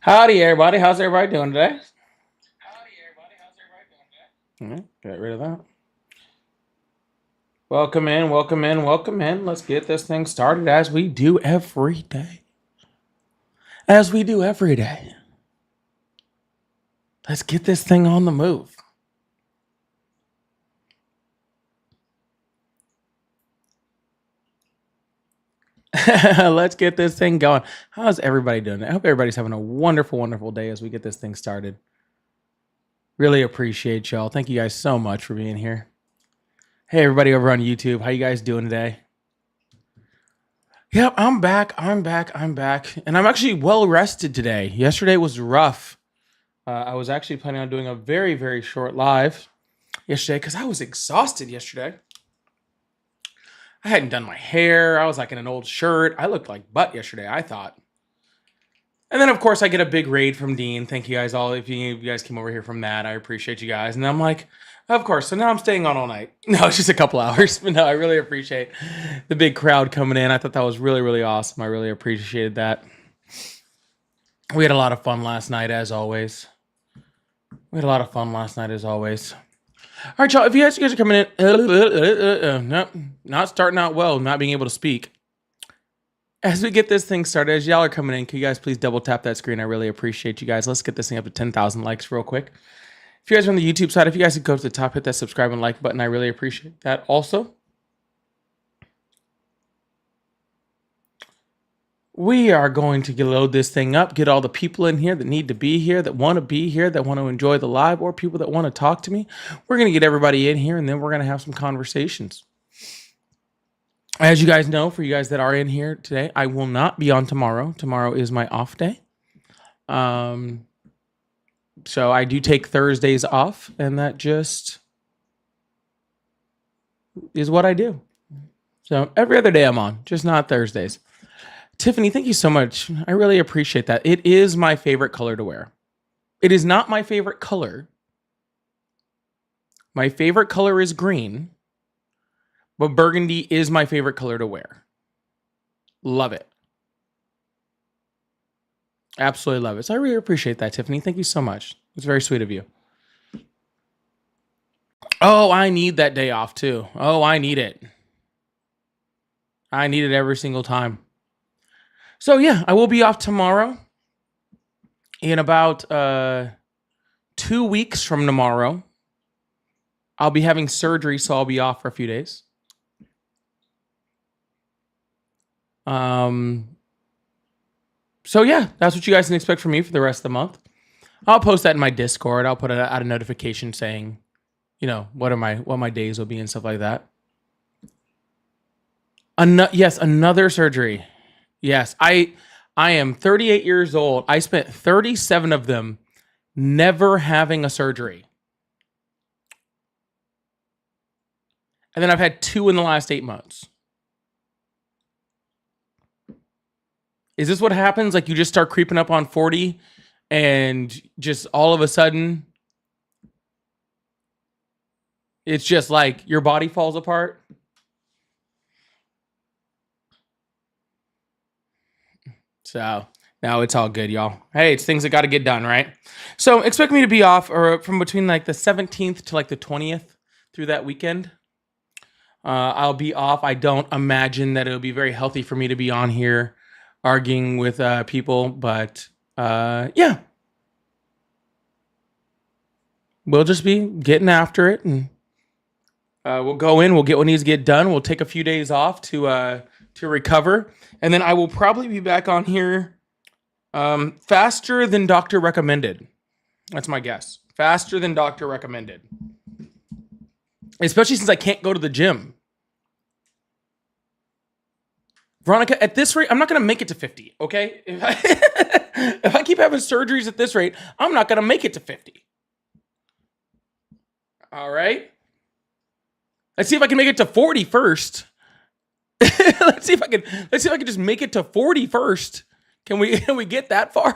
Howdy, everybody. How's everybody doing today? Get rid of that. Welcome in, welcome in, welcome in. Let's get this thing started as we do every day. As we do every day. Let's get this thing on the move. Let's get this thing going. How's everybody doing? I hope everybody's having a wonderful, wonderful day as we get this thing started. Really appreciate y'all. Thank you guys so much for being here. Hey, everybody over on YouTube. How you guys doing today? Yep, I'm back. And I'm actually well rested today. Yesterday was rough. I was actually planning on doing a very, very short live yesterday because I was exhausted yesterday. I hadn't done my hair. I was like in an old shirt. I looked like butt yesterday, I thought. And then, of course, I get a big raid from Dean. Thank you guys all. If you guys came over here from that, I appreciate you guys. And I'm like, of course. So now I'm staying on all night. No, it's just a couple hours. But no, I really appreciate the big crowd coming in. I thought that was really, really awesome. I really appreciated that. We had a lot of fun last night, as always. All right, y'all. If you guys are coming in, nope, not starting out well, not being able to speak. As we get this thing started, as y'all are coming in, can you guys please double tap that screen? I really appreciate you guys. Let's get this thing up to 10,000 likes real quick. If you guys are on the YouTube side, if you guys could go to the top, hit that subscribe and like button, I really appreciate that also. We are going to load this thing up, get all the people in here that need to be here, that want to be here, that want to enjoy the live, or people that want to talk to me. We're going to get everybody in here, and then we're going to have some conversations. As you guys know, for you guys that are in here today, I will not be on tomorrow. Tomorrow is my off day. So I do take Thursdays off, and that just is what I do. So every other day I'm on, just not Thursdays. Tiffany, thank you so much. I really appreciate that. It is my favorite color to wear. It is not my favorite color. My favorite color is green, but burgundy is my favorite color to wear. Love it. Absolutely love it. So I really appreciate that, Tiffany. Thank you so much. It's very sweet of you. Oh, I need that day off too. Oh, I need it. I need it every single time. So yeah, I will be off tomorrow. In about 2 weeks from tomorrow, I'll be having surgery, so I'll be off for a few days. So yeah, that's what you guys can expect from me for the rest of the month. I'll post that in my Discord. I'll put out a notification saying, you know, what my days will be and stuff like that. Yes, another surgery. Yes, I am 38 years old. I spent 37 of them never having a surgery. And then I've had 2 in the last 8 months. Is this what happens? Like you just start creeping up on 40 and just all of a sudden it's just like your body falls apart? So now it's all good, y'all. Hey, it's things that got to get done, right? So expect me to be off or from between like the 17th to like the 20th through that weekend. I'll be off. I don't imagine that it'll be very healthy for me to be on here arguing with people, but yeah. We'll just be getting after it, and we'll go in, we'll get what needs to get done. We'll take a few days off to recover, and then I will probably be back on here faster than doctor recommended. That's my guess. Faster than doctor recommended. Especially since I can't go to the gym. Veronica, at this rate, I'm not going to make it to 50, okay? If I keep having surgeries at this rate, I'm not going to make it to 50. All right? Let's see if I can make it to 40 first. let's see if I can just make it to 40 first. Can we get that far?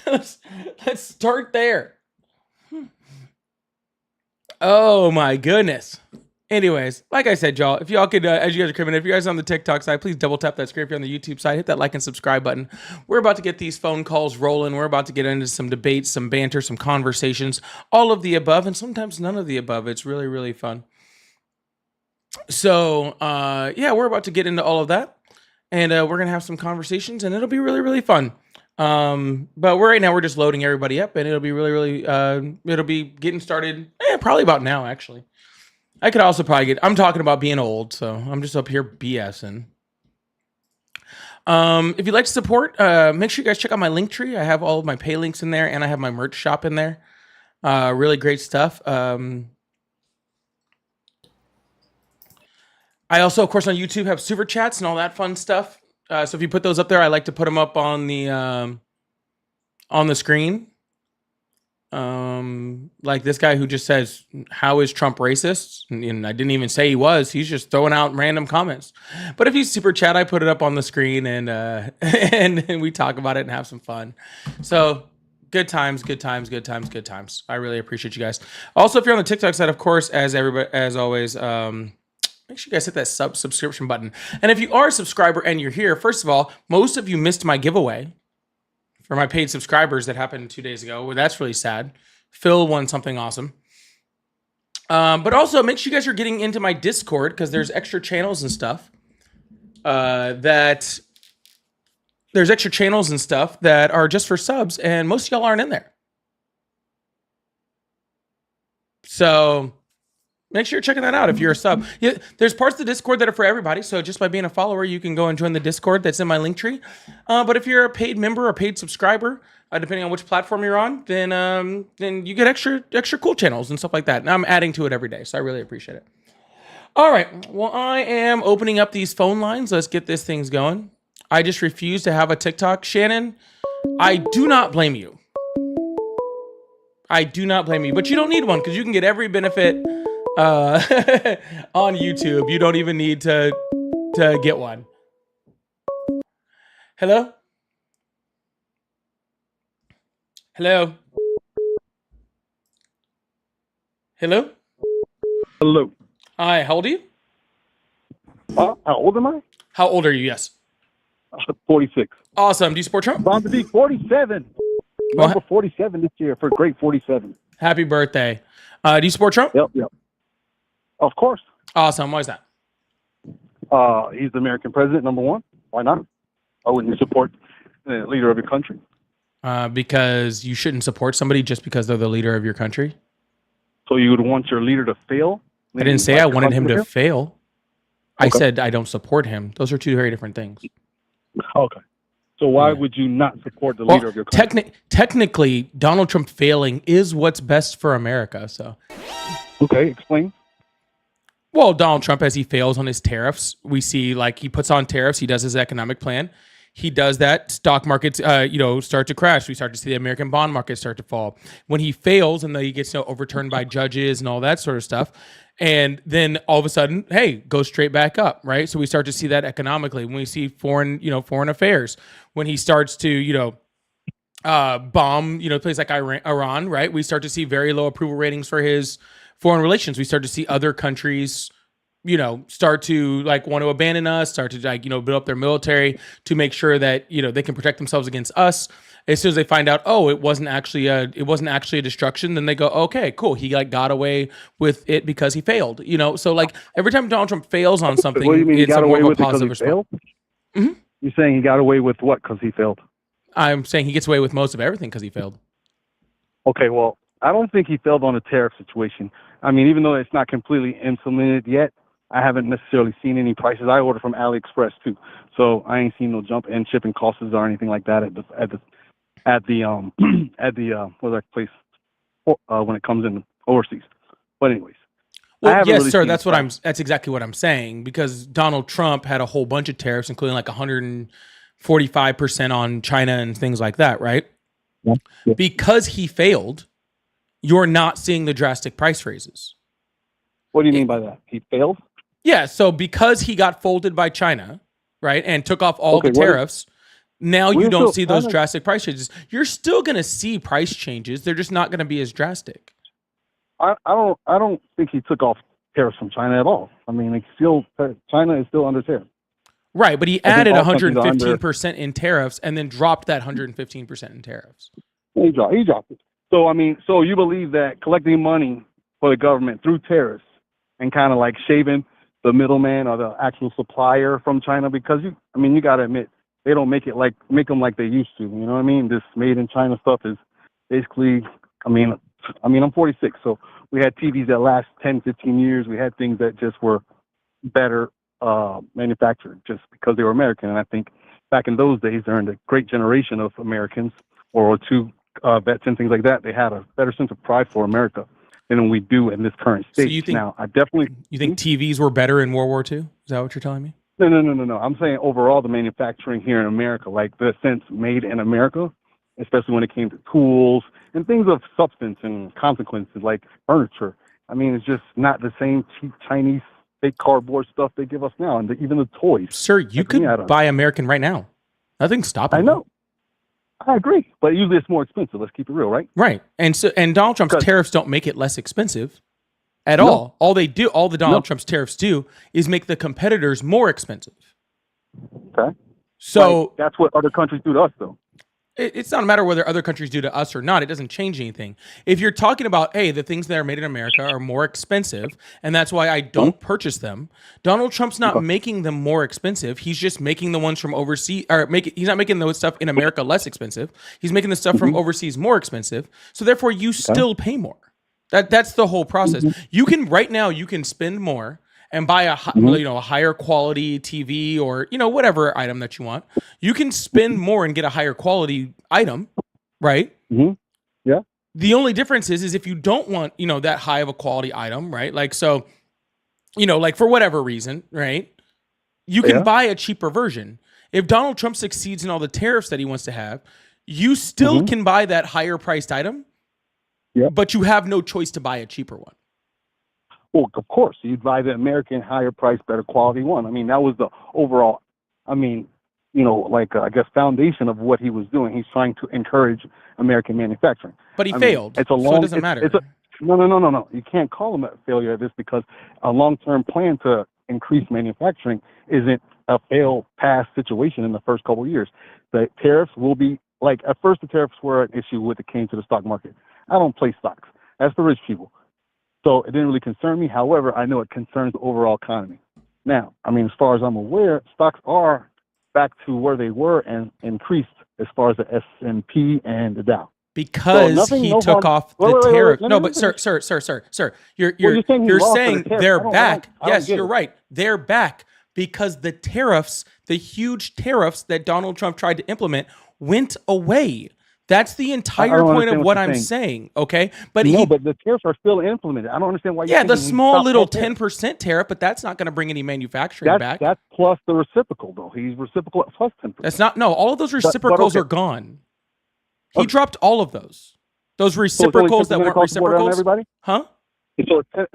let's start there. Oh my goodness. Anyways, like I said, y'all, if y'all could, as you guys are coming in, if you guys are on the TikTok side, please double tap that screen. If you're on the YouTube side, hit that like and subscribe button. We're about to get these phone calls rolling. We're about to get into some debates, some banter, some conversations, all of the above, and sometimes none of the above. It's really, really fun. So, yeah, we're about to get into all of that, and we're gonna have some conversations, and it'll be really, really fun. But right now we're just loading everybody up, and it'll be really, really, it'll be getting started. Probably about now, actually. I could also probably I'm talking about being old, so I'm just up here BSing. If you'd like to support, make sure you guys check out my link tree. I have all of my pay links in there, and I have my merch shop in there. Really great stuff. I also, of course, on YouTube have super chats and all that fun stuff. So if you put those up there, I like to put them up on the screen. Like this guy who just says, "How is Trump racist?" And I didn't even say he was. He's just throwing out random comments. But if you super chat, I put it up on the screen, and and we talk about it and have some fun. So good times, good times, good times, good times. I really appreciate you guys. Also, if you're on the TikTok side, of course, as always, make sure you guys hit that subscription button. And if you are a subscriber and you're here, first of all, most of you missed my giveaway for my paid subscribers that happened 2 days ago. Well, that's really sad. Phil won something awesome. But also make sure you guys are getting into my Discord, because there's extra channels and stuff that are just for subs, and most of y'all aren't in there. So make sure you're checking that out if you're a sub. Yeah, there's parts of the Discord that are for everybody. So just by being a follower, you can go and join the Discord that's in my link tree. But if you're a paid member or paid subscriber, depending on which platform you're on, then you get extra cool channels and stuff like that. And I'm adding to it every day, so I really appreciate it. All right. Well, I am opening up these phone lines. Let's get this thing going. I just refuse to have a TikTok. Shannon, I do not blame you. I do not blame you. But you don't need one, because you can get every benefit on YouTube. You don't even need to get one. Hello? Hello? Hello? Hello. Hi, how old are you? How old am I? How old are you? Yes. 46. Awesome. Do you support Trump? Bound to be 47. Well, Number 47 this year for grade 47. Happy birthday. Do you support Trump? Yep. Of course. Awesome. Why is that? He's the American president, number one. Why not? Why wouldn't you support the leader of your country? Because you shouldn't support somebody just because they're the leader of your country. So you would want your leader to fail? I didn't say I wanted him to fail. Okay. I said I don't support him. Those are two very different things. Okay. So why would you not support the leader of your country? Technically, Donald Trump failing is what's best for America. So, okay, explain. Well, Donald Trump, as he fails on his tariffs, we see like he puts on tariffs. He does his economic plan. He does that. Stock markets, start to crash. We start to see the American bond market start to fall. When he fails, and then he gets overturned by judges and all that sort of stuff, and then all of a sudden, hey, goes straight back up, right? So we start to see that economically. When we see foreign affairs, when he starts to bomb places like Iran, right? We start to see very low approval ratings for his foreign relations. We start to see other countries start to want to abandon us, start to build up their military to make sure that they can protect themselves against us. As soon as they find out, it wasn't actually a destruction, then they go, okay, cool. He got away with it because he failed. So every time Donald Trump fails on something, what do you mean it's he got more away of a with positive because he failed? response. Mm-hmm. You're saying he got away with what because he failed? I'm saying he gets away with most of everything because he failed. Okay, well, I don't think he failed on a tariff situation. I mean, even though it's not completely implemented yet, I haven't necessarily seen any prices. I order from AliExpress too, so I ain't seen no jump in shipping costs or anything like that at the what's that place when it comes in overseas. But anyways, well, yes, sir. That's exactly what I'm saying, because Donald Trump had a whole bunch of tariffs, including 145% on China and things like that, right? Yeah. Because he failed, you're not seeing the drastic price raises. What do you mean by that? He failed? Yeah, so because he got folded by China, right, and took off all the tariffs, now you don't see those drastic price changes. You're still going to see price changes. They're just not going to be as drastic. I don't think he took off tariffs from China at all. I mean, it's still China is still under tariff. Right, but he I think added all countries are under. 115% in tariffs and then dropped that 115% in tariffs. He dropped it. So I mean, so you believe that collecting money for the government through tariffs and kind of like shaving the middleman or the actual supplier from China, because you got to admit they don't make them like they used to. You know what I mean? This made in China stuff is basically. I'm 46, so we had TVs that last 10, 15 years. We had things that just were better manufactured just because they were American. And I think back in those days, during the great generation of Americans, World War II vets and things like that, they had a better sense of pride for America than we do in this current state. So you think, now, I definitely... You think TVs were better in World War II? Is that what you're telling me? No. I'm saying overall the manufacturing here in America, like the sense made in America, especially when it came to tools and things of substance and consequences like furniture. I mean, it's just not the same cheap Chinese fake cardboard stuff they give us now, and even the toys. Sir, you could buy American right now. Nothing's stopping you. I know. I agree, but usually it's more expensive. Let's keep it real, right? Right, and Donald Trump's tariffs don't make it less expensive at all. All the Donald Trump's tariffs do is make the competitors more expensive. Okay. So that's what other countries do to us, though. It's not a matter whether other countries do to us or not. It doesn't change anything. If you're talking about, hey, the things that are made in America are more expensive, and that's why I don't purchase them, Donald Trump's not making them more expensive. He's just making the ones from overseas, he's not making those stuff in America less expensive. He's making the stuff from overseas more expensive. So therefore, you still pay more. That's the whole process. You can spend more and buy a higher quality TV or whatever item that you want. You can spend more and get a higher quality item, right? Yeah. The only difference is if you don't want that high of a quality item, right? Like so, like for whatever reason, right? You can buy a cheaper version. If Donald Trump succeeds in all the tariffs that he wants to have, you still can buy that higher priced item, but you have no choice to buy a cheaper one. Well, of course, you'd buy the American higher price, better quality one. I mean, that was the overall, I guess foundation of what he was doing. He's trying to encourage American manufacturing. But he failed, so it doesn't matter. No. You can't call him a failure at this because a long-term plan to increase manufacturing isn't a fail-pass situation in the first couple of years. The tariffs will be, at first the tariffs were an issue when it came to the stock market. I don't play stocks. That's the rich people. So it didn't really concern me. However, I know it concerns the overall economy. Now, as far as I'm aware, stocks are back to where they were and increased as far as the S&P and the Dow. Because he took off the tariff. No, but sir, you're saying they're back. Yes, you're right. They're back because the tariffs, the huge tariffs that Donald Trump tried to implement, went away. That's the entire point of what I'm saying, okay? But but the tariffs are still implemented. I don't understand why. Yeah, the small little 10% tariff, but that's not going to bring any manufacturing back. That's plus the reciprocal, though. He's reciprocal at plus 10%. That's not. No, all of those reciprocals are gone. He dropped all of those. Those reciprocals that weren't reciprocals. Everybody? Huh?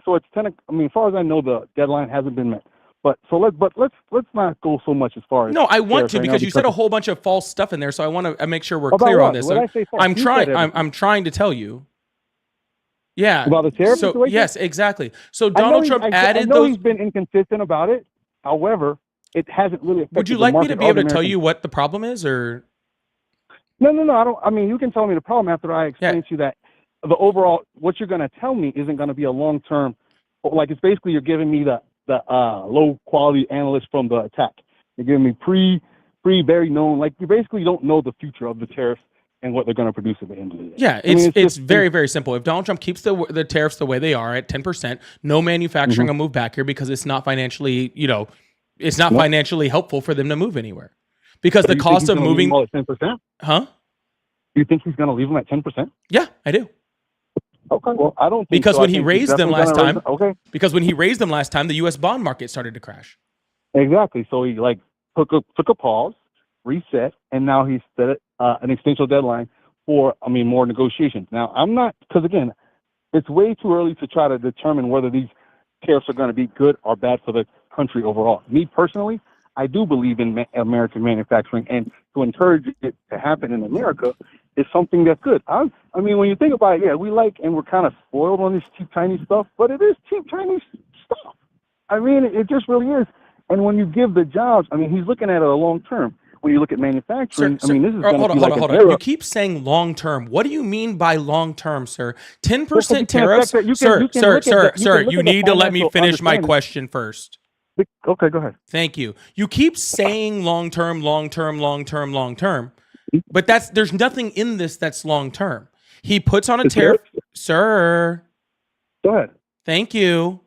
So it's 10. As far as I know, the deadline hasn't been met. But let's not go so much as far as. No, I want to because you said a whole bunch of false stuff in there, so I want to make sure we're clear on this. I'm trying to tell you. Yeah. About the tariff situation? Yes, exactly. So Donald Trump added those. He's been inconsistent about it. However, it hasn't really affected. Would you like me to be able to tell you what the problem is, or? No. I don't. You can tell me the problem after I explain to you that the overall what you're going to tell me isn't going to be a long term. Like it's basically you're giving me the low quality analyst from the attack. They're giving me very known, you basically don't know the future of the tariffs and what they're going to produce at the end of the day. Yeah, it's very, very simple. If Donald Trump keeps the tariffs the way they are at 10%, no manufacturing will move back here because it's not financially, financially helpful for them to move anywhere. Because the cost of moving 10%? Huh? Do you think he's going to leave them at 10%? Yeah, I do. Okay, well, I don't think because so. when he raised them last time, because when he raised them last time, the U.S. bond market started to crash. Exactly. So he took a pause, reset, and now he's set an extension deadline for more negotiations. Now I'm not because again, it's way too early to try to determine whether these tariffs are going to be good or bad for the country overall. Me personally, I do believe in American manufacturing, and to encourage it to happen in America is something that's good. When you think about it, we like and we're kind of spoiled on this cheap Chinese stuff, but it is cheap Chinese stuff. off. I mean, it just really is. And when you give the jobs, I mean, he's looking at it a long term. When you look at Sir, manufacturing, I sir, mean, this is going to hold on, be hold like on, an hold on. You era. keep saying long term. What do you mean by long term, sir? Well, because you 10% can't affect tariffs? that. Sir, You can look at the you can look you at the need to let me financial finish my understanding. question first. Okay, go ahead. Thank you. You keep saying long term, long term, long term, long term, but there's nothing in this that's long term. He puts on a The tariff, tariffs? sir. Go ahead. Thank you.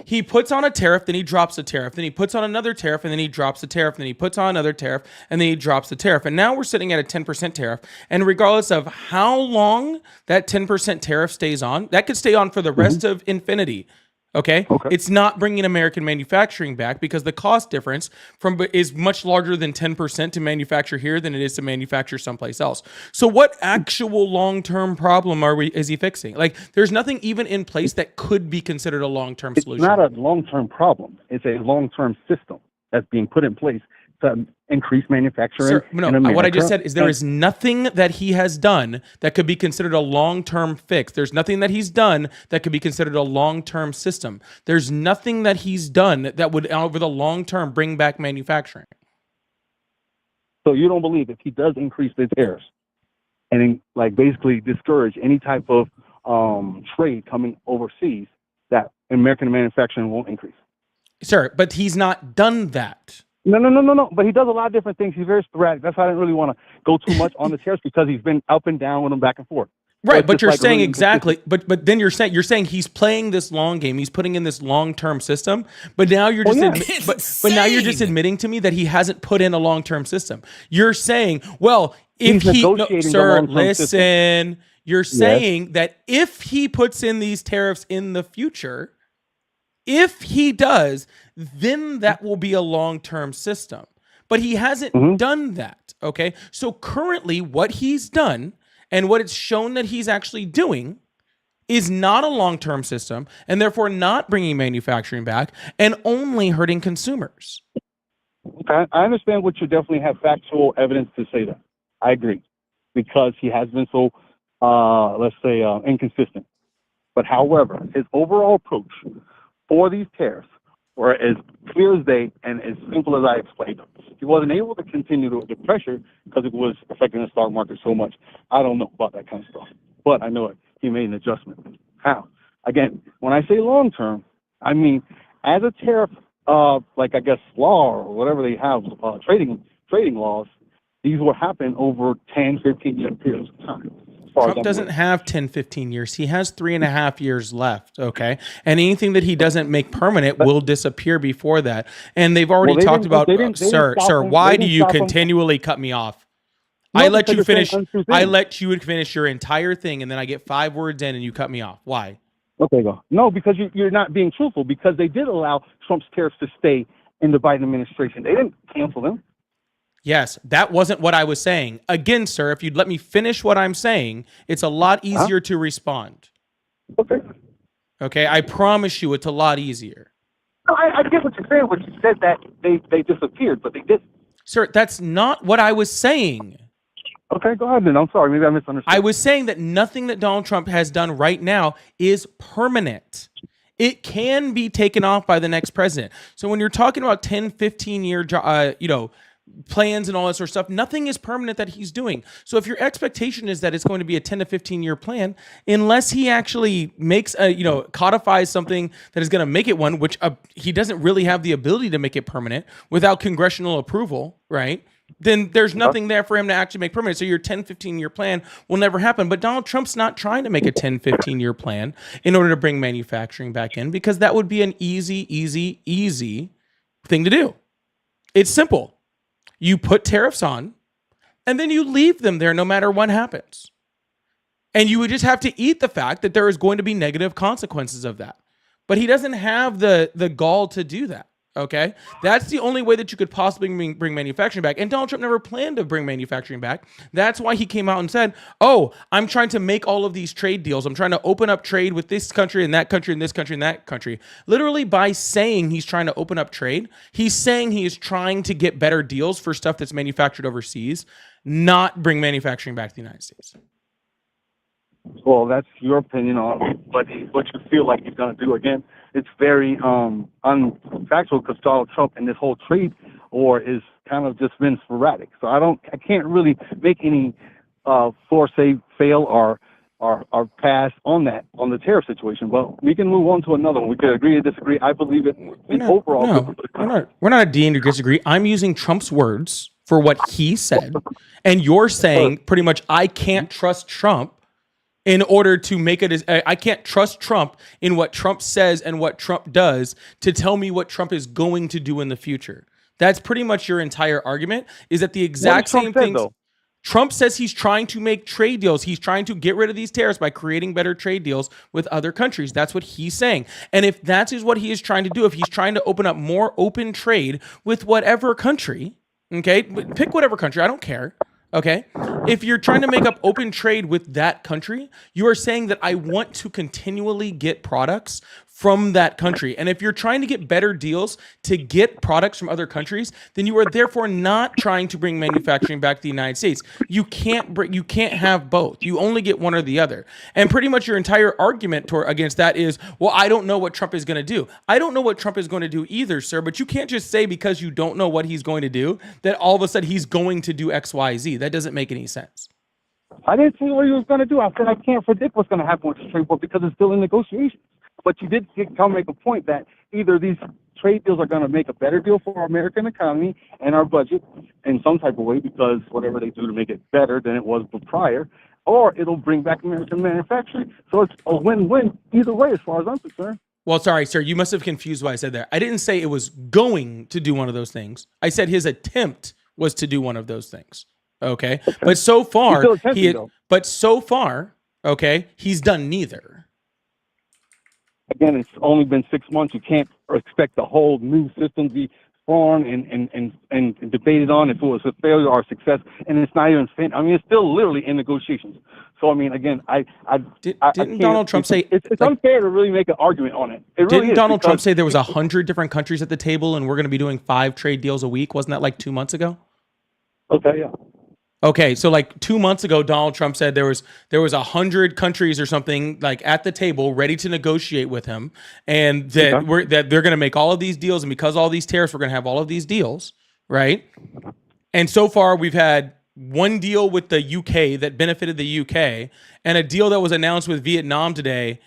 He puts on a tariff, then he drops a tariff, then he puts on another tariff, and then he drops a tariff, then he puts on another tariff, and then he drops the tariff. And now we're sitting at a 10% tariff. And regardless of how long that 10% tariff stays on, that could stay on for the Hmm. rest of infinity. Okay, Okay. it's not bringing American manufacturing back because the cost difference from is much larger than 10% to manufacture here than it is to manufacture someplace else. So, what actual long-term problem is he fixing? Like, there's nothing even in place that could be considered a long-term It's not solution. a long-term problem. It's a long-term system that's being put in place to increase manufacturing Sir, in no, what I just America. said is there And is nothing that he has done that could be considered a long-term fix. There's nothing that he's done that could be considered a long-term system. There's nothing that he's done that would, over the long term, bring back manufacturing. so you don't believe if he does increase the tariffs and like basically discourage any type of trade coming overseas, that American manufacturing won't increase. Sir, but he's not done that. No, no, no, no, no. But he does a lot of different things. He's very sporadic. That's why I didn't really want to go too much on the tariffs because he's been up and down with them back and forth. So Right, it's but just you're like saying really inconsistent. exactly, but then you're saying he's playing this long game. He's putting in this long term system. But now you're Oh just yeah. It's but now you're just insane. admitting to me that he hasn't put in a long term system. You're saying, well, if He's he no, negotiating the sir, long-term system. listen. You're Yes. saying that if he puts in these tariffs in the future, if he does, then that will be a long term system. But he hasn't Hmm. done that. Okay. So currently, what he's done and what it's shown that he's actually doing is not a long term system and therefore not bringing manufacturing back and only hurting consumers. Okay. I understand what you definitely have factual evidence to say that. I agree because he has been so, let's say, inconsistent. But however, his overall approach for these tariffs were as clear as day and as simple as I explained them. He wasn't able to continue the pressure because it was affecting the stock market so much. I don't know about that kind of stuff, but I know it. He made an adjustment. How? Again, when I say long term, I mean as a tariff, like I guess law or whatever they have, trading laws. These will happen over 10, 15-year periods of time. As far as Trump I'm doesn't aware. have 10, 15 years. He has 3.5 years left. Okay. And anything that he doesn't make permanent But will disappear before that. And they've well, already talked about, they didn't stop sir, him. They why do didn't you stop him. continually cut me off? I No, let because you you're saying finish. untrue I things. let you finish your entire thing. And then I get 5 words in and you cut me off. Why? Okay, go. No, because you're not being truthful. Because they did allow Trump's tariffs to stay in the Biden administration. They didn't cancel them. Yes, that wasn't what I was saying. Again, sir, if you'd let me finish what I'm saying, it's a lot Huh? easier to respond. Okay. Okay, I promise you it's a lot easier. No, I get what you're saying. But you said that they disappeared, but they didn't. Sir, that's not what I was saying. Okay, go ahead then. I'm sorry. Maybe I I misunderstood. was saying that nothing that Donald Trump has done right now is permanent. It can be taken off by the next president. So when you're talking about 10, 15-year plans and all that sort of stuff, nothing is permanent that he's doing. So if your expectation is that it's going to be a 10 to 15-year plan, unless he actually makes codifies something that is going to make it one, which he doesn't really have the ability to make it permanent without congressional approval, right? Then there's nothing there for him to actually make permanent. So your 10, 15-year plan will never happen. But Donald Trump's not trying to make a 10, 15-year plan in order to bring manufacturing back in because that would be an easy thing to do. It's simple. You put tariffs on and then you leave them there no matter what happens. And you would just have to eat the fact that there is going to be negative consequences of that. But he doesn't have the gall to do that. Okay, that's the only way that you could possibly bring manufacturing back. And Donald Trump never planned to bring manufacturing back. That's why he came out and said, "Oh, I'm trying to make all of these trade deals. I'm trying to open up trade with this country and that country and this country and that country." Literally, by saying he's trying to open up trade, he's saying he is trying to get better deals for stuff that's manufactured overseas, not bring manufacturing back to the United States. Well, that's your opinion on what you feel like he's going to do. Again, it's very unfactual because Donald Trump and this whole trade war is kind of just been sporadic. So I can't really make any foresight fail or pass on the tariff situation. But we can move on to another one. We could agree to disagree. I believe it We're is not. overall good No, for the we're country. not. We're not agreeing to disagree. I'm using Trump's words for what he said, and you're saying pretty much I can't trust Trump in order to make it. I can't trust Trump in what Trump says and what Trump does to tell me what Trump is going to do in the future. That's pretty much your entire argument. Is that the What has exact Trump same said things? though? Trump says he's trying to make trade deals. He's trying to get rid of these tariffs by creating better trade deals with other countries. That's what he's saying. And if that is what he is trying to do, if he's trying to open up more open trade with whatever country, okay, pick whatever country, I don't care. Okay. If you're trying to make up open trade with that country, you are saying that I want to continually get products from that country. And if you're trying to get better deals to get products from other countries, then you are therefore not trying to bring manufacturing back to the United States. You can't have both. You only get one or the other. And pretty much your entire argument against that is, well, I don't know what Trump is going to do. I don't know what Trump is going to do either, sir, but you can't just say because you don't know what he's going to do that all of a sudden he's going to do X, Y, Z. That doesn't make any sense. I didn't see what he was going to do. I said I can't predict what's going to happen with the trade war because it's still in negotiations. But you did come make a point that either these trade deals are going to make a better deal for our American economy and our budget in some type of way because whatever they do to make it better than it was prior, or it'll bring back American manufacturing. So it's a win-win either way as far as I'm concerned. Well, sorry, sir. You must have confused what I said there. I didn't say it was going to do one of those things. I said his attempt was to do one of those things. Okay. But so He's far, still attempting, though. okay, he's done neither. Again, it's only been 6 months. You can't expect the whole new system to be formed and debated on if it was a failure or a success. And it's not even finished. I mean, it's still literally in negotiations. So, I mean, again, I Didn't Donald Trump say it's like, unfair to really make an argument on it? It really didn't is, Donald Trump because say there was 100 different countries at the table and we're going to be doing 5 trade deals a week? Wasn't that like 2 months ago? okay, yeah. Okay, so like 2 months ago, Donald Trump said there was 100 countries or something like at the table ready to negotiate with him, and that Okay. that they're going to make all of these deals, and because all these tariffs, we're going to have all of these deals, right? And so far, we've had one deal with the UK that benefited the UK, and a deal that was announced with Vietnam today,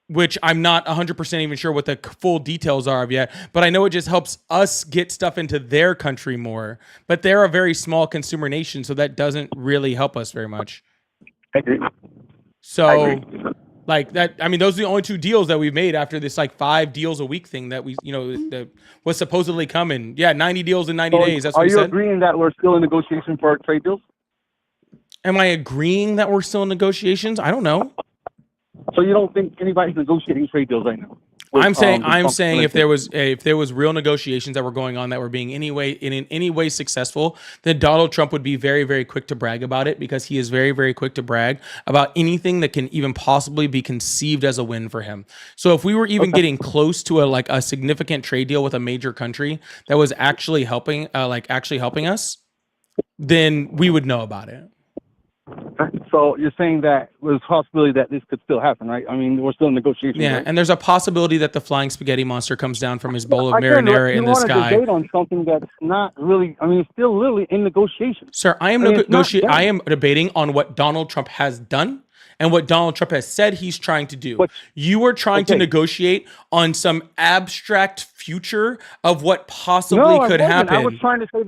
which I'm not 100% even sure what the full details are of yet, but I know it just helps us get stuff into their country more. But they're a very small consumer nation, so that doesn't really help us very much. I agree. So, like that, I mean, those are the only 2 deals that we've made after this like 5 deals a week thing that that was supposedly coming. Yeah, 90 deals in 90 So days. That's are what we you said. agreeing that we're still in negotiation for trade deals? Am I agreeing that we're still in negotiations? I don't know. So you don't think anybody's negotiating trade deals right now? I'm saying The Trump if administration? there was real negotiations that were going on that were being in any way successful, then Donald Trump would be very, very quick to brag about it, because he is very, very quick to brag about anything that can even possibly be conceived as a win for him. So if we were even getting close to a significant trade deal with a major country that was actually helping us, then we would know about it. So you're saying that there's a possibility that this could still happen, right? I mean, we're still in negotiations. Yeah, right? and there's a possibility that the flying spaghetti monster comes down from his bowl of Again, marinara you in the want to sky. debate on something that's not really. I mean, it's still literally in negotiations. Sir, I mean, it's not done. I am debating on what Donald Trump has done and what Donald Trump has said he's trying to do. But You are trying to okay. negotiate on some abstract future of what possibly No, I could wasn't. happen. I was trying to say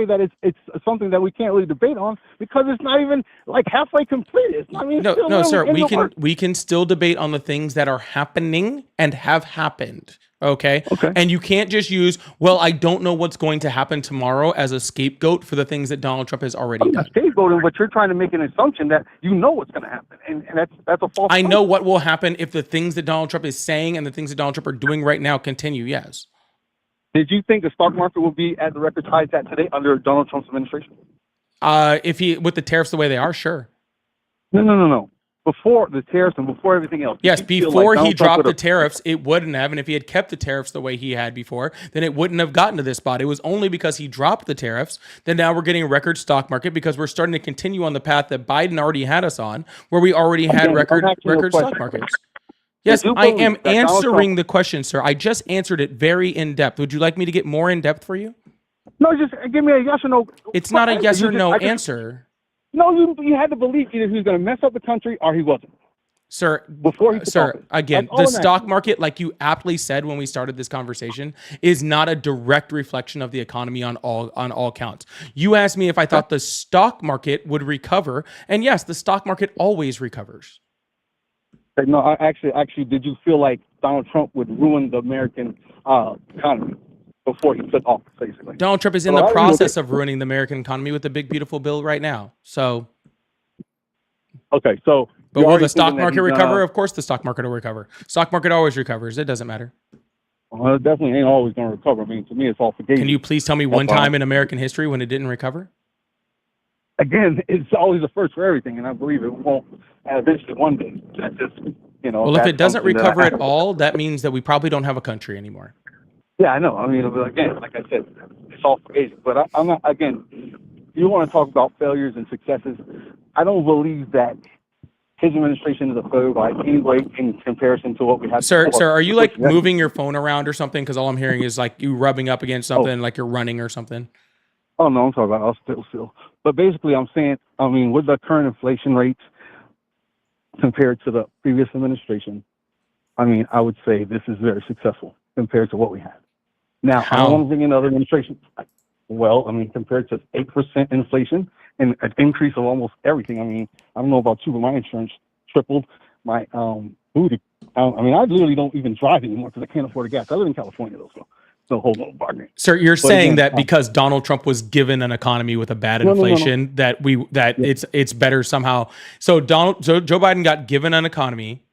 that it's something that we can't really debate on because it's not even like halfway completed. I mean, it's still No, sir. literally in the works. We can still debate on the things that are happening and have happened. Okay. Okay. And you can't just use, well, I don't know what's going to happen tomorrow as a scapegoat for the things that Donald Trump has already I'm done. not scapegoating, but you're trying to make an assumption that you know what's going to happen, and that's a false. I know assumption. what will happen if the things that Donald Trump is saying and the things that Donald Trump are doing right now continue. Yes. Did you think the stock market will be at the record highs at today under Donald Trump's administration? If he with the tariffs the way they are, sure. No. before the tariffs and before everything else. Yes, Did you feel like before he Donald Trump dropped would the have? tariffs, it wouldn't have. And if he had kept the tariffs the way he had before, then it wouldn't have gotten to this spot. It was only because he dropped the tariffs that now we're getting a record stock market, because we're starting to continue on the path that Biden already had us on, where we already had Again, I'm asking you a record stock question. markets. Did Yes, you I am believe that Donald Trump? answering the question, sir. I just answered it very in depth. Would you like me to get more in depth for you? No, just give me a yes or no It's not a yes You or just, no I just, answer. no, you had to believe either he was going to mess up the country or he wasn't Sir, before he took office. again, That's all the I'm stock asking. market, like you aptly said when we started this conversation, is not a direct reflection of the economy on all counts. You asked me if I thought the stock market would recover, and yes, the stock market always recovers. No, actually, did you feel like Donald Trump would ruin the American economy before he took office, basically? Donald Trump is in the process of ruining the American economy with the big beautiful bill right now. So, okay, so but will the stock market recover? Of course, the stock market will recover. Stock market always recovers. It doesn't matter. Well, it definitely ain't always going to recover. I mean, to me, it's all forgiving. Can you please tell me one time in American history when it didn't recover? Again, it's always a first for everything, and I believe it won't eventually one day. That's just, Well, if it doesn't recover at all, that means that we probably don't have a country anymore. Yeah, I know. I mean, again, like I said, it's all forgiving. But I'm not, again, you want to talk about failures and successes. I don't believe that his administration is a failure by any way in comparison to what we had. Sir, are you like moving your phone around or something? Because all I'm hearing is like you rubbing up against something, like you're running or something. Oh, no, I'm talking about I'll still. But basically, I'm saying, I mean, with the current inflation rates compared to the previous administration, I mean, I would say this is very successful compared to what we had. Now, I don't want to bring in other administrations. Well, I mean, compared to 8% inflation and an increase of almost everything. I mean, I don't know about you, but my insurance tripled. My food. I mean, I literally don't even drive anymore because I can't afford a gas. I live in California, though, so hold on, bargaining. Sir, you're saying that because Donald Trump was given an economy with a bad inflation, that it's better somehow. So Joe Biden got given an economy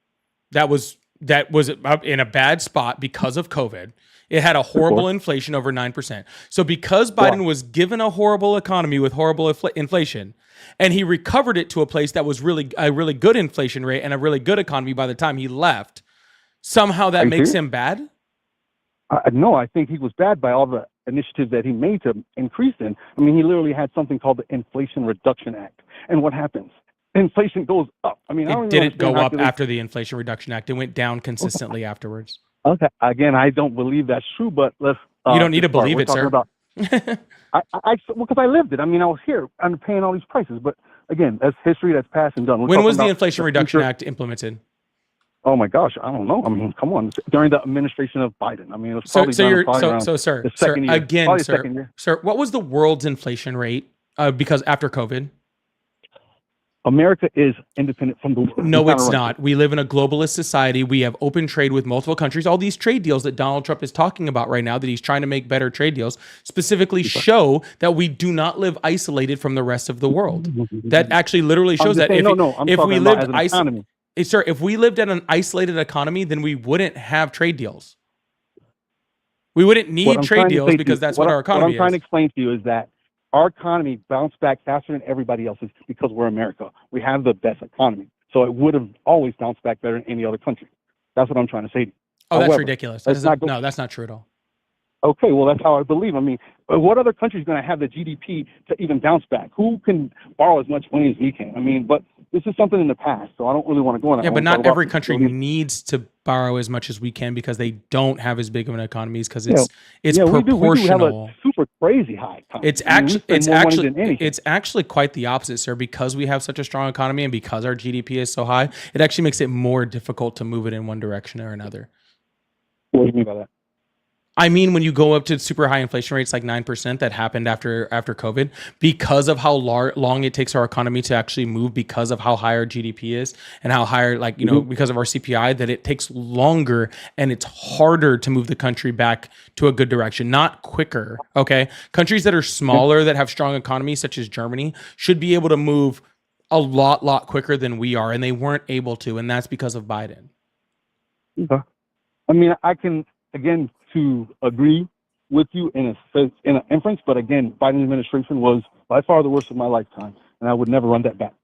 that was in a bad spot because of COVID. It had a horrible inflation over 9%. So because Biden was given a horrible economy with horrible inflation, and he recovered it to a place that was a really good inflation rate and a really good economy by the time he left, somehow that makes him bad? No, I think he was bad by all the initiatives that he made to increase in. I mean, he literally had something called the Inflation Reduction Act. And what happens? Inflation goes up. I mean, it didn't go up after the Inflation Reduction Act. It went down consistently afterwards. Okay. Again, I don't believe that's true, but let's. You don't need to believe it, sir. Because I lived it. I mean, I was here. I'm paying all these prices. But again, that's history that's passed and done. When was the Inflation Reduction Act implemented? Oh my gosh, I don't know. I mean, come on. During the administration of Biden. I mean, it was probably sir, what was the world's inflation rate? Because after COVID. America is independent from the world. No, it's not. We live in a globalist society. We have open trade with multiple countries. All these trade deals that Donald Trump is talking about right now, that he's trying to make better trade deals, specifically show that we do not live isolated from the rest of the world. That actually literally shows that if we lived in an isolated economy, then we wouldn't have trade deals. We wouldn't need trade deals because that's what our economy is. What I'm trying to explain to you is that our economy bounced back faster than everybody else's because we're America. We have the best economy. So it would have always bounced back better than any other country. That's what I'm trying to say to you. Oh, that's ridiculous. No, that's not true at all. Okay, well, that's how I believe. I mean, what other country is going to have the GDP to even bounce back? Who can borrow as much money as we can? I mean, but this is something in the past, so I don't really want to go on that. Yeah, but not every country needs to borrow as much as we can because they don't have as big of an economy because it's proportional. We do have a super crazy high economy. It's actually quite the opposite, sir. Because we have such a strong economy and because our GDP is so high, it actually makes it more difficult to move it in one direction or another. What do you mean by that? I mean, when you go up to super high inflation rates like 9% that happened after COVID, because of how long it takes our economy to actually move, because of how high our GDP is and how higher, because of our CPI, that it takes longer and it's harder to move the country back to a good direction, not quicker. Okay. Countries that are smaller, that have strong economies, such as Germany, should be able to move a lot quicker than we are. And they weren't able to. And that's because of Biden. Okay. I mean, I can, again, to agree with you in an inference, but again, Biden's administration was by far the worst of my lifetime, and I would never run that back.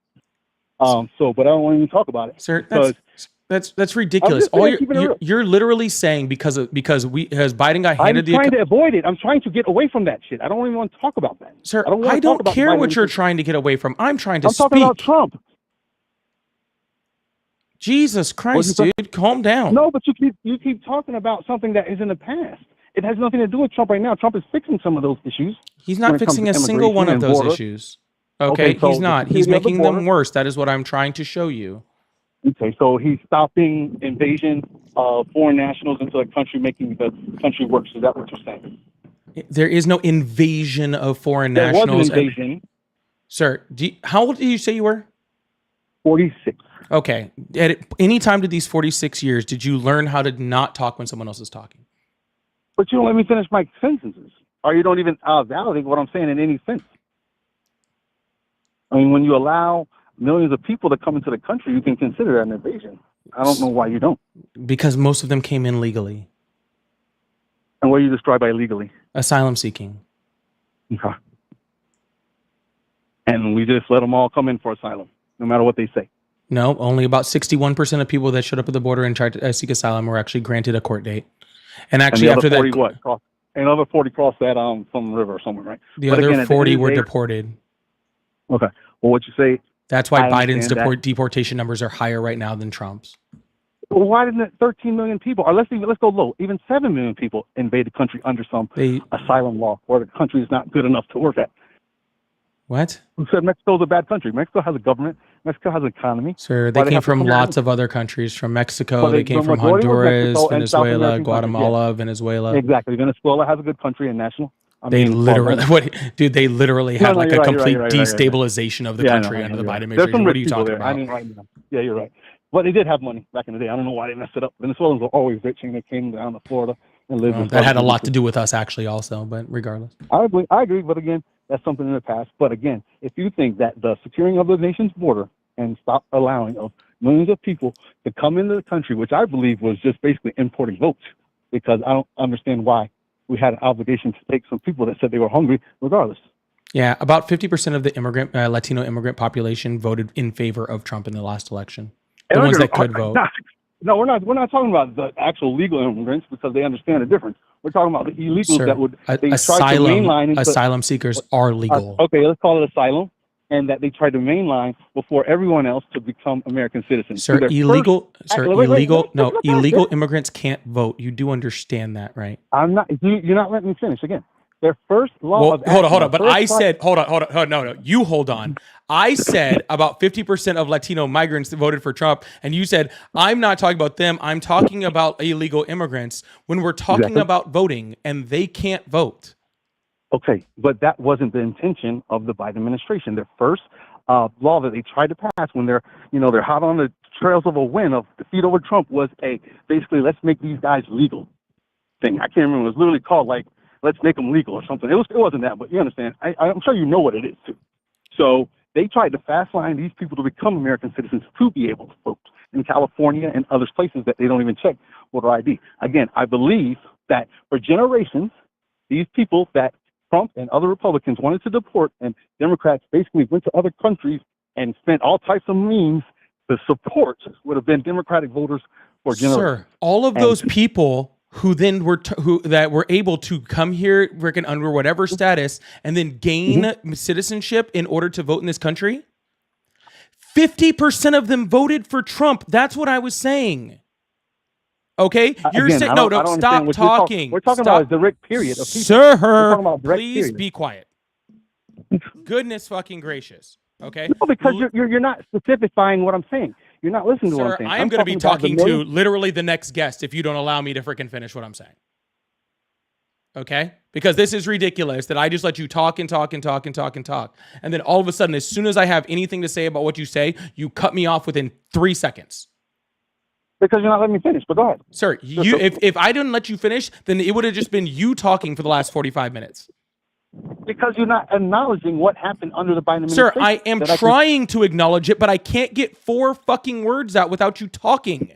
But I don't want to even talk about it, Sir, because that's I'm ridiculous. just saying, keeping it real. You're literally saying because Biden got I'm handed trying to avoid it. I'm trying to get away from that shit. I don't even want to talk about that. Sir, I don't want I to talk don't about care Biden what you're administration. trying to get away from. I'm trying to I'm talking about speak. Trump. Jesus Christ, What'd you dude, calm down. No, but you keep talking about something that is in the past. It has nothing to do with Trump right now. Trump is fixing some of those issues. He's when not it comes fixing to a single one immigration of and those border. issues. Okay, so he's the not. He's security of the making border. them worse. That is what I'm trying to show you. Okay, so he's stopping invasion of foreign nationals into the country, making the country worse. Is that what you're saying? There is no invasion of foreign There was nationals. an invasion. Sir, how old did you say you were? 46. Okay. At any time to these 46 years, did you learn how to not talk when someone else is talking? But you don't let me finish my sentences, or you don't even validate what I'm saying in any sense. I mean, when you allow millions of people to come into the country, you can consider that an invasion. I don't know why you don't. Because most of them came in legally. And what do you describe by illegally? Asylum seeking. Okay. And we just let them all come in for asylum, no matter what they say. No, only about 61% of people that showed up at the border and tried to seek asylum were actually granted a court date. And actually, and after 40 that, what? Another 40 crossed that some river somewhere, right? The But other again, 40 were deported. Okay. Well, what you say? That's why Biden's deportation numbers are higher right now than Trump's. Well, why didn't it 13 million people, or let's go low, even 7 million people invade the country under some asylum law, where the country is not good enough to work at? What? Who said Mexico's a bad country? Mexico has a government. Mexico has an economy. Sir, they came from lots of other countries. From Mexico, they came from majority was Honduras, Mexico and South Venezuela, American countries, Guatemala, Venezuela. Exactly. Venezuela has a good country and national. They literally had like a complete destabilization of the country under the Biden administration. What are you talking about? I mean, right now. Yeah, you're right. But they did have money back in the day. I don't know why they messed it up. Venezuelans were always rich, and they came down to Florida and lived. That had a lot to do with us, actually, also. But regardless, I agree. But again, that's something in the past. But again, if you think that the securing of the nation's border and stop allowing of millions of people to come into the country, which I believe was just basically importing votes, because I don't understand why we had an obligation to take some people that said they were hungry, regardless. Yeah, about 50% of the Latino immigrant population voted in favor of Trump in the last election. The ones that could vote. No, we're not talking about the actual legal immigrants, because they understand the difference. We're talking about the illegals that would try to mainline asylum seekers are legal. Okay, let's call it asylum, and that they tried to mainline before everyone else to become American citizens. Sir, illegal immigrants can't vote. You do understand that, right? I'm not. You're not letting me finish again. Their first law of hold on. But I said, hold on. No, you hold on. I said about 50% of Latino migrants voted for Trump, and you said, I'm not talking about them. I'm talking about illegal immigrants when we're talking about voting, and they can't vote. Okay, but that wasn't the intention of the Biden administration. Their first law that they tried to pass when they're hot on the trails of a win of defeat over Trump was basically let's make these guys legal thing. I can't remember. It was literally called let's make them legal or something. It wasn't that, but you understand. I'm sure you know what it is too. So they tried to fast line these people to become American citizens to be able to vote in California and other places that they don't even check voter ID. Again, I believe that for generations, these people that Trump and other Republicans wanted to deport, and Democrats basically went to other countries and spent all types of means to support, would have been Democratic voters for generations. Sir, all of those people who then were able to come here working under whatever status and then gain citizenship in order to vote in this country, 50% of them voted for Trump. That's what I was saying. Okay, you're saying no. Stop talking. We're talking about a direct period of people. Sir, please be quiet. Goodness fucking gracious. Okay. No, because you're not specifying what I'm saying. You're not listening to what I'm saying. I am going to be talking to literally the next guest if you don't allow me to freaking finish what I'm saying. Okay? Because this is ridiculous that I just let you talk and talk and talk and talk and talk. And then all of a sudden, as soon as I have anything to say about what you say, you cut me off within 3 seconds. Because you're not letting me finish, but go ahead. Sir, if I didn't let you finish, then it would have just been you talking for the last 45 minutes. Because you're not acknowledging what happened under the Biden administration. Sir, I am trying to acknowledge it, but I can't get 4 fucking words out without you talking.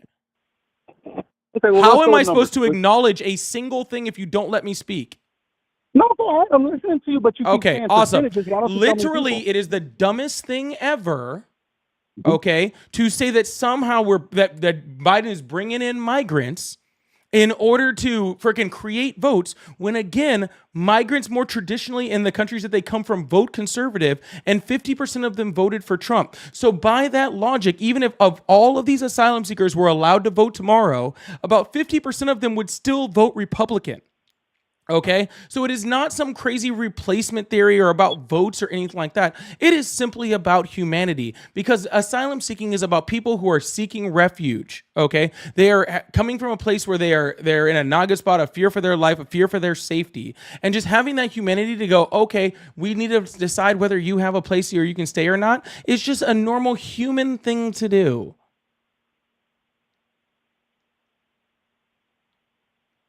Okay, well, how am I supposed to acknowledge a single thing if you don't let me speak? No, go ahead. I'm listening to you, but you keep okay, awesome. Literally, it is the dumbest thing ever okay, to say that somehow that Biden is bringing in migrants in order to freaking create votes, when again, migrants more traditionally in the countries that they come from vote conservative, and 50% of them voted for Trump. So by that logic, even if of all of these asylum seekers were allowed to vote tomorrow, about 50% of them would still vote Republican. Okay, so it is not some crazy replacement theory or about votes or anything like that. It is simply about humanity, because asylum seeking is about people who are seeking refuge. Okay, they are coming from a place where they're in a naga spot, a fear for their life, a fear for their safety, and just having that humanity to go, okay, we need to decide whether you have a place here you can stay or not. It's just a normal human thing to do.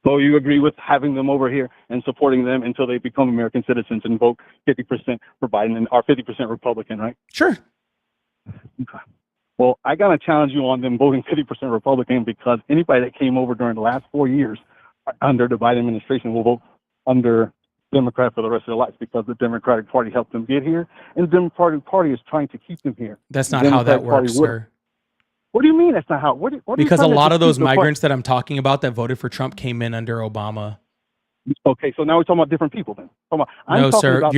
So you agree with having them over here and supporting them until they become American citizens and vote 50% for Biden and are 50% Republican, right? Sure. Okay. Well, I got to challenge you on them voting 50% Republican, because anybody that came over during the last 4 years under the Biden administration will vote under Democrat for the rest of their lives, because the Democratic Party helped them get here, and the Democratic Party is trying to keep them here. That's not how that works, sir. What do you mean that's not how? What because a lot of those migrants that I'm talking about that voted for Trump came in under Obama. Okay, so now we're talking about different people then. No, sir.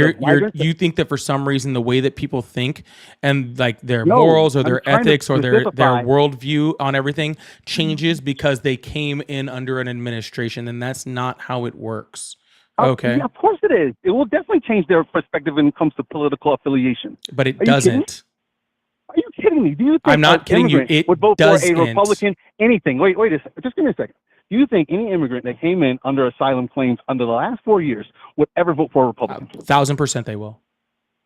You think that for some reason the way that people think and like their morals or their ethics or their worldview on everything changes because they came in under an administration, and that's not how it works. Okay. Yeah, of course it is. It will definitely change their perspective when it comes to political affiliation. But it doesn't. Are you kidding me? Do you think I'm not kidding you. It would vote doesn't. for a Republican? Anything? Wait a second. Just give me a second. Do you think any immigrant that came in under asylum claims under the last 4 years would ever vote for a Republican? 1,000% they will.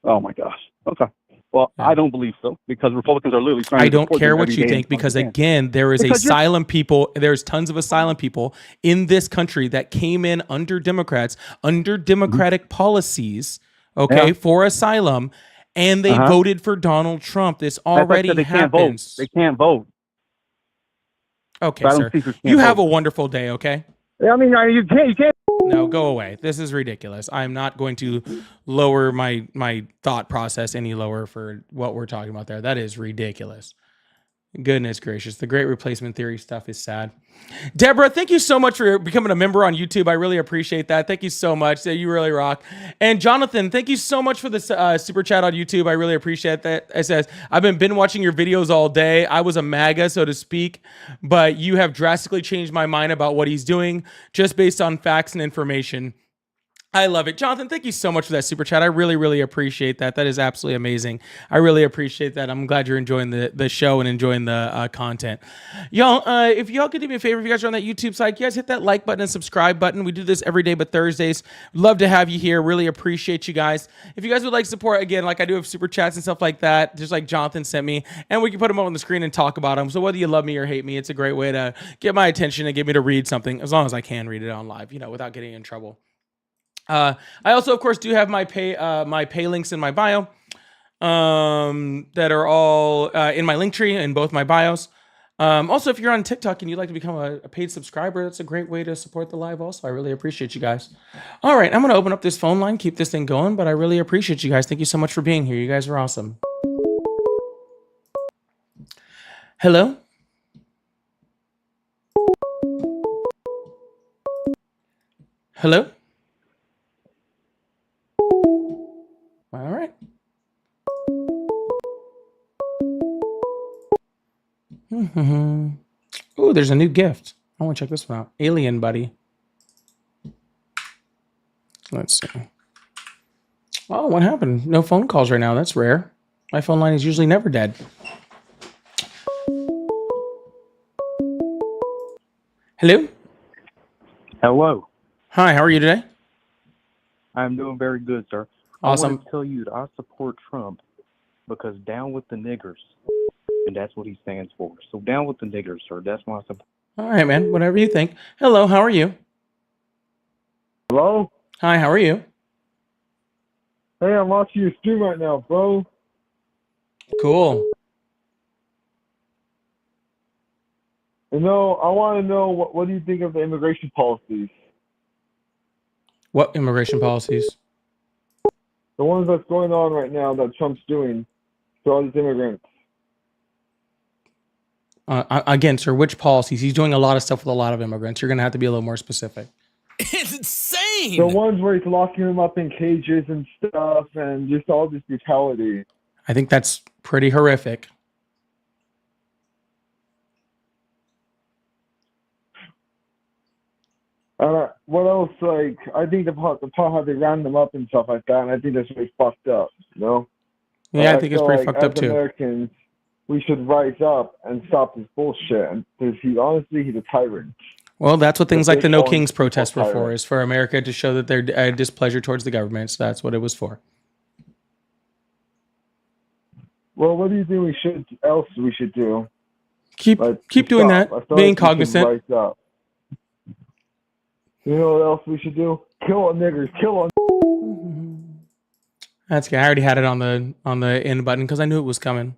Oh my gosh. Okay. Well, yeah. I don't believe so, because Republicans are literally trying. I don't care what you think, because again, there is asylum people. There's tons of asylum people in this country that came in under Democrats, under Democratic policies. Okay, for asylum. And they voted for Donald Trump. This already happens. They can't vote. Okay, sir. You have a wonderful day, okay? I mean, you can't. No, go away. This is ridiculous. I'm not going to lower my thought process any lower for what we're talking about there. That is ridiculous. Goodness gracious. The great replacement theory stuff is sad. Deborah, thank you so much for becoming a member on YouTube. I really appreciate that. Thank you so much. You really rock. And Jonathan, thank you so much for the super chat on YouTube. I really appreciate that. It says, I've been watching your videos all day. I was a MAGA, so to speak, but you have drastically changed my mind about what he's doing just based on facts and information. I love it. Jonathan, thank you so much for that super chat. I really, really appreciate that. That is absolutely amazing. I really appreciate that. I'm glad you're enjoying the show and enjoying the content. Y'all, if y'all could do me a favor, if you guys are on that YouTube site, you guys hit that like button and subscribe button. We do this every day but Thursdays. Love to have you here. Really appreciate you guys. If you guys would like support, again, like I do have super chats and stuff like that, just like Jonathan sent me, and we can put them up on the screen and talk about them. So whether you love me or hate me, it's a great way to get my attention and get me to read something, as long as I can read it on live, without getting in trouble. I also, of course, do have my pay links in my bio that are all in my link tree in both my bios. Also, if you're on TikTok and you'd like to become a paid subscriber, that's a great way to support the live also. I really appreciate you guys. All right, I'm going to open up this phone line, keep this thing going, but I really appreciate you guys. Thank you so much for being here. You guys are awesome. Hello? Hello? All right. Oh, there's a new gift. I want to check this one out. Alien Buddy. Let's see. Oh, what happened? No phone calls right now. That's rare. My phone line is usually never dead. Hello? Hello. Hi, how are you today? I'm doing very good, sir. Awesome. I want to tell you that I support Trump because down with the niggers, and that's what he stands for. So down with the niggers, sir. That's my support. All right, man. Whatever you think. Hello, how are you? Hello? Hi, how are you? Hey, I'm watching your stream right now, bro. Cool. I want to know what do you think of the immigration policies? What immigration policies? The ones that's going on right now that Trump's doing to all these immigrants. Again, sir, which policies? He's doing a lot of stuff with a lot of immigrants. You're going to have to be a little more specific. It's insane. The ones where he's locking them up in cages and stuff, and just all this brutality. I think that's pretty horrific. What else? Like, I think the part how they round them up and stuff like that, and I think that's really fucked up. You know? Yeah, I think it's feel pretty like fucked up as too. Americans, we should rise up and stop this bullshit. Because he's a tyrant. Well, that's what things But like the they No call Kings him protest were for, tyrant. is for America to show that their displeasure towards the government. So that's what it was for. Well, what do you think else we should do? Keep Like, doing stop. that, I feel being like we should cognizant. rise up. You know what else we should do? Kill on niggers. Kill on. That's good. I already had it on the end button because I knew it was coming.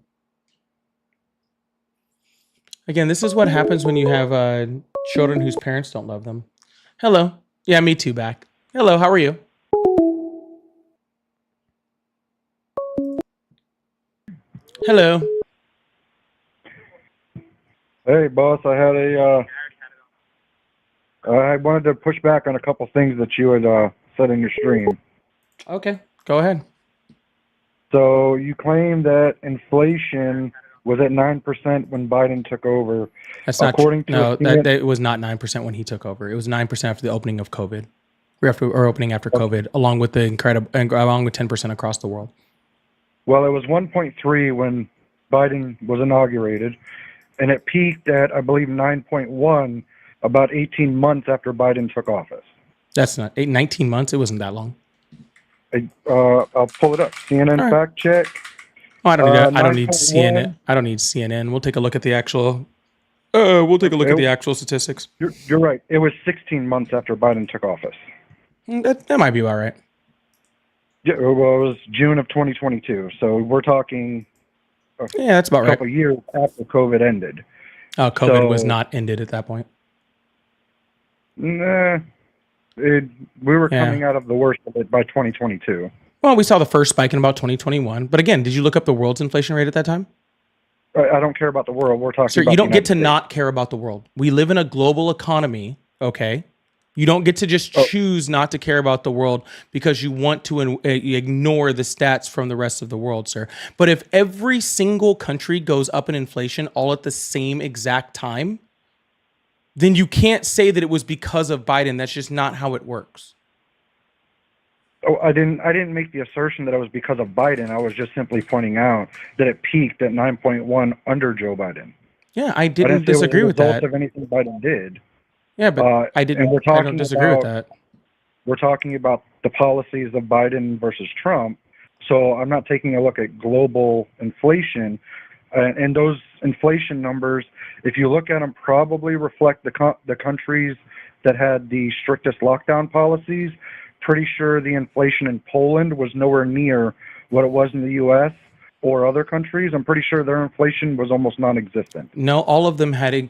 Again, this is what happens when you have children whose parents don't love them. Hello. Yeah, me too, back. Hello, how are you? Hello. Hey, boss. I wanted to push back on a couple things that you had said in your stream. Okay, go ahead. So you claim that inflation was at 9% when Biden took over. That's not According to no. a CNN That was not 9% when he took over. It was 9% after the opening of COVID. Or opening after COVID, along with 10% across the world. Well, it was 1.3 when Biden was inaugurated, and it peaked at, I believe, 9.1 about 18 months after Biden took office. That's not 19 months. It wasn't that long. I'll pull it up. CNN All right. fact check. Oh, I don't need 9.1. CNN. I don't need CNN. We'll take a look at the actual. The actual statistics. You're right. It was 16 months after Biden took office. That might be about right. Yeah, well, it was June of 2022. So we're talking Yeah, that's about a couple right. years after COVID ended. Oh, COVID was So- not ended at that point. Nah, we were Yeah. coming out of the worst of it by 2022. Well, we saw the first spike in about 2021. But again, did you look up the world's inflation rate at that time? I don't care about the world. We're talking Sir, about you don't the get to United not care about the world. We live in a global economy, okay? You don't get to just choose not to care about the world because you want to ignore the stats from the rest of the world, sir. But if every single country goes up in inflation all at the same exact time, then you can't say that it was because of Biden. That's just not how it works. States. I didn't make the assertion that it was because of Biden. I was just simply pointing out that it peaked at 9.1 under Joe Biden. Yeah, I I didn't didn't say it was disagree a with result that. of anything Biden did. Yeah, but I and we're don't talking disagree with about- that. We're talking about the policies of Biden versus Trump. So I'm not taking a look at global inflation. And those inflation numbers, if you look at them, probably reflect the countries that had the strictest lockdown policies. Pretty sure the inflation in Poland was nowhere near what it was in the U.S. or other countries. I'm pretty sure their inflation was almost non-existent. No, all of them had a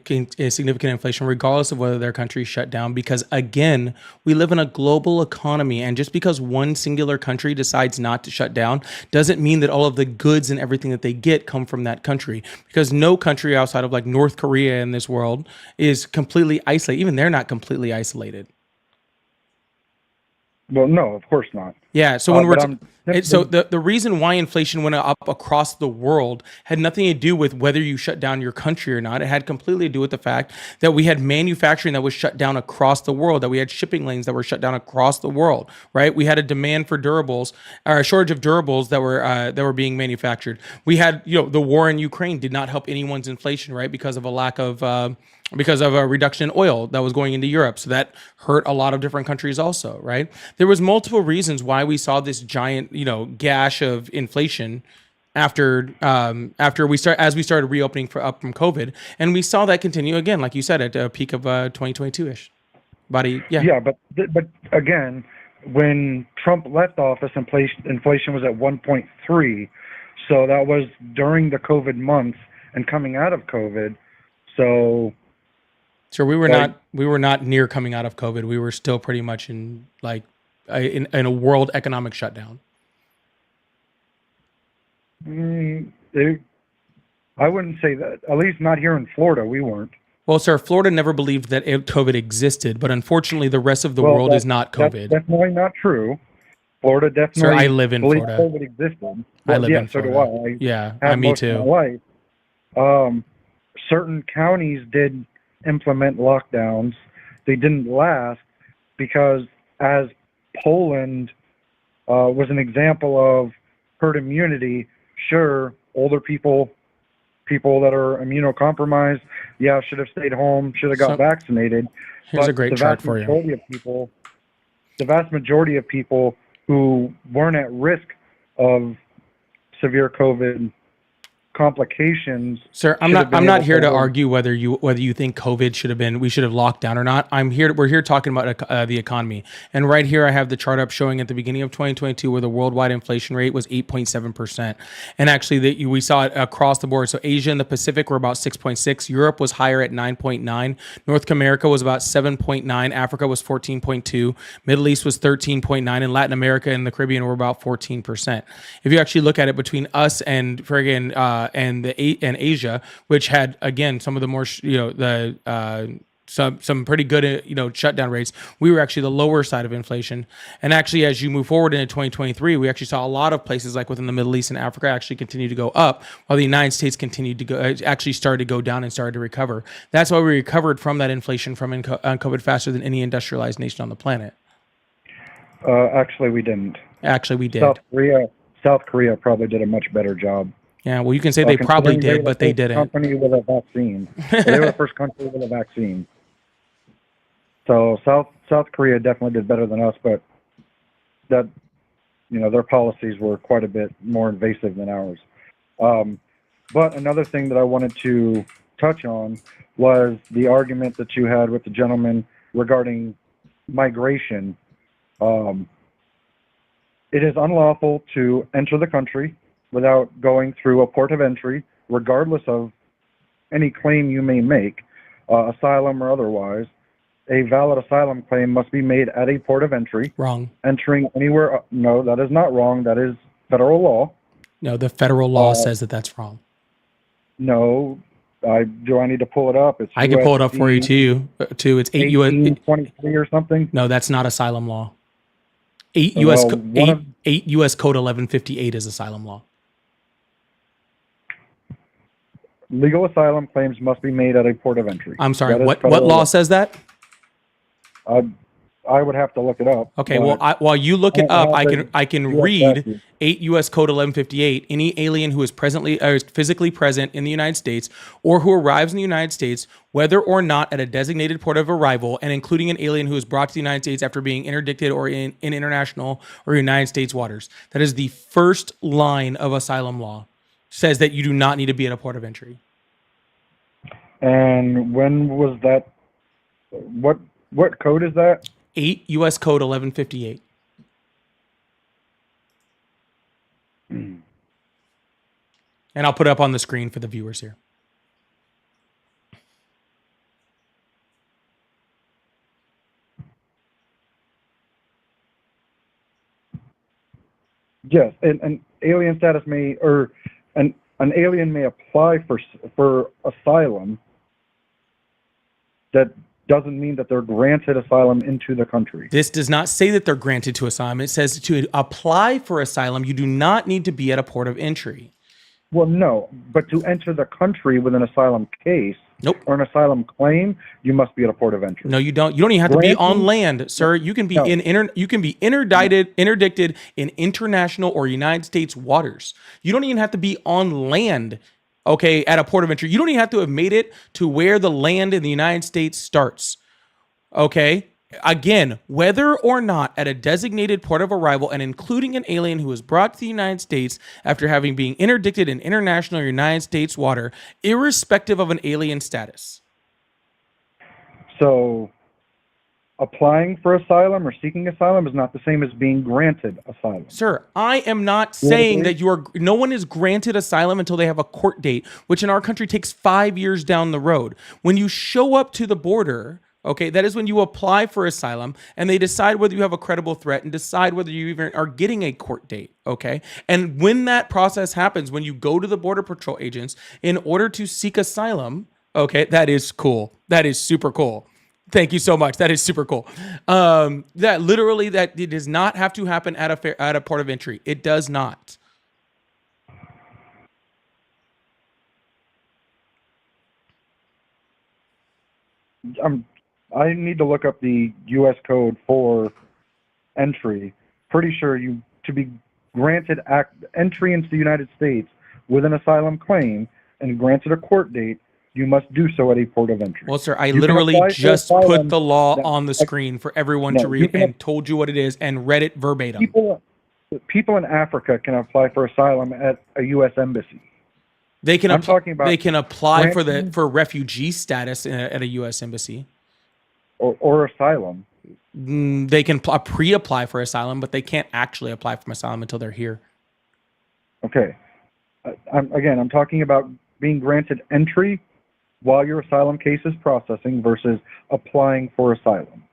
significant inflation, regardless of whether their country shut down. Because again, we live in a global economy, and just because one singular country decides not to shut down doesn't mean that all of the goods and everything that they get come from that country. Because no country outside of like North Korea in this world is completely isolated. Even they're not completely isolated. Well, no, of course not. Yeah. So when but so the reason why inflation went up across the world had nothing to do with whether you shut down your country or not. It had completely to do with the fact that we had manufacturing that was shut down across the world, that we had shipping lanes that were shut down across the world, right? We had a demand for durables, or a shortage of durables that were being manufactured. We had, the war in Ukraine did not help anyone's inflation, right? Because of a lack of because of a reduction in oil that was going into Europe. So that hurt a lot of different countries also, right? There was multiple reasons why we saw this giant, gash of inflation after we started reopening up from COVID. And we saw that continue again, like you said, at a peak of 2022-ish. Yeah, but again, when Trump left office, inflation was at 1.3. So that was during the COVID months and coming out of COVID. So we were not near coming out of COVID. We were still pretty much in a world economic shutdown. I I wouldn't say that. At least not here in Florida, we weren't. Well, sir, Florida never believed that COVID existed, but unfortunately, the rest of the Well, world is not that's COVID. definitely not true. Florida Sir, definitely I live in believes Florida. COVID existed. I Well, live yeah, in so Florida. do I. Yeah, Have me most of too. my life. Certain counties did implement lockdowns. They didn't last because, as Poland was an example of herd immunity, sure, older people that are immunocompromised, yeah, should have stayed home, should have got So vaccinated. here's a But great chart for you. The vast majority of people who weren't at risk of severe COVID complications. Sir, I'm not here to argue whether you think we should have locked down or not. We're here talking about the economy. And right here I have the chart up showing at the beginning of 2022 where the worldwide inflation rate was 8.7%. And actually we saw it across the board. So Asia and the Pacific were about 6.6, Europe was higher at 9.9, North America was about 7.9, Africa was 14.2, Middle East was 13.9, and Latin America and the Caribbean were about 14%. If you actually look at it between us and and Asia, which had again some of the more some pretty good shutdown rates, we were actually the lower side of inflation. And actually, as you move forward into 2023, we actually saw a lot of places like within the Middle East and Africa actually continue to go up, while the United States continued to go actually started to go down and started to recover. That's why we recovered from that inflation from COVID faster than any industrialized nation on the planet. Actually, we didn't. Actually, we did. South Korea probably did a much better job. Yeah, well, you can say they probably did, but they didn't. Company with a vaccine. They were the first country with a vaccine. So South Korea definitely did better than us, but that their policies were quite a bit more invasive than ours. But another thing that I wanted to touch on was the argument that you had with the gentleman regarding migration. It is unlawful to enter the country without going through a port of entry, regardless of any claim you may make, asylum or otherwise. A valid asylum claim must be made at a port of entry. Wrong. Entering anywhere, no, that is not wrong. That is federal law. No, the federal law says that that's wrong. No, do I need to pull it up? I can pull it up for you too. It's 8 U.S. 1823 or something. No, that's not asylum law. 8 U.S. 8 U.S. Code 1158 is asylum law. Legal asylum claims must be made at a port of entry. I'm sorry. What law says that? I would have to look it up. Okay. Well, while you look it up, I can read 8 U.S. Code 1158. Any alien who is physically present in the United States or who arrives in the United States, whether or not at a designated port of arrival, and including an alien who is brought to the United States after being interdicted or in international or United States waters. That is the first line of asylum law. Says that you do not need to be at a port of entry. And when was that? What code is that? 8 U.S. Code 1158. And I'll put it up on the screen for the viewers here. Yes, an alien status may, or an alien may apply for asylum. That doesn't mean that they're granted asylum into the country. This does not say that they're granted to asylum. It says to apply for asylum, you do not need to be at a port of entry. Well, no, but to enter the country with an asylum case or an asylum claim, you must be at a port of entry. No, you don't. You don't even have to be on land, sir. You can be interdicted in international or United States waters. You don't even have to be on land. Okay, at a port of entry. You don't even have to have made it to where the land in the United States starts. Okay? Again, whether or not at a designated port of arrival and including an alien who is brought to the United States after having been interdicted in international or United States water, irrespective of an alien status. So, applying for asylum or seeking asylum is not the same as being granted asylum. Sir, I am not saying that no one is granted asylum until they have a court date, which in our country takes 5 years down the road. When you show up to the border, Okay, that is when you apply for asylum and they decide whether you have a credible threat and decide whether you even are getting a court date. Okay, and when that process happens, when you go to the Border Patrol agents in order to seek asylum, okay, that is cool. That is super cool. Thank you so much. That is super cool. That literally that it does not have to happen at a port of entry. It does not. I need to look up the U.S. code for entry. Pretty sure you to be granted entry into the United States with an asylum claim and granted a court date, you must do so at a port of entry. Well, sir, I You can literally apply for just put asylum. the law No, on the screen for everyone no, to you read can- and told you what it is and read it verbatim. People in Africa can apply for asylum at a U.S. embassy. They can I'm talking about they can apply granting- for refugee status at a U.S. embassy. or asylum. They can pre-apply for asylum, but they can't actually apply for asylum until they're here. Okay. I'm talking about being granted entry while your asylum case is processing versus applying for asylum.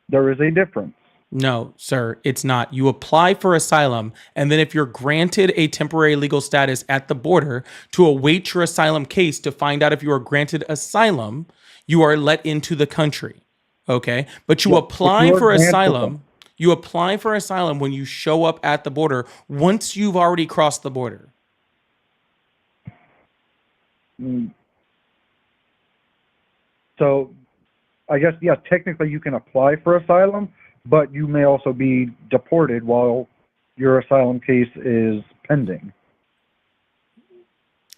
There is a difference. No, sir, it's not. You apply for asylum, and then if you're granted a temporary legal status at the border to await your asylum case to find out if you are granted asylum, you are let into the country. Okay? But you Yeah, apply if you are for granted asylum. them. You apply for asylum when you show up at the border once you've already crossed the border. So I guess, yeah, technically you can apply for asylum, but you may also be deported while your asylum case is pending.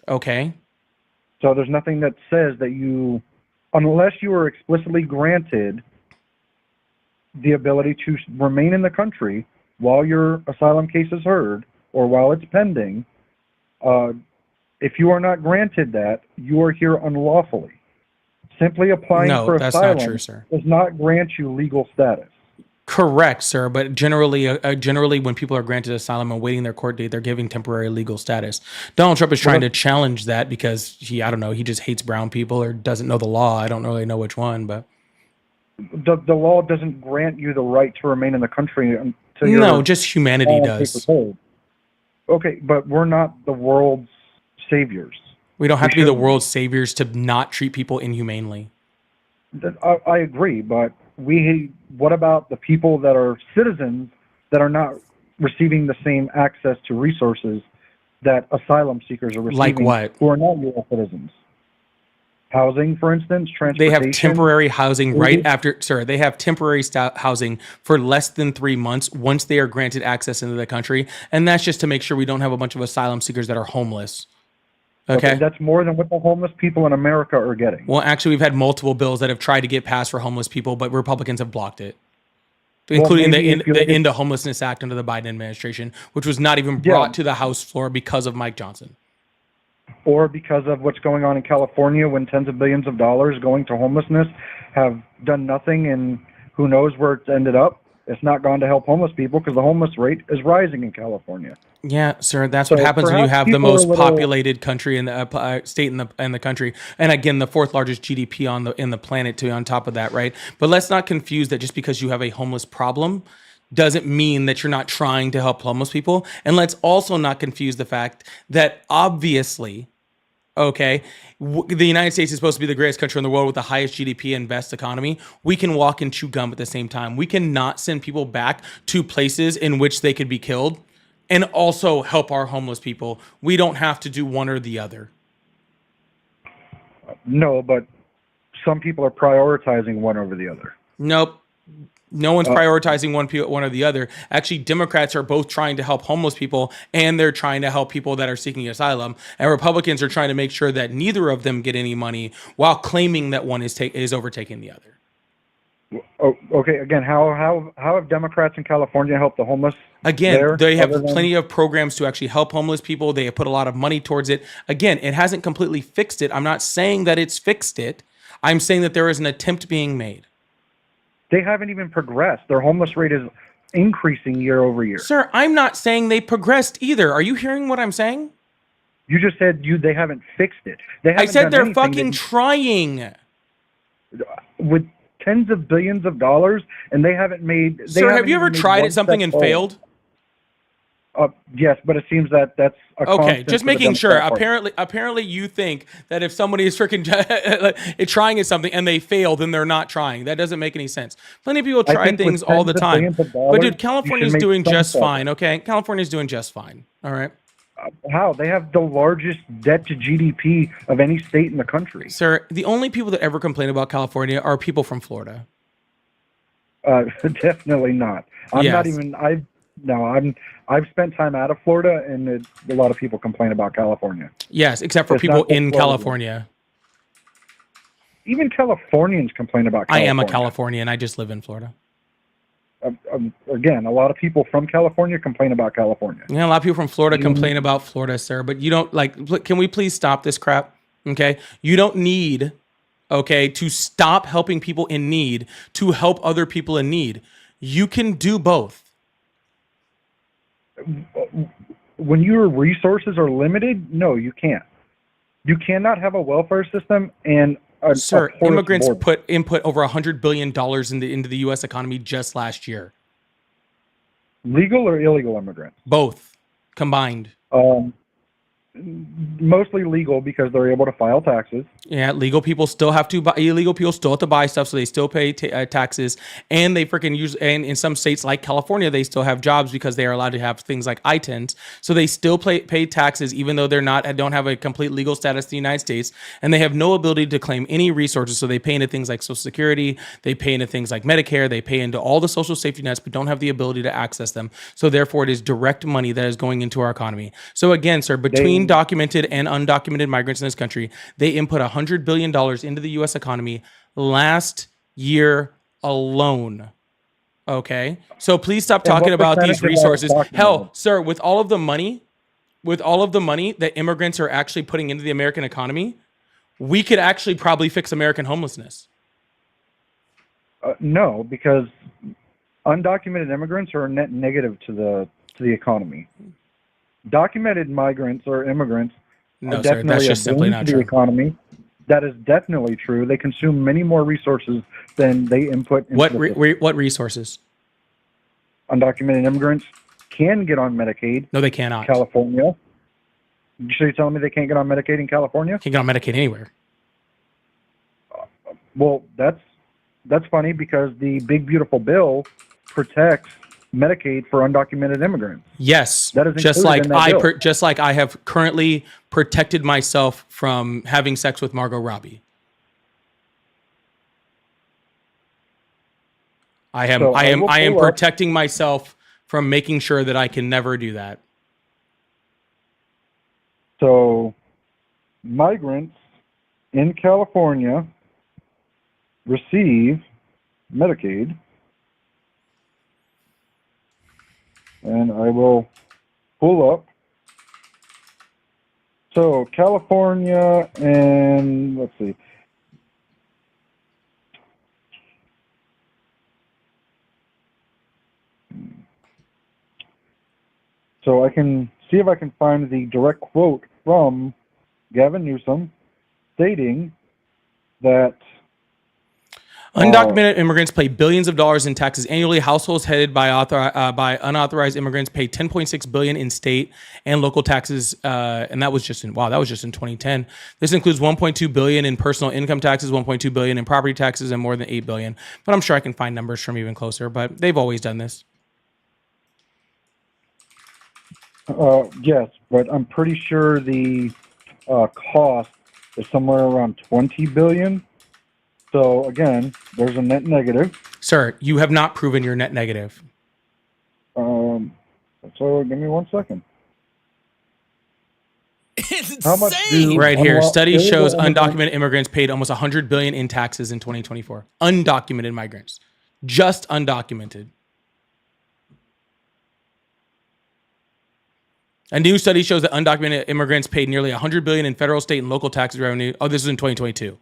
Okay? So there's nothing that says that you, unless you are explicitly granted the ability to remain in the country while your asylum case is heard or while it's pending, if you are not granted that, you are here unlawfully. Simply applying No, for that's asylum not true, sir. does not grant you legal status. Correct, sir. But generally, when people are granted asylum and waiting their court date, they're giving temporary legal status. Donald Trump is trying to challenge that because I don't know, he just hates brown people or doesn't know the law. I don't really know which one, but The law doesn't grant you the right to remain in the country until you're no, just humanity asylum case is does. heard. Okay, but we're not the world's saviors. We don't have to be the shouldn't. world's saviors to not treat people inhumanely. I agree, but what about the people that are citizens that are not receiving the same access to resources that asylum seekers are receiving? Like what? Who are not U.S. citizens? Housing, for instance, They transportation. have temporary housing right after, sir. They have temporary housing for less than 3 months once they are granted access into the country, and that's just to make sure we don't have a bunch of asylum seekers that are homeless. Okay. That's more than what the homeless people in America are getting. Well, actually, we've had multiple bills that have tried to get passed for homeless people, but Republicans have blocked it, including the End of Homelessness Act under the Biden administration, which was not even brought to the House floor because of Mike Johnson. Or because of what's going on in California when tens of billions of dollars going to homelessness have done nothing, and who knows where it's ended up. It's not gone to help homeless people because the homeless rate is rising in California. Yeah, sir. That's what happens when you have the most populated country in the state in the country, and again, the fourth largest GDP in the planet. Too, on top of that, right? But let's not confuse that just because you have a homeless problem doesn't mean that you're not trying to help homeless people. And let's also not confuse the fact that obviously, okay, the United States is supposed to be the greatest country in the world with the highest GDP and best economy. We can walk and chew gum at the same time. We cannot send people back to places in which they could be killed and also help our homeless people. We don't have to do one or the other. No, but some people are prioritizing one over the other. Nope. No one's prioritizing one or the other. Actually, Democrats are both trying to help homeless people and they're trying to help people that are seeking asylum. And Republicans are trying to make sure that neither of them get any money while claiming that one is overtaking the other. Oh, okay. Again, how have Democrats in California helped the homeless? Again, they have plenty of programs to actually help homeless people. They have put a lot of money towards it. Again, it hasn't completely fixed it. I'm not saying that it's fixed it. I'm saying that there is an attempt being made. They haven't even progressed. Their homeless rate is increasing year over year. Sir, I'm not saying they progressed either. Are you hearing what I'm saying? You just said they haven't fixed it. They haven't I said done they're anything fucking trying. with tens of billions of dollars, and they haven't made. Sir, have you ever tried something and failed? Yes, but it seems that that's a Okay, constant just for the making sure. Democrat Party. Apparently, you think that if somebody is freaking trying at something and they fail, then they're not trying. That doesn't make any sense. Plenty of people I try think with things all the tens of time. billions of But dollars, dude, you California's should make doing some just progress. fine. Okay, California's doing just fine. All right, How? They have the largest debt to GDP of any state in the country. sir. The only people that ever complain about California are people from Florida. Definitely not. I'm not Yes. even. I've spent time out of Florida, and a lot of people complain about California. Yes, except for It's people not just in Florida. California. Even Californians complain about I California. am a Californian. I just live in Florida. Again, a lot of people from California complain about California. Yeah, a lot of people from Florida complain about Florida, sir. But you don't like. Can we please stop this crap? Okay, you don't need. Okay, to stop helping people in need to help other people in need. You can do both. When your resources are limited, no, you can't. You cannot have a welfare system and a Sir, porous immigrants border. input over $100 billion into the U.S. economy just last year. Legal or illegal immigrants. Both combined. Mostly legal because they're able to file taxes. Yeah, legal people still have to buy. Illegal people still have to buy stuff, so they still pay taxes, and they freaking use. And in some states like California, they still have jobs because they are allowed to have things like I-10s. So they still pay taxes, even though don't have a complete legal status in the United States, and they have no ability to claim any resources. So they pay into things like Social Security, they pay into things like Medicare, they pay into all the social safety nets, but don't have the ability to access them. So therefore, it is direct money that is going into our economy. So again, sir, between documented and undocumented migrants in this country, they input $100 billion into the U.S. economy last year alone. Okay, so please stop talking about these resources. Hell, sir, with all of the money that immigrants are actually putting into the American economy, we could actually probably fix American homelessness. No, because undocumented immigrants are a net negative to the economy. Documented migrants or immigrants No, are sir, definitely that's just simply boon not to the true. economy. That is definitely true. They consume many more resources than they input into the system. What resources? Undocumented immigrants can get on Medicaid. No, they cannot. California. So you're telling me they can't get on Medicaid in California? Can't get on Medicaid anywhere. Well, that's funny because the big beautiful bill protects Medicaid for undocumented immigrants. Yes, That is just included like in that bill. just like I have currently protected myself from having sex with Margot Robbie. I am So I I am will I am pull up- protecting myself from making sure that I can never do that. So migrants in California receive Medicaid, and I will pull up. So California and let's see. So I can see if I can find the direct quote from Gavin Newsom stating that Undocumented immigrants pay billions of dollars in taxes annually. Households headed by unauthorized immigrants pay $10.6 billion in state and local taxes, and that was just in 2010. This includes $1.2 billion in personal income taxes, $1.2 billion in property taxes, and more than $8 billion. But I'm sure I can find numbers from even closer. But they've always done this. yes, but I'm pretty sure the cost is somewhere around 20 billion. So again, there's a net negative. Sir, you have not proven your net negative. So give me 1 second. It's How much insane. do- Right here, study illegal shows immigrants- undocumented immigrants paid almost $100 billion in taxes in 2024. Undocumented migrants, just undocumented. A new study shows that undocumented immigrants paid nearly $100 billion in federal, state, and local tax revenue. Oh, this is in 2022.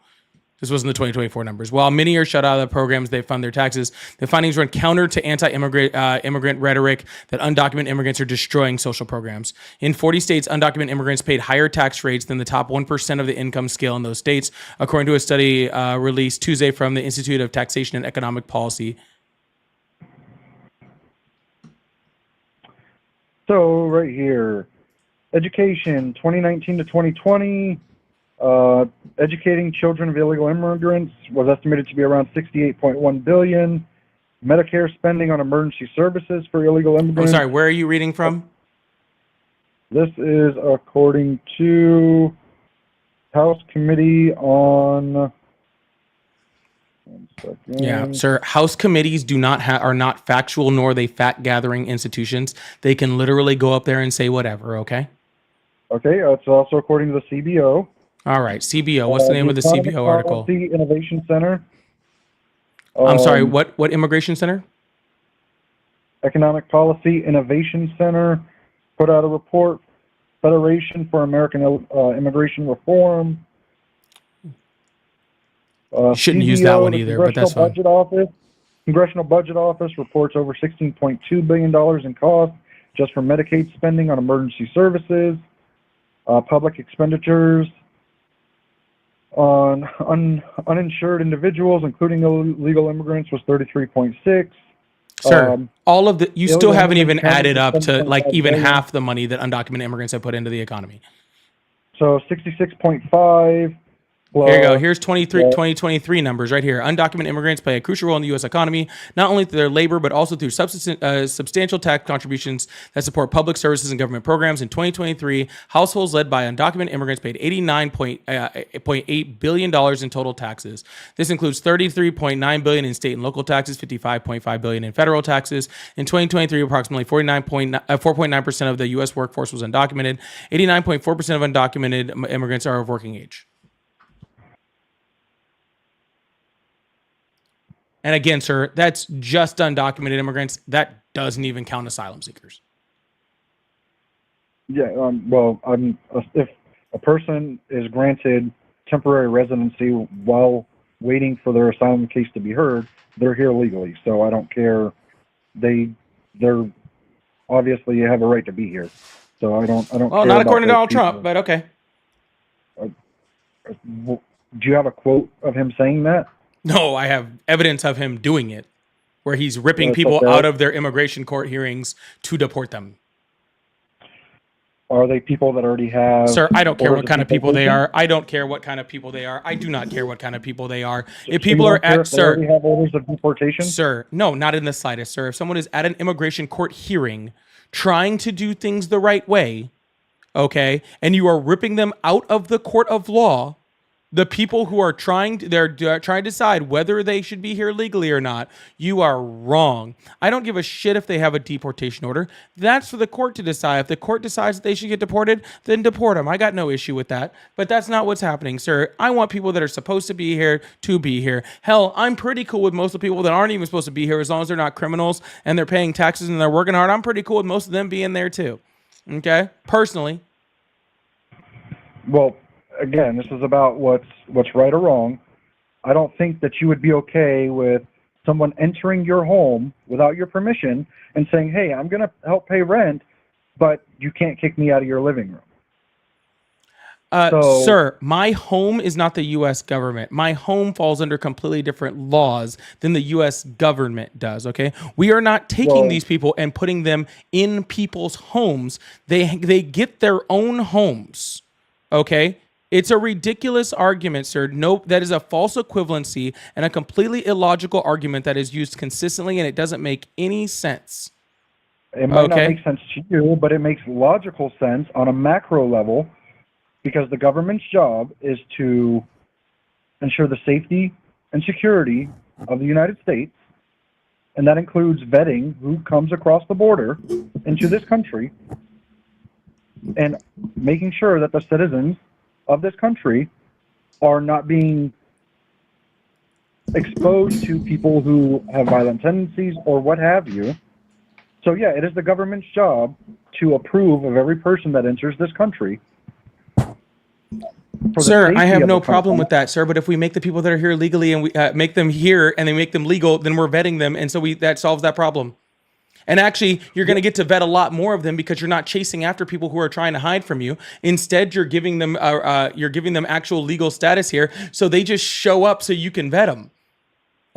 This wasn't the 2024 numbers. While many are shut out of the programs they fund their taxes, the findings run counter to anti-immigrant rhetoric that undocumented immigrants are destroying social programs. In 40 states, undocumented immigrants paid higher tax rates than the top 1% of the income scale in those states, according to a study released Tuesday from the Institute of Taxation and Economic Policy. So right here, education 2019 to 2020. Educating children of illegal immigrants was estimated to be around $68.1 billion. Medicare spending on emergency services for illegal immigrants. I'm sorry, where are you reading from? This is according to House Committee on. 1 second. Yeah, sir. House committees are not factual, nor are they fact gathering institutions. They can literally go up there and say whatever. Okay. Okay, it's also according to the CBO. All right, CBO. What's the name of the CBO article? Policy Innovation Center. I'm sorry, what immigration center? Economic Policy Innovation Center put out a report. Federation for American Immigration Reform. You shouldn't use that one either, but that's fine. Congressional Budget Office reports over $16.2 billion in costs just for Medicaid spending on emergency services. Public expenditures on uninsured individuals, including illegal immigrants, was 33.6. Sir, all of you still haven't even added up to like even half the money that undocumented immigrants have put into the economy. So 66.5. Here you go. Here's 2023 numbers right here. Undocumented immigrants play a crucial role in the U.S. economy, not only through their labor, but also through substantial tax contributions that support public services and government programs. In 2023, households led by undocumented immigrants paid $89.8 billion in total taxes. This includes $33.9 billion in state and local taxes, $55.5 billion in federal taxes. In 2023, approximately 4.9% of the U.S. workforce was undocumented. 89.4% of undocumented immigrants are of working age. And again, sir, that's just undocumented immigrants. That doesn't even count asylum seekers. Yeah, if a person is granted temporary residency while waiting for their asylum case to be heard, they're here legally. So I don't care. They're obviously have a right to be here. So I don't. Well, not according to Donald Trump, but okay. Do you have a quote of him saying that? No, I have evidence of him doing it, where he's ripping people out of their immigration court hearings to deport them. Are they people that already have... Sir, I don't care what kind of people they are. I don't care what kind of people they are. I do not care what kind of people they are. If people are at... Sir, they have orders of deportation? Sir, no, not in the slightest, sir. If someone is at an immigration court hearing trying to do things the right way, okay, and you are ripping them out of the court of law... The people who are trying to decide whether they should be here legally or not, you are wrong. I don't give a shit if they have a deportation order. That's for the court to decide. If the court decides that they should get deported, then deport them. I got no issue with that. But that's not what's happening, sir. I want people that are supposed to be here to be here. Hell, I'm pretty cool with most of the people that aren't even supposed to be here as long as they're not criminals and they're paying taxes and they're working hard. I'm pretty cool with most of them being there too. Okay? Personally. Well, again, this is about what's right or wrong. I don't think that you would be okay with someone entering your home without your permission and saying, hey, I'm going to help pay rent, but you can't kick me out of your living room. Sir, my home is not the U.S. government. My home falls under completely different laws than the U.S. government does, okay? We are not taking these people and putting them in people's homes. They get their own homes, okay? It's a ridiculous argument, sir. No, that is a false equivalency and a completely illogical argument that is used consistently, and it doesn't make any sense. It might not make sense to you, but it makes logical sense on a macro level because the government's job is to ensure the safety and security of the United States, and that includes vetting who comes across the border into this country and making sure that the citizens of this country are not being exposed to people who have violent tendencies or what have you. So yeah, it is the government's job to approve of every person that enters this country. for the Sir, I safety have of the no problem country. with that, sir. But if we make the people that are here legally and we make them here and they make them legal, then we're vetting them, and so that solves that problem. And actually, you're going to get to vet a lot more of them because you're not chasing after people who are trying to hide from you. Instead, you're giving them actual legal status here, so they just show up so you can vet them.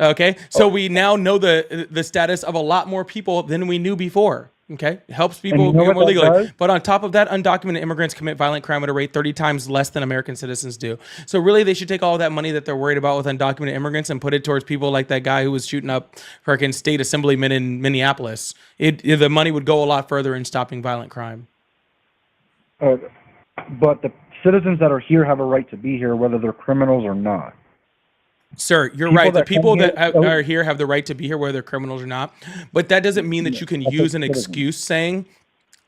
Okay, so we now know the status of a lot more people than we knew before. Okay, it helps And people you know be what more that legally. does? But on top of that, undocumented immigrants commit violent crime at a rate 30 times less than American citizens do. So really, they should take all that money that they're worried about with undocumented immigrants and put it towards people like that guy who was shooting up freaking state assemblymen in Minneapolis. The money would go a lot further in stopping violent crime. But the citizens that are here have a right to be here, whether they're criminals or not. Sir, you're People right. The that come people here- that are here have the right to be here, whether they're criminals or not. But that doesn't mean that you can use an excuse saying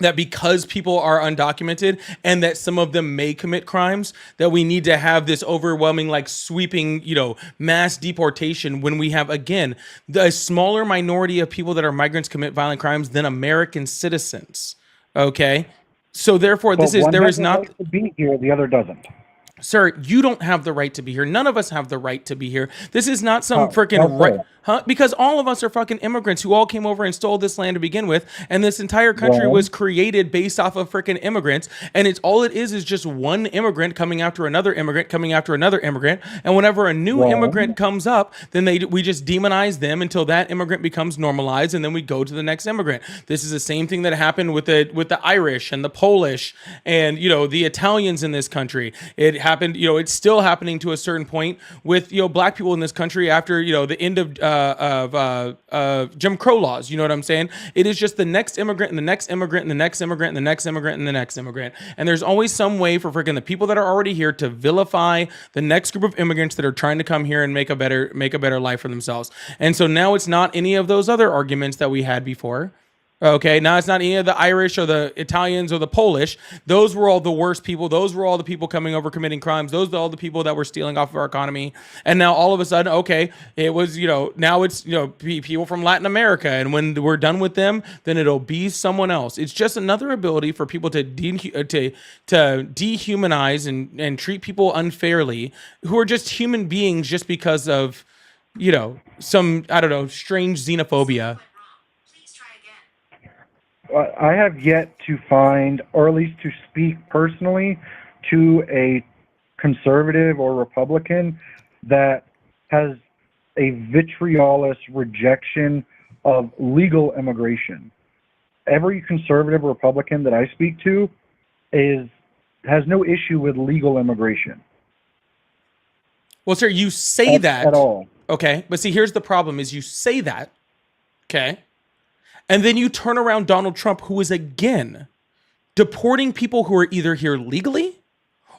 that because people are undocumented and that some of them may commit crimes, that we need to have this overwhelming, like sweeping, mass deportation when we have, again, the smaller minority of people that are migrants commit violent crimes than American citizens. Okay? So therefore, But one there has is the not... right to be here, the other doesn't. Sir, you don't have the right to be here. None of us have the right to be here. This is not some How freaking right, so? huh? Because all of us are fucking immigrants who all came over and stole this land to begin with, and this entire country Well- was created based off of freaking immigrants, and it is just one immigrant coming after another immigrant coming after another immigrant, and whenever a new Well- immigrant comes up, then we just demonize them until that immigrant becomes normalized, and then we go to the next immigrant. This is the same thing that happened with the Irish and the Polish and the Italians in this country. It happened, it's still happening to a certain point with black people in this country after the end of Jim Crow laws. You know what I'm saying? It is just the next immigrant and the next immigrant and the next immigrant and the next immigrant and the next immigrant. And there's always some way for freaking the people that are already here to vilify the next group of immigrants that are trying to come here and make a better life for themselves. And so now it's not any of those other arguments that we had before. Okay, now it's not any of the Irish or the Italians or the Polish. Those were all the worst people. Those were all the people coming over committing crimes. Those are all the people that were stealing off of our economy. And now all of a sudden, okay, it was, now it's, people from Latin America. And when we're done with them, then it'll be someone else. It's just another ability for people to dehumanize and treat people unfairly who are just human beings just because of, some, I don't know, strange xenophobia. I have yet to find, or at least to speak personally, to a conservative or Republican that has a vitriolous rejection of legal immigration. Every conservative Republican that I speak to has no issue with legal immigration. Well, sir, you say that at all. Okay, but see, here's the problem: is you say that, okay. And then you turn around Donald Trump, who is again deporting people who are either here legally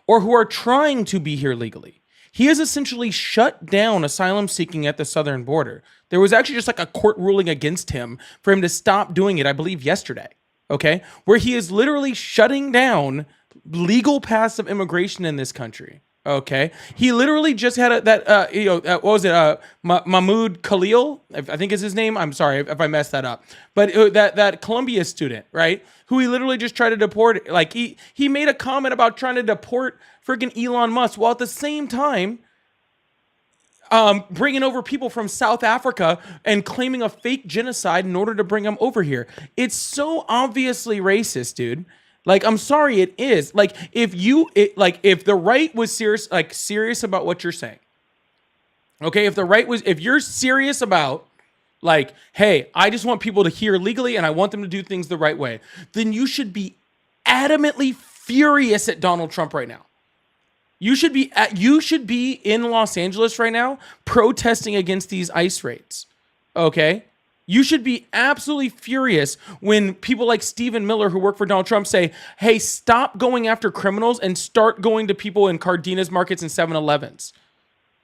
or who are trying to be here legally. He has essentially shut down asylum seeking at the southern border. There was actually just like a court ruling against him for him to stop doing it, I believe yesterday, okay? Where he is literally shutting down legal paths of immigration in this country. Okay, he literally just had what was it? Mahmoud Khalil, I think is his name. I'm sorry if I messed that up, but that Columbia student, right? Who he literally just tried to deport. Like he made a comment about trying to deport freaking Elon Musk, while at the same time, bringing over people from South Africa and claiming a fake genocide in order to bring them over here. It's so obviously racist, dude. Like, I'm sorry, it is. Like, if the right was serious about what you're saying, okay, if you're serious about, like, hey, I just want people to hear legally and I want them to do things the right way, then you should be adamantly furious at Donald Trump right now. You should be in Los Angeles right now protesting against these ICE raids, okay? You should be absolutely furious when people like Stephen Miller, who work for Donald Trump, say, hey, stop going after criminals and start going to people in Cardenas markets and 7-Elevens,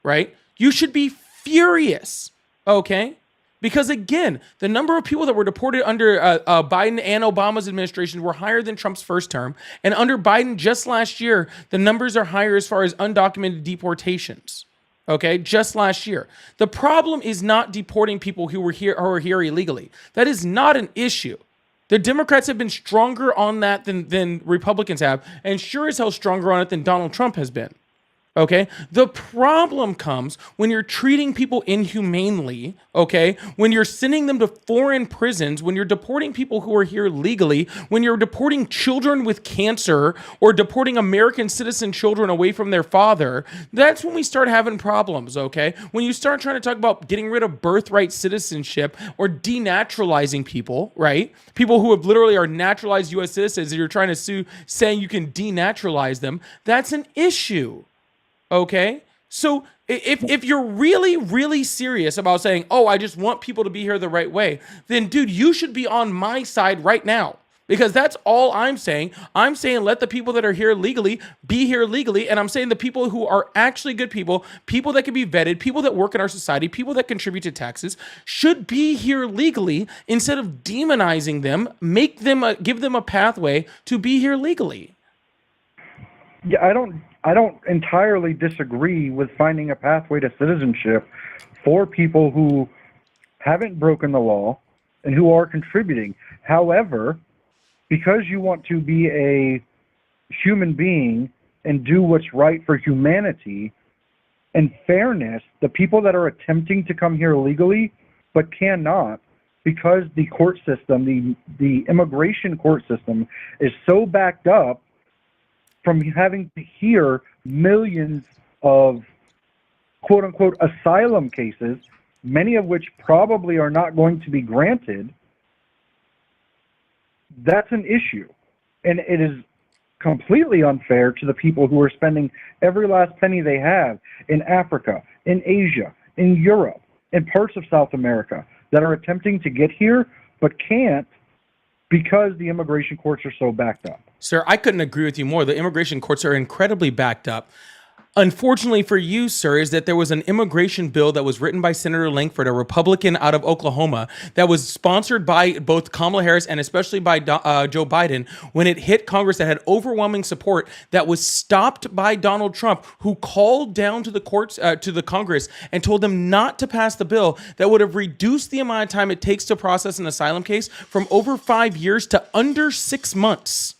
right? You should be furious, okay? Because again, the number of people that were deported under Biden and Obama's administrations were higher than Trump's first term. And under Biden just last year, the numbers are higher as far as undocumented deportations. Okay, just last year. The problem is not deporting people who are here illegally. That is not an issue. The Democrats have been stronger on that than Republicans have, and sure as hell stronger on it than Donald Trump has been. Okay. The problem comes when you're treating people inhumanely. Okay. When you're sending them to foreign prisons, when you're deporting people who are here legally, when you're deporting children with cancer or deporting American citizen children away from their father, that's when we start having problems. Okay. When you start trying to talk about getting rid of birthright citizenship or denaturalizing people, right? People who have literally are naturalized U.S. citizens, and you're trying to sue saying you can denaturalize them, that's an issue. Okay. So if you're really, really serious about saying, oh, I just want people to be here the right way, then dude, you should be on my side right now. Because that's all I'm saying. I'm saying let the people that are here legally be here legally. And I'm saying the people who are actually good people, people that can be vetted, people that work in our society, people that contribute to taxes should be here legally instead of demonizing them, give them a pathway to be here legally. Yeah, I don't entirely disagree with finding a pathway to citizenship for people who haven't broken the law and who are contributing. However, because you want to be a human being and do what's right for humanity and fairness, the people that are attempting to come here legally but cannot, because the court system, the immigration court system, is so backed up from having to hear millions of quote-unquote asylum cases, many of which probably are not going to be granted, that's an issue. And it is completely unfair to the people who are spending every last penny they have in Africa, in Asia, in Europe, in parts of South America that are attempting to get here but can't because the immigration courts are so backed up. Sir, I couldn't agree with you more. The immigration courts are incredibly backed up. Unfortunately for you, sir, is that there was an immigration bill that was written by Senator Lankford, a Republican out of Oklahoma, that was sponsored by both Kamala Harris and especially by Joe Biden. When it hit Congress, that had overwhelming support, that was stopped by Donald Trump, who called down to the courts, to the Congress, and told them not to pass the bill that would have reduced the amount of time it takes to process an asylum case from over 5 years to under 6 months.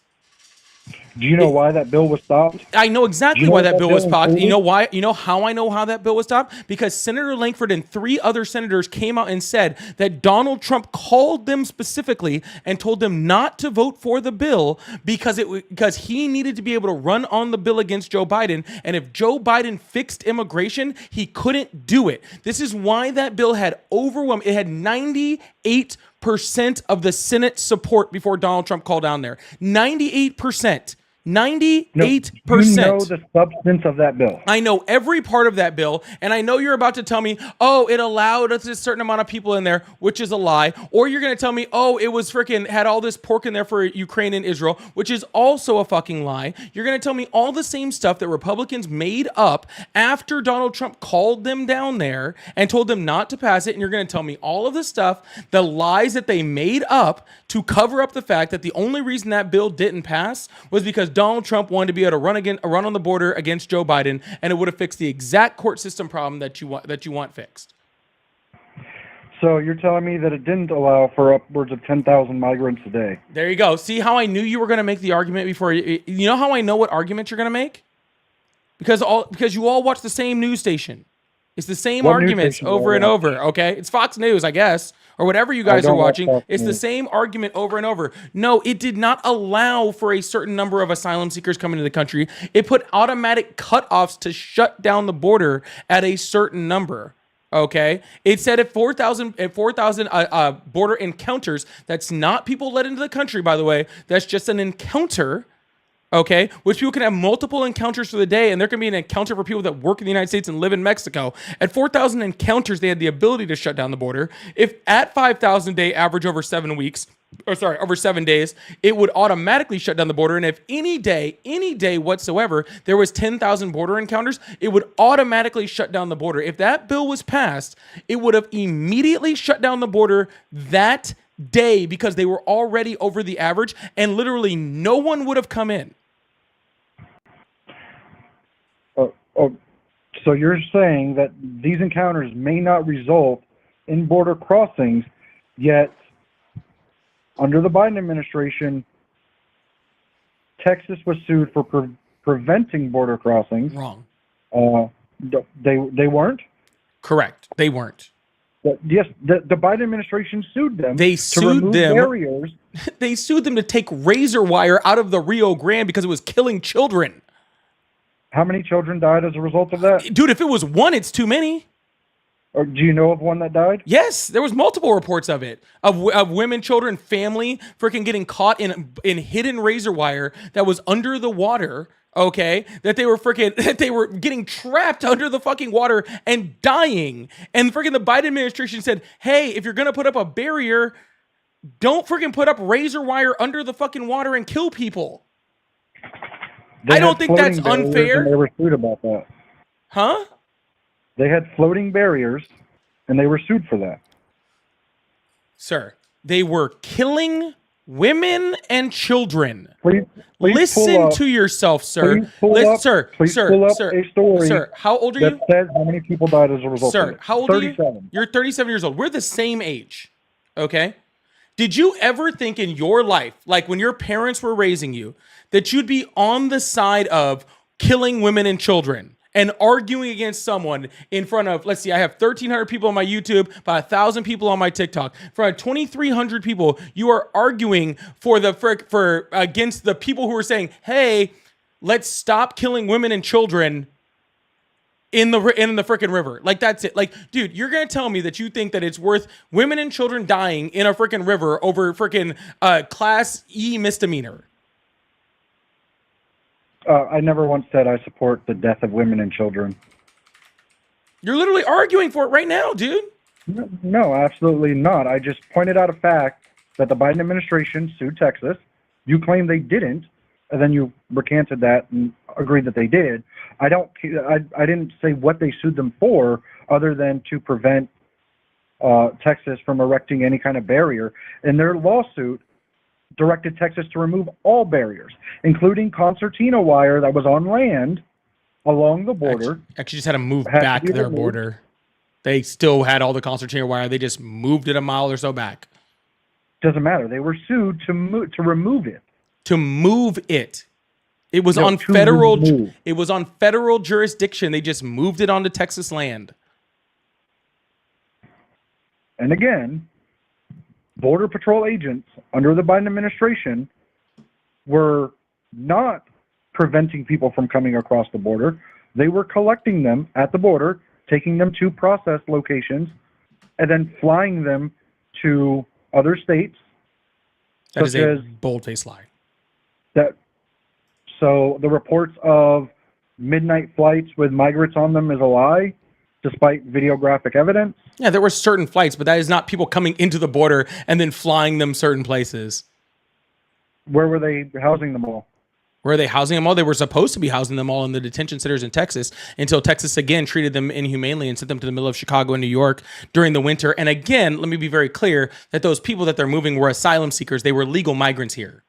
Do you know why that bill was stopped? I know exactly why that bill was stopped. You know why? You know how I know how that bill was stopped? Because Senator Lankford and 3 other senators came out and said that Donald Trump called them specifically and told them not to vote for the bill because he needed to be able to run on the bill against Joe Biden. And if Joe Biden fixed immigration, he couldn't do it. This is why that bill had overwhelming. It had 98% of the Senate support before Donald Trump called down there. 98%. 98%. No, you know the substance of that bill. I know every part of that bill, and I know you're about to tell me, oh, it allowed a certain amount of people in there, which is a lie. Or you're going to tell me, oh, it was freaking had all this pork in there for Ukraine and Israel, which is also a fucking lie. You're going to tell me all the same stuff that Republicans made up after Donald Trump called them down there and told them not to pass it. And you're going to tell me all of the stuff, the lies that they made up to cover up the fact that the only reason that bill didn't pass was because Donald Trump wanted to be able to run on the border against Joe Biden, and it would have fixed the exact court system problem that you want fixed. So you're telling me that it didn't allow for upwards of 10,000 migrants a day? There you go. See how I knew you were going to make the argument before you know how I know what argument you're going to make? Because you all watch the same news station. It's the same arguments over and over, okay? It's Fox News, I guess, or whatever you guys are watching. It's the same argument over and over. No, it did not allow for a certain number of asylum seekers coming to the country. It put automatic cutoffs to shut down the border at a certain number. Okay, it said if 4,000 border encounters, that's not people let into the country, by the way. That's just an encounter. Okay, which people can have multiple encounters for the day, and there can be an encounter for people that work in the United States and live in Mexico. At 4,000 encounters, they had the ability to shut down the border. If at 5,000 day average over 7 weeks, over 7 days, it would automatically shut down the border. And if any day whatsoever, there was 10,000 border encounters, it would automatically shut down the border. If that bill was passed, it would have immediately shut down the border that day because they were already over the average, and literally no one would have come in. So you're saying that these encounters may not result in border crossings, yet under the Biden administration, Texas was sued for preventing border crossings. Wrong. They weren't. Correct. They weren't. Yes, the Biden administration sued them. They to sued remove them. barriers. They sued them to take razor wire out of the Rio Grande because it was killing children. How many children died as a result of that? Dude, if it was one, it's too many. Or do you know of one that died? Yes, there was multiple reports of it, of women, children, family freaking getting caught in hidden razor wire that was under the water. Okay, that they were getting trapped under the fucking water and dying. And freaking the Biden administration said, "Hey, if you're gonna put up a barrier, don't freaking put up razor wire under the fucking water and kill people." I don't think that's unfair. And they were sued about that. Huh? They had floating barriers, and they were sued for that. Sir, they were killing women and children. Please Listen to yourself, sir. Please pull up a story sir, how old are that you? says how many people died as a result of Sir, it. how old 37. are you? You're 37 years old. We're the same age. Okay? Did you ever think in your life, like when your parents were raising you, that you'd be on the side of killing women and children and arguing against someone in front of, let's see, I have 1,300 people on my YouTube, about 1,000 people on my TikTok. For 2,300 people, you are arguing for against the people who are saying, "Hey, let's stop killing women and children in the freaking river." Like, that's it. Like, dude, you're gonna tell me that you think that it's worth women and children dying in a freaking river over freaking Class E misdemeanor? I never once said I support the death of women and children. You're literally arguing for it right now, dude. No, absolutely not. I just pointed out a fact that the Biden administration sued Texas. You claim they didn't, and then you recanted that and agreed that they did. I didn't say what they sued them for, other than to prevent Texas from erecting any kind of barrier. And their lawsuit directed Texas to remove all barriers, including concertina wire that was on land along the border. Actually just had to move back their border. They still had all the concertina wire. They just moved it a mile or so back. Doesn't matter. They were sued to remove it. To move it. It was on federal jurisdiction. They just moved it onto Texas land. And again, Border Patrol agents under the Biden administration were not preventing people from coming across the border. They were collecting them at the border, taking them to process locations, and then flying them to other states. That is a bold-faced lie. So the reports of midnight flights with migrants on them is a lie, despite videographic evidence. Yeah, there were certain flights, but that is not people coming into the border and then flying them certain places. Where were they housing them all? Where are they housing them all? They were supposed to be housing them all in the detention centers in Texas until Texas again treated them inhumanely and sent them to the middle of Chicago and New York during the winter. And again, let me be very clear that those people that they're moving were asylum seekers. They were legal migrants here.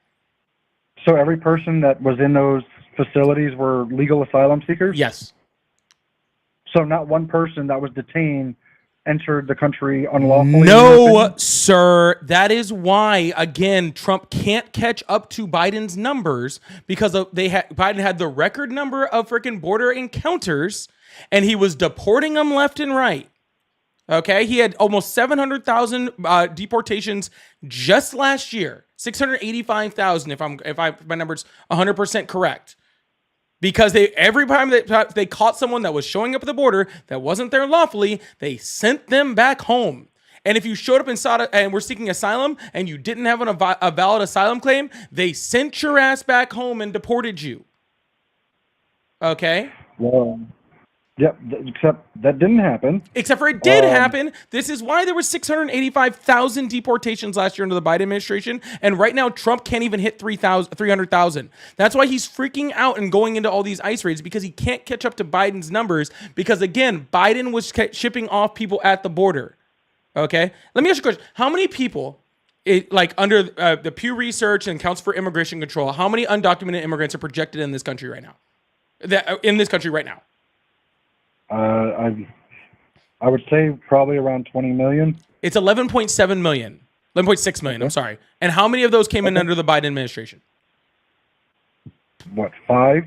So every person that was in those facilities were legal asylum seekers? Yes. So not one person that was detained entered the country unlawfully? No, sir. That is why, again, Trump can't catch up to Biden's numbers because Biden had the record number of freaking border encounters, and he was deporting them left and right. Okay, he had almost 700,000 deportations just last year. 685,000, if my number's 100% correct. Because every time they caught someone that was showing up at the border that wasn't there lawfully, they sent them back home. And if you showed up and were seeking asylum and you didn't have a valid asylum claim, they sent your ass back home and deported you. Okay? Well, yep, except that didn't happen. Except for it did happen. This is why there were 685,000 deportations last year under the Biden administration. And right now, Trump can't even hit 300,000. That's why he's freaking out and going into all these ICE raids, because he can't catch up to Biden's numbers. Because again, Biden was shipping off people at the border. Okay? Let me ask you a question. How many people, under the Pew Research and Council for Immigration Control, how many undocumented immigrants are projected in this country right now? I would say probably around 20 million. It's 11.7 million. 11.6 million, I'm sorry. And how many of those came in under the Biden administration? What, 5?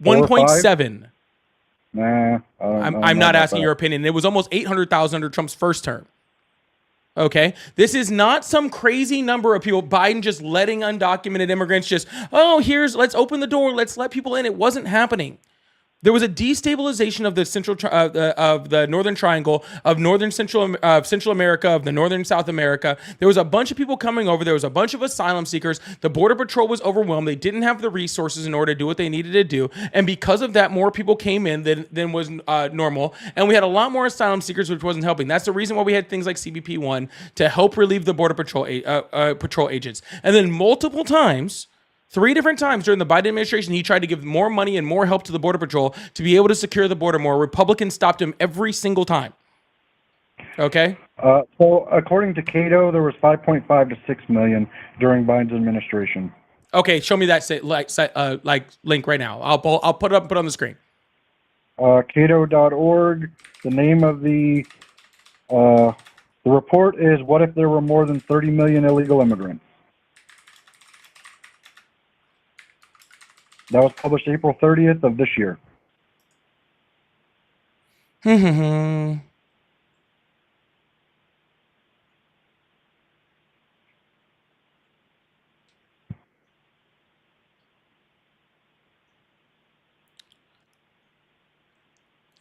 1.7. Nah, I I'm don't know not about asking that. your opinion. It was almost 800,000 under Trump's first term. Okay, this is not some crazy number of people. Biden just letting undocumented immigrants let's open the door, let's let people in. It wasn't happening. There was a destabilization of the of the Northern Triangle, of Central America, of the Northern South America. There was a bunch of people coming over. There was a bunch of asylum seekers. The Border Patrol was overwhelmed. They didn't have the resources in order to do what they needed to do, and because of that, more people came in than was normal. And we had a lot more asylum seekers, which wasn't helping. That's the reason why we had things like CBP-1 to help relieve the Border Patrol patrol agents. And then multiple times. 3 different times during the Biden administration, he tried to give more money and more help to the Border Patrol to be able to secure the border more. Republicans stopped him every single time. Okay? So according to Cato, there was 5.5 to 6 million during Biden's administration. Okay, show me that link right now. I'll put it on the screen. Cato.org. The name of the report is "What if there were more than 30 million illegal immigrants?" That was published April 30th of this year.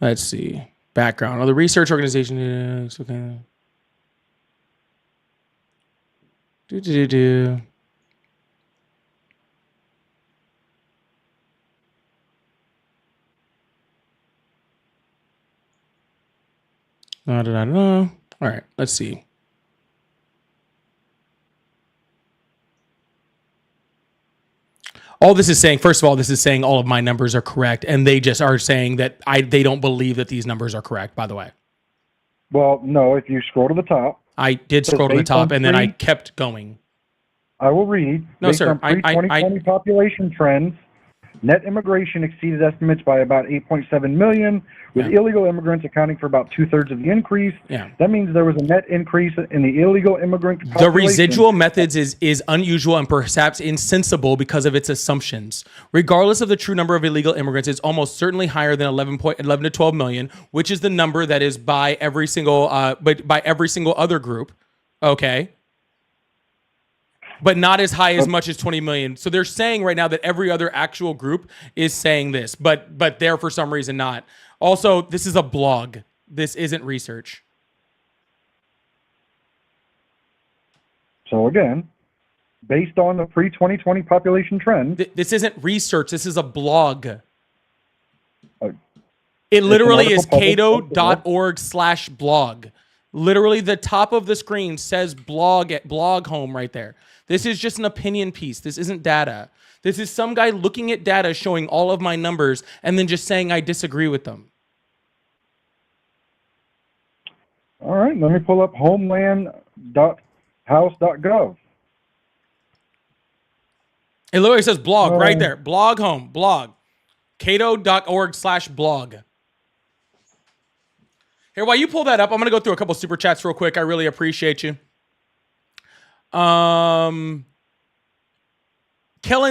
Let's see. Background. Oh, the research organization is okay. Do. All right, let's see. All this is saying, first of all, this is saying all of my numbers are correct, and they just are saying that they don't believe that these numbers are correct, by the way. Well, no, if you scroll to the top. I did scroll to the top, and then I kept going. I will read. No, based sir. On pre-2020 population trends, net immigration exceeded estimates by about 8.7 million, with illegal immigrants accounting for about 2/3 of the increase. Yeah. That means there was a net increase in the illegal immigrant population. The residual methods is unusual and perhaps insensible because of its assumptions. Regardless of the true number of illegal immigrants, it's almost certainly higher than 11 to 12 million, which is the number that is by every single other group. Okay. But not as high as much as 20 million. So they're saying right now that every other actual group is saying this, but they're for some reason not. Also, this is a blog. This isn't research. So again, based on the pre-2020 population trend. This isn't research. This is a blog. It literally is cato.org/blog. Literally, the top of the screen says blog at blog home right there. This is just an opinion piece. This isn't data. This is some guy looking at data showing all of my numbers and then just saying I disagree with them. All right, let me pull up homeland.house.gov. It literally says blog right there. Blog home, blog. cato.org/blog. Here, while you pull that up, I'm going to go through a couple super chats real quick. I really appreciate you. Kellen,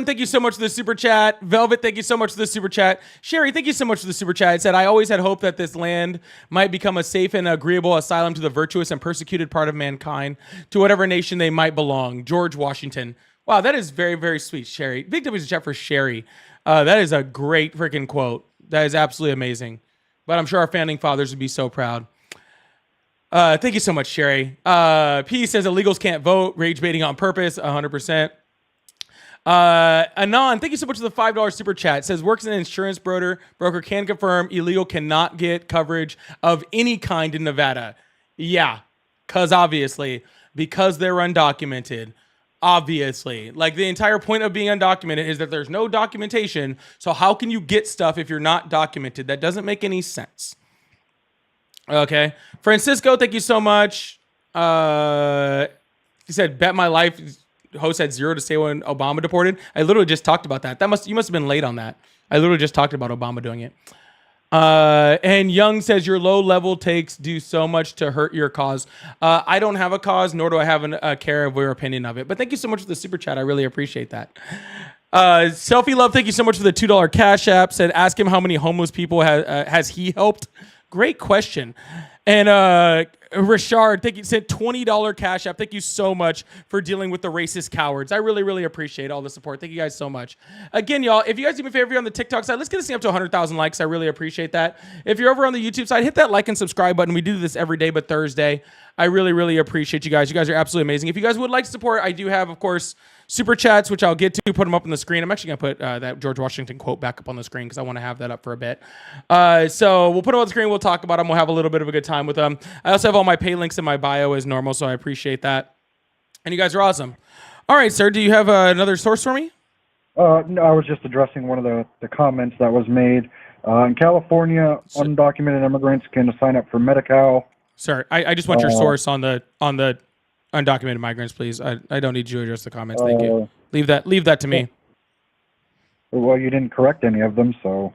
thank you so much for the super chat. Velvet, thank you so much for the super chat. Sherry, thank you so much for the super chat. It said, I always had hope that this land might become a safe and agreeable asylum to the virtuous and persecuted part of mankind, to whatever nation they might belong. George Washington. Wow, that is very, very sweet, Sherry. Big W's in chat for Sherry. That is a great freaking quote. That is absolutely amazing. But I'm sure our founding fathers would be so proud. Thank you so much, Sherry. P says illegals can't vote. Rage baiting on purpose, 100%. Anon, thank you so much for the $5 super chat. It says works in an insurance broker can confirm illegal cannot get coverage of any kind in Nevada. Yeah, because they're undocumented. Obviously, like the entire point of being undocumented is that there's no documentation. So how can you get stuff if you're not documented? That doesn't make any sense. Okay. Francisco, thank you so much. He said, bet my life host had 0 to say when Obama deported. I literally just talked about that. You must have been late on that. I literally just talked about Obama doing it. And Young says your low level takes do so much to hurt your cause. I don't have a cause, nor do I have a care of your opinion of it. But thank you so much for the super chat. I really appreciate that. Selfie Love, thank you so much for the $2 Cash App. Said, ask him how many homeless people has he helped. Great question. And Richard, thank you. Sent $20 Cash App. Thank you so much for dealing with the racist cowards. I really, really appreciate all the support. Thank you guys so much. Again, y'all, if you guys do me a favor, if you're on the TikTok side, let's get this thing up to 100,000 likes. I really appreciate that. If you're over on the YouTube side, hit that like and subscribe button. We do this every day but Thursday. I really, really appreciate you guys. You guys are absolutely amazing. If you guys would like to support, I do have, of course, super chats, which I'll get to, put them up on the screen. I'm actually going to put that George Washington quote back up on the screen because I want to have that up for a bit. So we'll put them on the screen. We'll talk about them. We'll have a little bit of a good time with them. I also have all my pay links in my bio as normal, so I appreciate that. And you guys are awesome. All right, sir, do you have another source for me? No, I was just addressing one of the comments that was made. In California, undocumented immigrants can sign up for Medi-Cal. Sir, I just want your source on the undocumented migrants, please. I don't need you to address the comments. Thank you. Leave that to me. Well, you didn't correct any of them, so.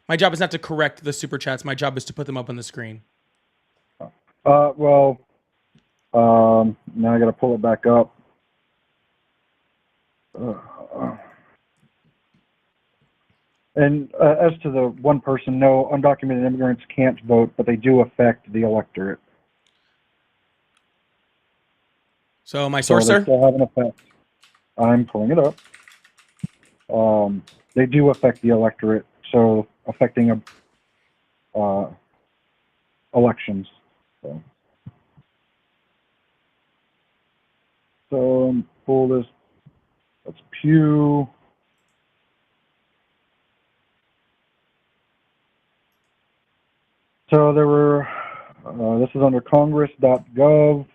My job is not to correct the super chats. My job is to put them up on the screen. Now I got to pull it back up. And as to the one person, no, undocumented immigrants can't vote, but they do affect the electorate. So my source, they sir? still have an effect. I'm pulling it up. They do affect the electorate, so affecting elections. So pull this. That's Pew. So there were. This is under Congress.gov.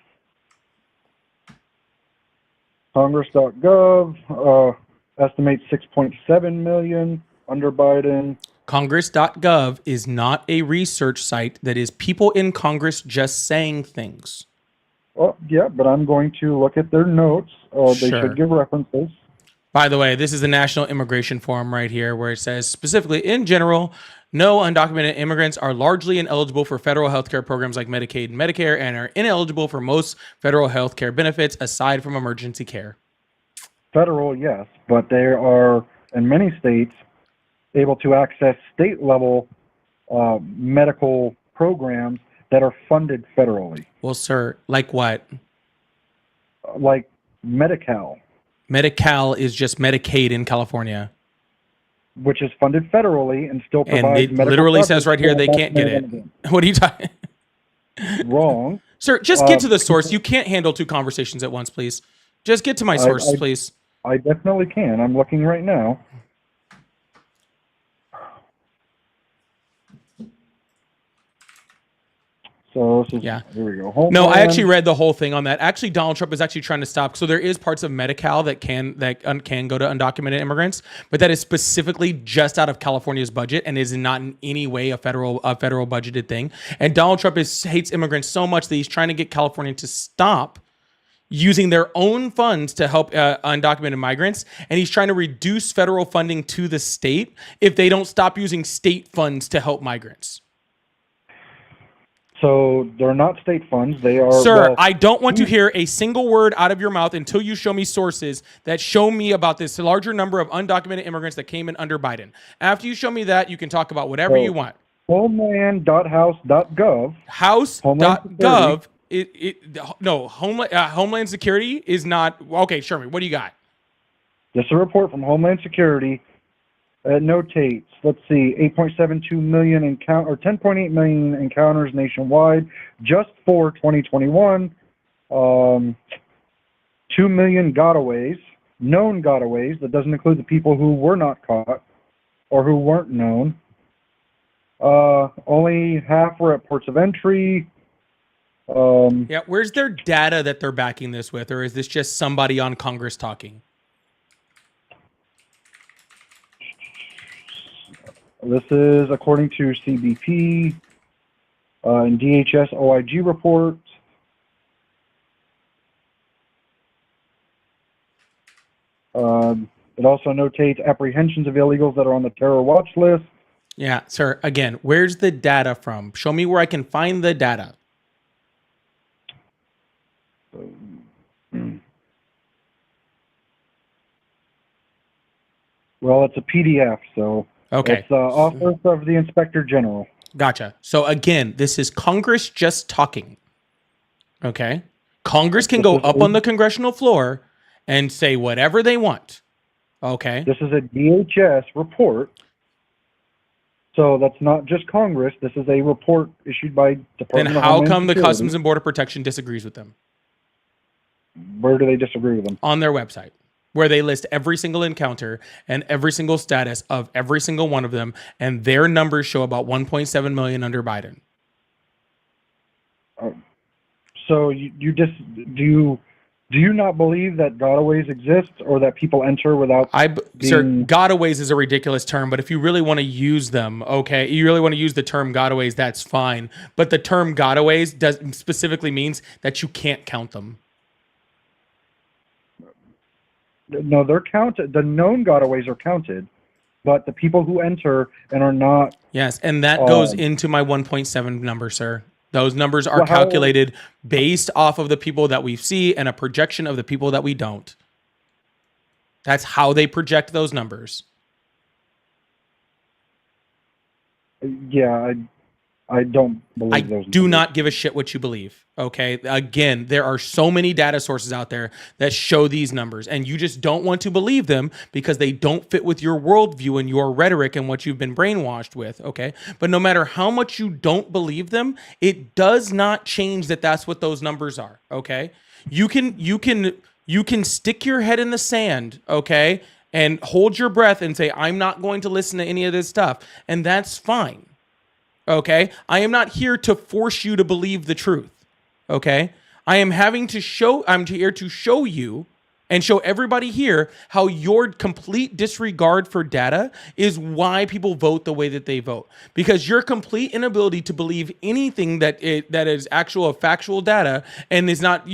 Congress.gov estimates 6.7 million under Biden. Congress.gov is not a research site that is people in Congress just saying things. Oh, yeah, but I'm going to look at their notes. They should give references. By the way, this is the National Immigration Forum right here, where it says specifically, in general, no undocumented immigrants are largely ineligible for federal health care programs like Medicaid and Medicare and are ineligible for most federal health care benefits aside from emergency care. Federal, yes, but they are, in many states, able to access state-level medical programs that are funded federally. Well, sir, like what? Like Medi-Cal. Medi-Cal is just Medicaid in California. Which is funded federally and still provides and it medical literally says right here they can't get it. What are you talking? Wrong. Sir, just get to the source. You can't handle two conversations at once, please. Just get to my source, please. I definitely can. I'm looking right now. So this is, here we go. Homeland. No, I actually read the whole thing on that. Actually, Donald Trump is actually trying to stop. So there is parts of Medi-Cal that can go to undocumented immigrants, but that is specifically just out of California's budget and is not in any way a federal budgeted thing. And Donald Trump hates immigrants so much that he's trying to get California to stop using their own funds to help undocumented migrants, and he's trying to reduce federal funding to the state if they don't stop using state funds to help migrants. So they're not state funds. They are. Sir, I don't want to hear a single word out of your mouth until you show me sources that show me about this larger number of undocumented immigrants that came in under Biden. After you show me that, you can talk about whatever you want. Homeland.house.gov. House.gov. Homeland Security is not. Okay, show me. What do you got? This is a report from Homeland Security. It notates, let's see, 8.72 million 10.8 million encounters nationwide just for 2021. 2 million gotaways, known gotaways. That doesn't include the people who were not caught or who weren't known. Only half were at ports of entry. Where's their data that they're backing this with, or is this just somebody on Congress talking? This is according to CBP and DHS OIG report. It also notates apprehensions of illegals that are on the terror watch list. Yeah, sir. Again, where's the data from? Show me where I can find the data. Well, it's a PDF, so Okay. it's Office of the Inspector General. Gotcha. So again, this is Congress just talking. Okay. Congress can go up on the congressional floor and say whatever they want. Okay. This is a DHS report. So that's not just Congress. This is a report issued by Then Department of how Homeland come the Security. Customs and Border Protection disagrees with them? Where do they disagree with them? On their website, where they list every single encounter and every single status of every single one of them, and their numbers show about 1.7 million under Biden. So do you not believe that gotaways exist or that people enter without Sir, gotaways is a ridiculous term, but if you really want to use them, okay, you really want to use the term gotaways, that's fine. But the term gotaways specifically means that you can't count them. No, they're counted. The known gotaways are counted, but the people who enter and are not. Yes, and that goes into my 1.7 number, sir. Those numbers are calculated based off of the people that we see and a projection of the people that we don't. That's how they project those numbers. Yeah, I don't believe those. I do not give a shit what you believe. Okay. Again, there are so many data sources out there that show these numbers, and you just don't want to believe them because they don't fit with your worldview and your rhetoric and what you've been brainwashed with. Okay. But no matter how much you don't believe them, it does not change that that's what those numbers are. Okay. You can stick your head in the sand. Okay. And hold your breath and say, I'm not going to listen to any of this stuff. And that's fine. Okay. I am not here to force you to believe the truth. Okay. I'm here to show you and show everybody here how your complete disregard for data is why people vote the way that they vote. Because your complete inability to believe anything that is actual factual data and is not,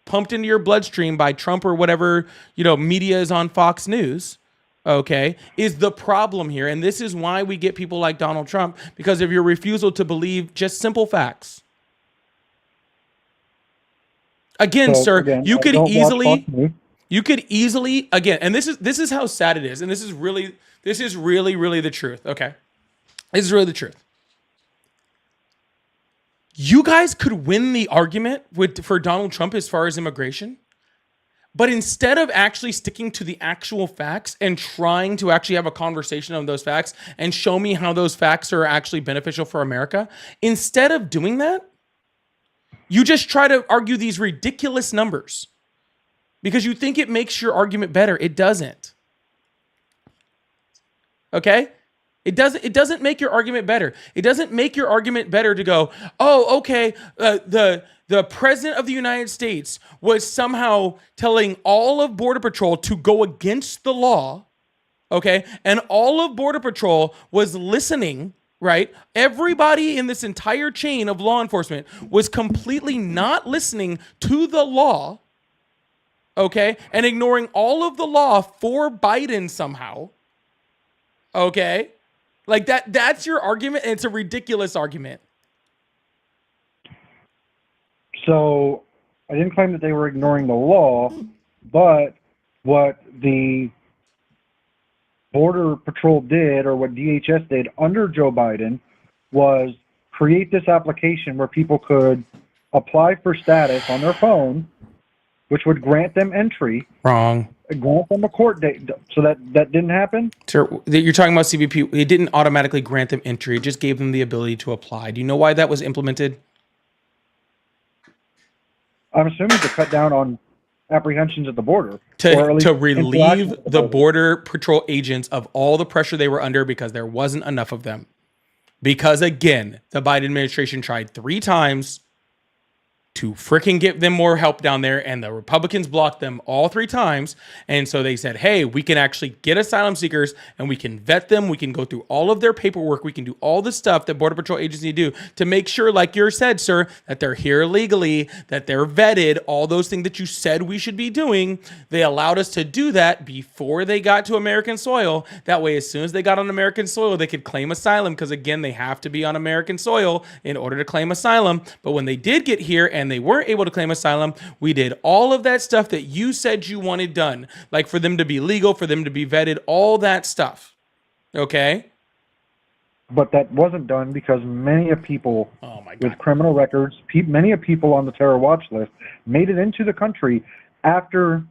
pumped into your bloodstream by Trump or whatever, media is on Fox News. Okay, is the problem here. And this is why we get people like Donald Trump, because of your refusal to believe just simple facts. Again, sir, you could easily, again, and this is how sad it is. And this is really the truth. Okay. This is really the truth. You guys could win the argument for Donald Trump as far as immigration. But instead of actually sticking to the actual facts and trying to actually have a conversation on those facts and show me how those facts are actually beneficial for America, instead of doing that, you just try to argue these ridiculous numbers because you think it makes your argument better. It doesn't. Okay? It doesn't make your argument better. It doesn't make your argument better to go, oh, okay, the president of the United States was somehow telling all of Border Patrol to go against the law, okay? And all of Border Patrol was listening, right? Everybody in this entire chain of law enforcement was completely not listening to the law, okay? And ignoring all of the law for Biden somehow, okay? Like that's your argument, and it's a ridiculous argument. So I didn't claim that they were ignoring the law, but what the Border Patrol did, or what DHS did under Joe Biden, was create this application where people could apply for status on their phone, which would grant them entry. Wrong. Grant them a court date. So that didn't happen? Sir, you're talking about CBP. It didn't automatically grant them entry. It just gave them the ability to apply. Do you know why that was implemented? I'm assuming to cut down on apprehensions at the border. To relieve the Border Patrol agents of all the pressure they were under because there wasn't enough of them. Because again, the Biden administration tried 3 times to freaking get them more help down there, and the Republicans blocked them all 3 times. And so they said, hey, we can actually get asylum seekers and we can vet them. We can go through all of their paperwork. We can do all the stuff that Border Patrol agents need to do to make sure, like you said, sir, that they're here legally, that they're vetted, all those things that you said we should be doing. They allowed us to do that before they got to American soil. That way, as soon as they got on American soil, they could claim asylum, because again, they have to be on American soil in order to claim asylum. But when they did get here and and they weren't able to claim asylum, we did all of that stuff that you said you wanted done, like for them to be legal, for them to be vetted, all that stuff. Okay? But that wasn't done because many of people Oh my with God. criminal records, many of people on the terror watch list made it into the country after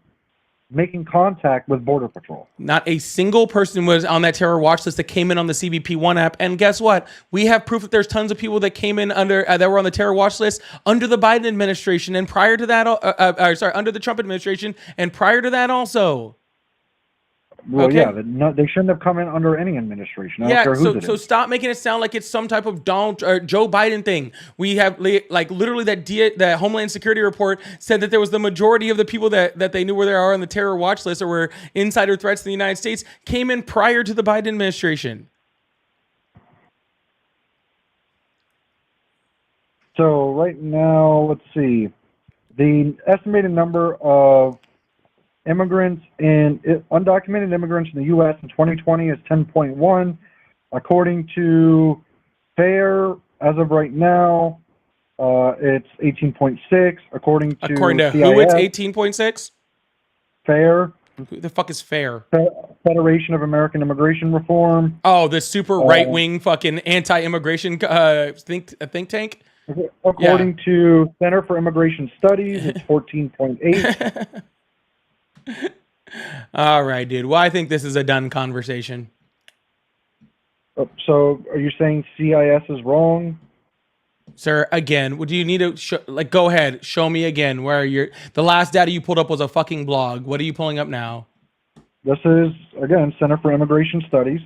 making contact with Border Patrol. Not a single person was on that terror watch list that came in on the CBP One app. And guess what? We have proof that there's tons of people that came in under that were on the terror watch list under the Biden administration and prior to that, under the Trump administration and prior to that also. Well, Okay. yeah, they shouldn't have come in under any administration. I don't care who did so it. stop making it sound like it's some type of Joe Biden thing. We have like literally that Homeland Security report said that there was the majority of the people that they knew where they are on the terror watch list or were insider threats to the United States came in prior to the Biden administration. So right now, let's see, the estimated number of immigrants and undocumented immigrants in the U.S. in 2020 is 10.1. According to FAIR, as of right now, it's 18.6. According to CIS, who it's 18.6? FAIR. Who the fuck is FAIR? Federation of American Immigration Reform. Oh, the super right-wing fucking anti-immigration think tank? According to Center for Immigration Studies, it's 14.8. All right, dude. Well, I think this is a done conversation. So, are you saying CIS is wrong? Sir, again, do you need to go ahead, show me again where the last data you pulled up was a fucking blog. What are you pulling up now? This is, again, Center for Immigration Studies.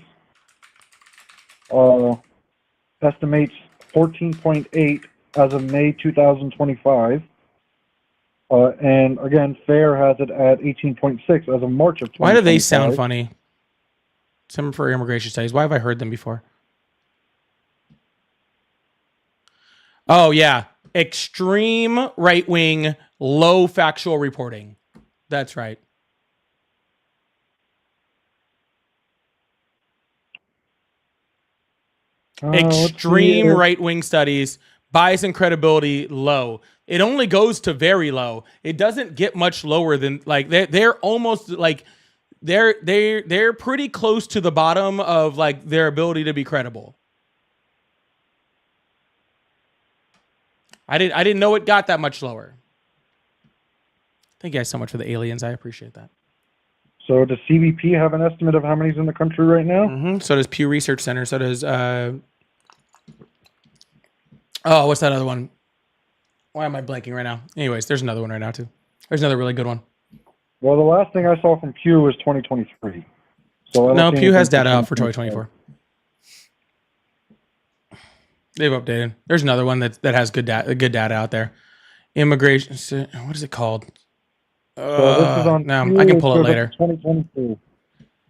Estimates 14.8 as of May 2025. And again, FAIR has it at 18.6 as of March of 2025. Why do they sound funny? Center for Immigration Studies. Why have I heard them before? Oh, yeah. Extreme right-wing, low factual reporting. That's right. Extreme right-wing studies, bias and credibility low. It only goes to very low. It doesn't get much lower than like they're almost like they're pretty close to the bottom of like their ability to be credible. I didn't know it got that much lower. Thank you guys so much for the aliens. I appreciate that. So does CBP have an estimate of how many's in the country right now? Mm-hmm. So does Pew Research Center. So does oh, what's that other one? Why am I blanking right now? Anyways, there's another one right now too. There's another really good one. Well, the last thing I saw from Pew was 2023. So no, Pew has data out for 2024. They've updated. There's another one that has good data out there. Immigration. What is it called? So this is on no, Pew, I can pull it later. 2022.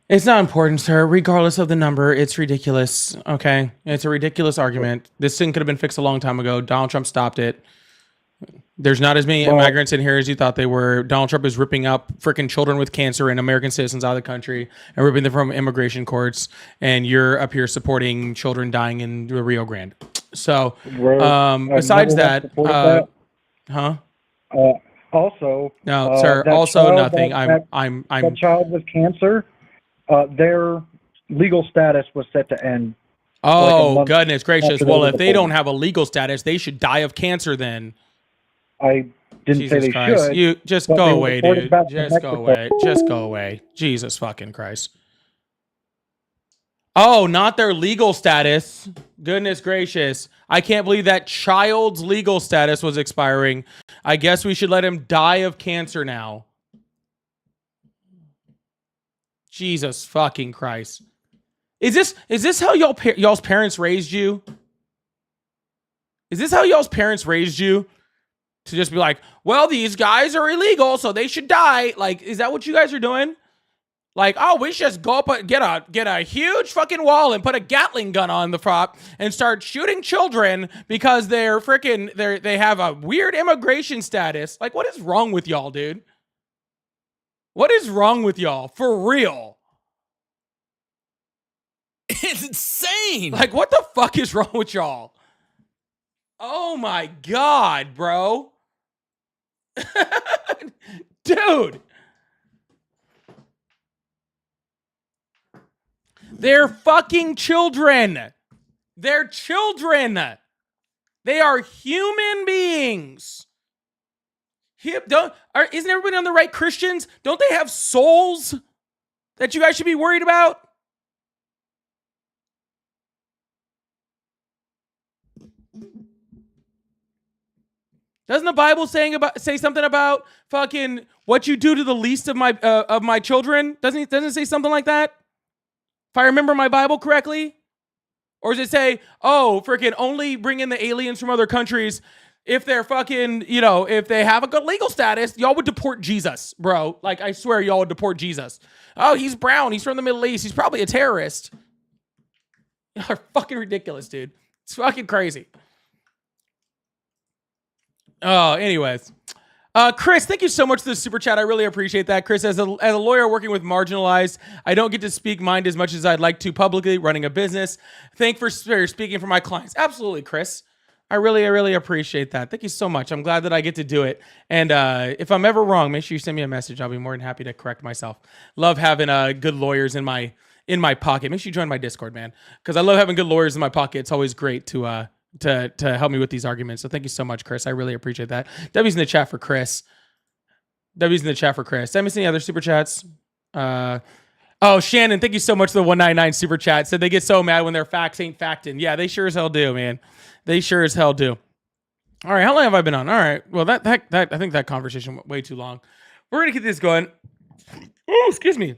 It's not important, sir. Regardless of the number, it's ridiculous. Okay, it's a ridiculous argument. This thing could have been fixed a long time ago. Donald Trump stopped it. There's not as many immigrants in here as you thought they were. Donald Trump is ripping up freaking children with cancer and American citizens out of the country and ripping them from immigration courts. And you're up here supporting children dying in the Rio Grande. So, besides that, huh? Also, no, sir. Also, nothing. That child with cancer, their legal status was set to end. Oh, like goodness gracious! Well, if they don't have a legal status, they should die of cancer then. I didn't Jesus say they Christ. should. You just go away, dude. Just go away. Just go away. Jesus fucking Christ. Oh, not their legal status. Goodness gracious. I can't believe that child's legal status was expiring. I guess we should let him die of cancer now. Jesus fucking Christ. Is this how y'all's parents raised you? Is this how y'all's parents raised you? To just be like, well, these guys are illegal, so they should die. Like, is that what you guys are doing? Like, oh, we should just go up and get a huge fucking wall and put a Gatling gun on the front and start shooting children because they have a weird immigration status. Like, what is wrong with y'all, dude? What is wrong with y'all? For real. It's insane. Like, what the fuck is wrong with y'all? Oh my God, bro. Dude. They're fucking children. They're children. They are human beings. Isn't everybody on the right Christians? Don't they have souls that you guys should be worried about? Doesn't the Bible say something about fucking what you do to the least of my children? Doesn't it say something like that? If I remember my Bible correctly? Or does it say, oh, freaking only bring in the aliens from other countries if they're fucking, if they have a good legal status, y'all would deport Jesus, bro. Like, I swear y'all would deport Jesus. Oh, he's brown. He's from the Middle East. He's probably a terrorist. Y'all are fucking ridiculous, dude. It's fucking crazy. Oh, anyways. Chris, thank you so much for the super chat. I really appreciate that. Chris, as a lawyer working with marginalized, I don't get to speak mind as much as I'd like to publicly running a business. Thank for speaking for my clients. Absolutely, Chris. I really appreciate that. Thank you so much. I'm glad that I get to do it. And if I'm ever wrong, make sure you send me a message. I'll be more than happy to correct myself. Love having good lawyers in my pocket. Make sure you join my Discord, man, because I love having good lawyers in my pocket. It's always great to help me with these arguments. So thank you so much, Chris. I really appreciate that. W's in the chat for Chris. W's in the chat for Chris. Did I miss any other super chats? Shannon, thank you so much for the 199 super chat. Said they get so mad when their facts ain't facting. Yeah, they sure as hell do, man. They sure as hell do. All right, how long have I been on? All right, well, that I think that conversation went way too long. We're gonna get this going. Oh, excuse me.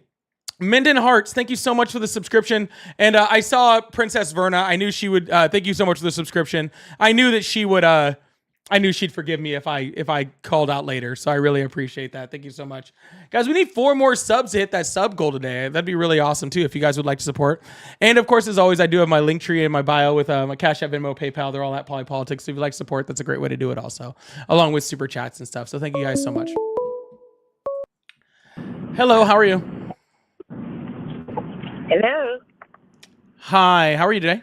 Minden Hearts, thank you so much for the subscription. And I saw Princess Verna. I knew she would. Thank you so much for the subscription. I knew that she would. I knew she'd forgive me if I called out later. So I really appreciate that. Thank you so much, guys. We need 4 more subs to hit that sub goal today. That'd be really awesome too if you guys would like to support. And of course, as always, I do have my link tree in my bio with my Cash App, Venmo, PayPal. They're all at Polypolitics. So if you like support, that's a great way to do it. Also, along with super chats and stuff. So thank you guys so much. Hello, how are you? Hello. Hi, how are you today?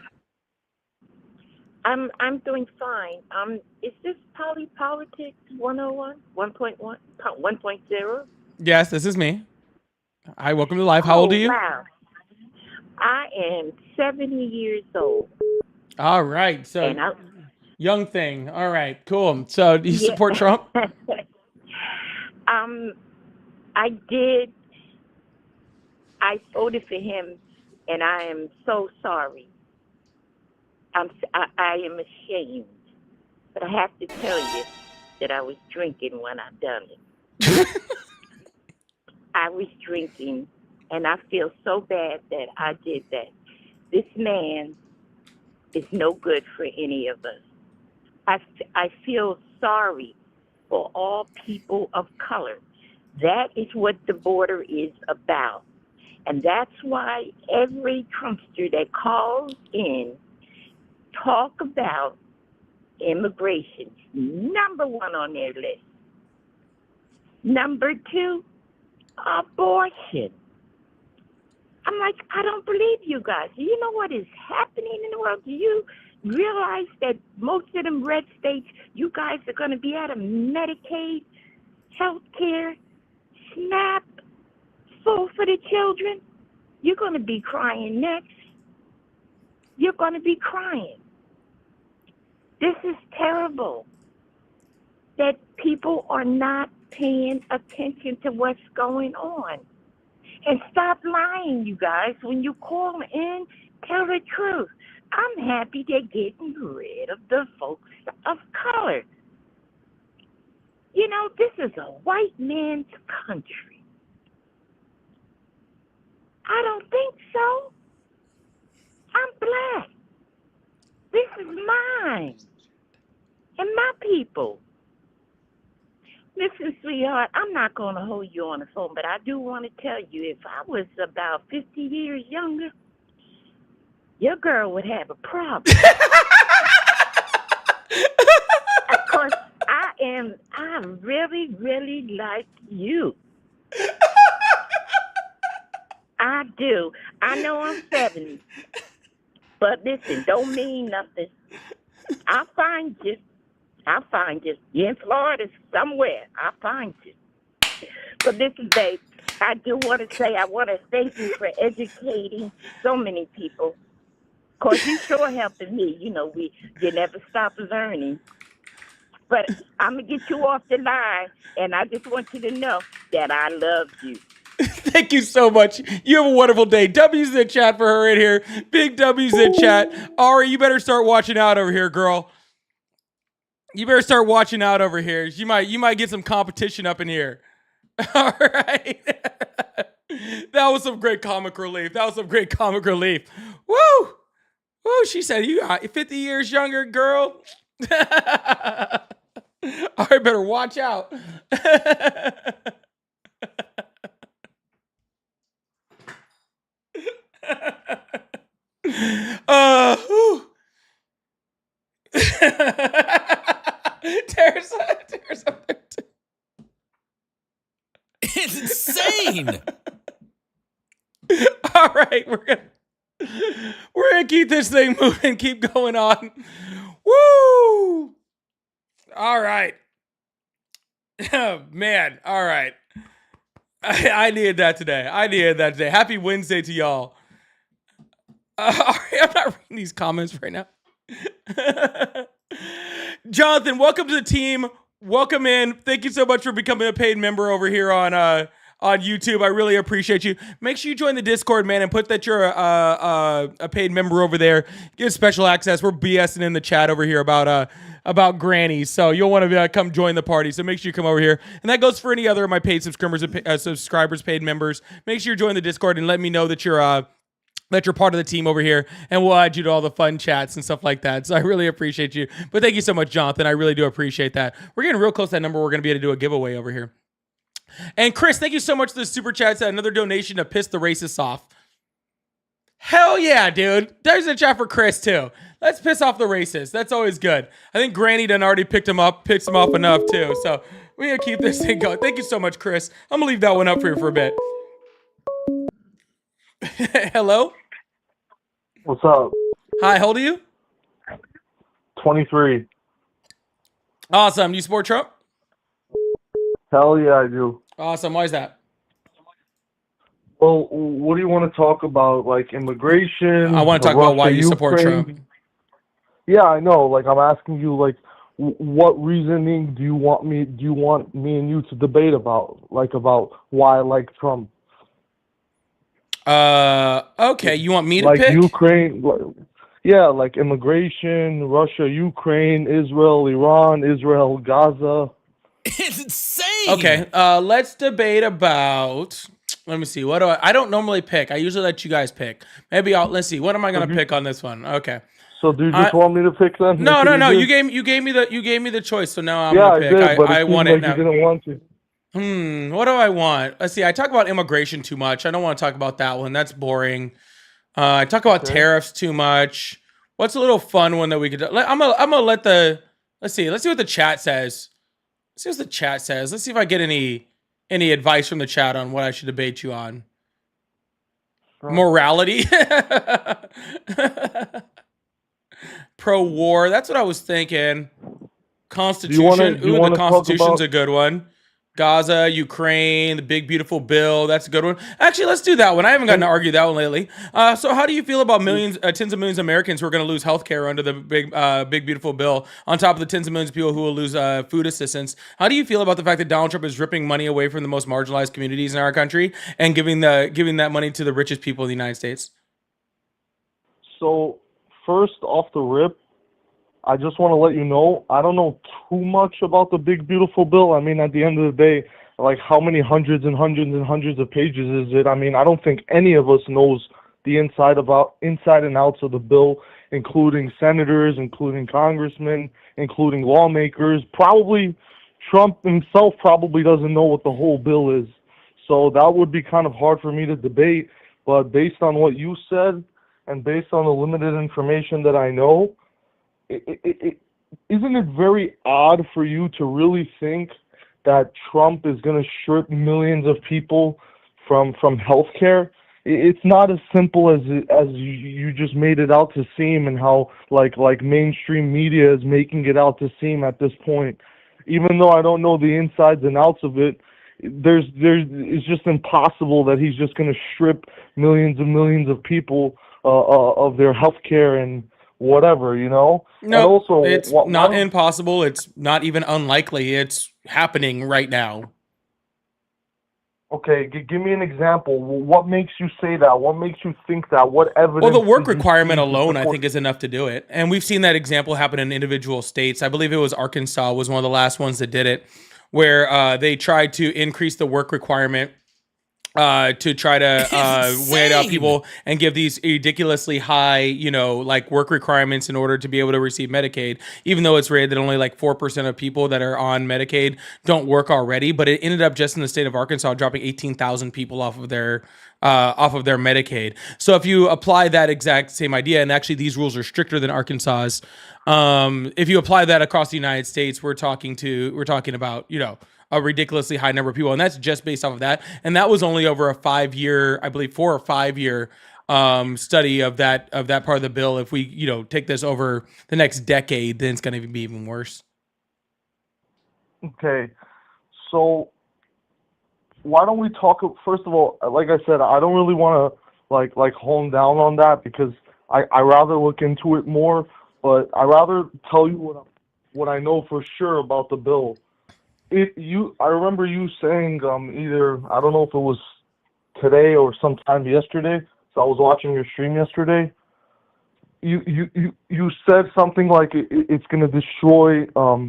I'm doing fine. Is this Politics 101, 1.1, 1.0? Yes, this is me. Hi, welcome to live. How old are you? Wow. I am 70 years old. All right, so young thing. All right, cool. So do you support Trump? I did. I voted for him, and I am so sorry. I am ashamed, but I have to tell you that I was drinking when I done it. I was drinking, and I feel so bad that I did that. This man is no good for any of us. I feel sorry for all people of color. That is what the border is about. And that's why every Trumpster that calls in talk about immigration. Number 1 on their list. Number 2, abortion. I'm like, I don't believe you guys. Do you know what is happening in the world? Do you realize that most of them red states, you guys are going to be out of Medicaid, health care, SNAP, full for the children? You're going to be crying next. You're going to be crying. This is terrible that people are not paying attention to what's going on. And stop lying, you guys. When you call in, tell the truth. I'm happy they're getting rid of the folks of color. You know, this is a white man's country. I don't think so. I'm black. This is mine and my people. Listen, sweetheart, I'm not going to hold you on the phone, but I do want to tell you, if I was about 50 years younger, your girl would have a problem. Of course, I really, really like you. I do. I know I'm 70. But listen, don't mean nothing. I'll find you. I'll find you. You're in Florida somewhere. I'll find you. But listen, babe, I do want to say I want to thank you for educating so many people. Of course, you sure helping me. You know, you never stop learning. But I'm going to get you off the line, and I just want you to know that I love you. Thank you so much. You have a wonderful day. W's in the chat for her in here. Big W's in chat. Ari, you better start watching out over here, girl. You better start watching out over here. You might get some competition up in here. All right. That was some great comic relief. Woo! Woo, she said, you got 50 years younger, girl. All right, better watch out. There's It's insane. All right, we're gonna keep this thing moving, keep going on. Woo! All right. Oh, man, all right. I needed that today. Happy Wednesday to y'all. All right, I'm not reading these comments right now. Jonathan, welcome to the team. Welcome in. Thank you so much for becoming a paid member over here on YouTube. I really appreciate you. Make sure you join the Discord, man, and put that you're a paid member over there. Get special access. We're BSing in the chat over here about grannies, so you'll want to come join the party. So make sure you come over here, and that goes for any other of my paid subscribers, paid members. Make sure you join the Discord and let me know that you're part of the team over here, and we'll add you to all the fun chats and stuff like that. So I really appreciate you. But thank you so much, Jonathan. I really do appreciate that. We're getting real close to that number. We're going to be able to do a giveaway over here. And Chris, thank you so much for the super chats. Another donation to piss the racists off. Hell yeah, dude. There's a chat for Chris, too. Let's piss off the racists. That's always good. I think Granny done already picked him off enough, too. So we're going to keep this thing going. Thank you so much, Chris. I'm going to leave that one up for you for a bit. Hello? What's up? Hi, how old are you? 23. Awesome. Do you support Trump? Hell yeah, I do. Awesome. Why is that? Well, what do you want to talk about? Like immigration? I want to talk about why you support Trump. Yeah, I know. Like I'm asking you, like, what reasoning do you want me and you to debate about? Like about why I like Trump? Okay. You want me to like pick? Ukraine? Yeah, like immigration, Russia, Ukraine, Israel, Iran, Israel, Gaza. It's insane. Okay. Let's debate about. Let me see. What do I don't normally pick. I usually let you guys pick. Maybe let's see. What am I gonna pick on this one? Okay. So do you just want me to pick then? No. You gave me the choice. So now I'm gonna pick. I did, but I want like it now. You didn't want to. What do I want? Let's see. I talk about immigration too much. I don't want to talk about that one. That's boring. I talk about tariffs too much. What's a little fun one that we could? I'm gonna let the. Let's see what the chat says. Let's see what the chat says. Let's see if I get any advice from the chat on what I should debate you on. Morality. Pro-war. That's what I was thinking. Constitution. The Constitution's a good one. Gaza, Ukraine, the big beautiful bill. That's a good one. Actually, let's do that one. I haven't gotten to argue that one lately. So how do you feel about tens of millions of Americans who are going to lose health care under the big beautiful bill, on top of the tens of millions of people who will lose food assistance? How do you feel about the fact that Donald Trump is ripping money away from the most marginalized communities in our country and giving that money to the richest people in the United States? So first off the rip, I just want to let you know, I don't know too much about the big beautiful bill. I mean, at the end of the day, like how many hundreds and hundreds and hundreds of pages is it? I mean, I don't think any of us knows the inside and outs of the bill, including senators, including congressmen, including lawmakers. Probably Trump himself probably doesn't know what the whole bill is. So that would be kind of hard for me to debate. But based on what you said and based on the limited information that I know, isn't it very odd for you to really think that Trump is going to strip millions of people from health care? it's not as simple as you just made it out to seem, and how like mainstream media is making it out to seem at this point. Even though I don't know the insides and outs of it, it's just impossible that he's just going to strip millions and millions of people of their health care and whatever, you know. And No, also, it's why not don't impossible. It's not even unlikely. It's happening right now. okay, give me an example. What makes you say that? What makes you think that? What Well, the evidence work do you requirement see to alone, I support? think, is enough to do it. And we've seen that example happen in individual states. I believe it was Arkansas was one of the last ones that did it, where they tried to increase the work requirement to try to weigh out Insane. people and give these ridiculously high, like work requirements in order to be able to receive Medicaid, even though it's rated that only like 4% of people that are on Medicaid don't work already. But it ended up just in the state of Arkansas dropping 18,000 people off of their Medicaid. So if you apply that exact same idea, and actually these rules are stricter than Arkansas's, if you apply that across the United States, we're talking about, a ridiculously high number of people, and that's just based off of that. And that was only over a 5 year, I believe 4 or 5 year study of that part of the bill. If we, take this over the next decade, then it's going to be even worse. Okay, so why don't we talk? First of all, like I said, I don't really want to like hone down on that, because I rather look into it more. But I rather tell you what I know for sure about the bill. I remember you saying either, I don't know if it was today or sometime yesterday. So I was watching your stream yesterday. You said something like it's going to destroy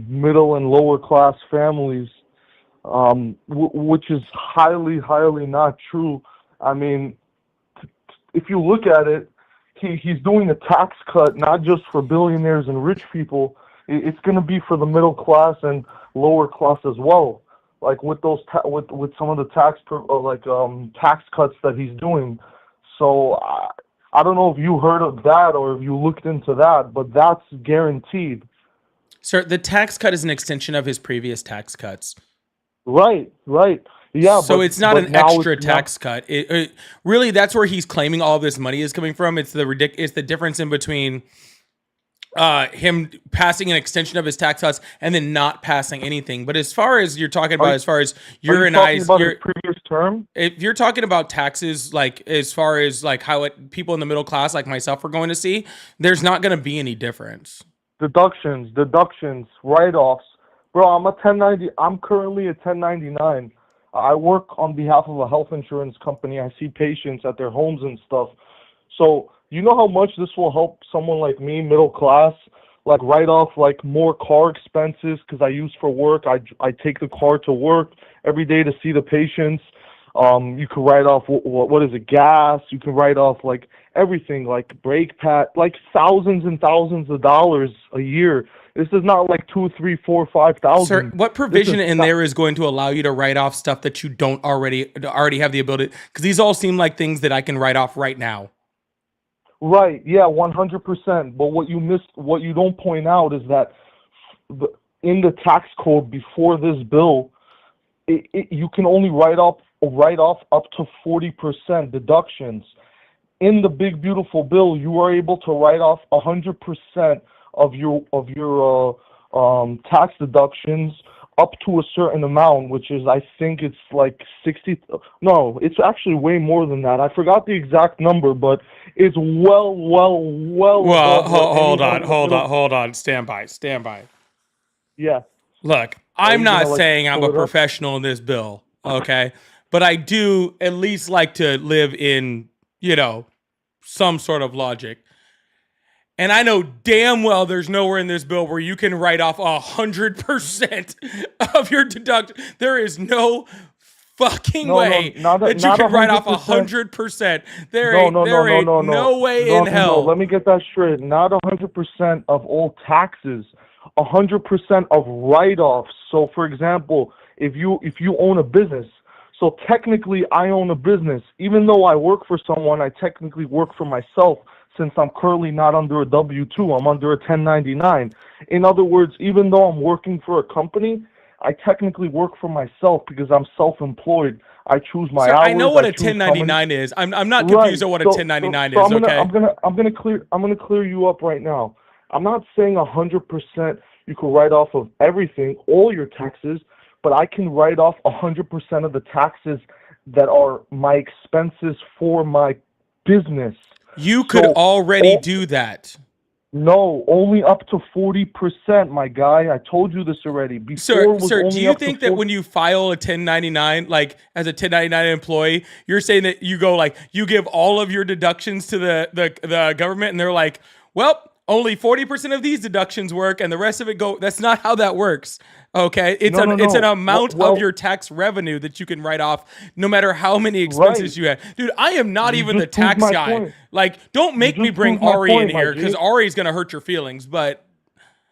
middle and lower class families, which is highly not true. I mean, if you look at it, he's doing a tax cut not just for billionaires and rich people. It's going to be for the middle class and lower class as well. Like with those with some of the tax cuts that he's doing. So I don't know if you heard of that or if you looked into that, but that's guaranteed. Sir, the tax cut is an extension of his previous tax cuts. Right. Yeah, so but it's not an now extra it's tax cut. It really, that's where he's claiming all of this money is coming from. It's the difference in between him passing an extension of his tax cuts and then not passing anything. But as far as you're talking about, as far as your and I's, his previous term, if you're talking about taxes, like as far as like how people in the middle class like myself are going to see, there's not going to be any difference. Deductions, write-offs. Bro, I'm currently a 1099. I work on behalf of a health insurance company. I see patients at their homes and stuff. So, you know how much this will help someone like me, middle class, like write off like more car expenses because I use for work. I take the car to work every day to see the patients. You can write off what is it, gas. You can write off like everything, like brake pad, like thousands and thousands of dollars a year. This is not like 2, 3, 4, 5,000. Sir, what provision in there is going to allow you to write off stuff that you don't already have the ability? Because these all seem like things that I can write off right now. Right. Yeah, 100%. But what you don't point out is that in the tax code before this bill, you can only write off up to 40% deductions. In the big beautiful bill, you are able to write off 100% of your tax deductions up to a certain amount, which is, I think it's like 60. No, it's actually way more than that. I forgot the exact number, but it's well. Well, hold on. Stand by. Yeah. Look, I'm not saying I'm a professional in this bill, okay? But I do at least like to live in, some sort of logic. And I know damn well there's nowhere in this bill where you can write off 100% of your deduct. There is no fucking way that you can write off 100%. There ain't no way in hell. Let me get that straight. Not 100% of all taxes. 100% of write-offs. So, for example, if you own a business, so technically I own a business. Even though I work for someone, I technically work for myself. Since I'm currently not under a W-2, I'm under a 1099. In other words, even though I'm working for a company, I technically work for myself because I'm self-employed. I choose my Sir, hours. I know what a choose how many- 1099 is. I'm not Right. confused on what a 1099 so is. Okay. I'm gonna clear you up right now. I'm not saying 100% you can write off of everything, all your taxes, but I can write off 100% of the taxes that are my expenses for my business. You could already do that. No, only up to 40%, my guy. I told you this already. Before Sir, only do you up think to that when you file a 1099, like as a 1099 employee, you're saying that you go like you give all of your deductions to the government, and they're like, well, only 40% of these deductions work, and the rest of it go? That's not how that works. Okay, it's an amount of your tax revenue that you can write off, no matter how many expenses you have. Dude, I am not even the tax guy. Point. Like, don't make me bring Ari in here because Ari's gonna hurt your feelings. But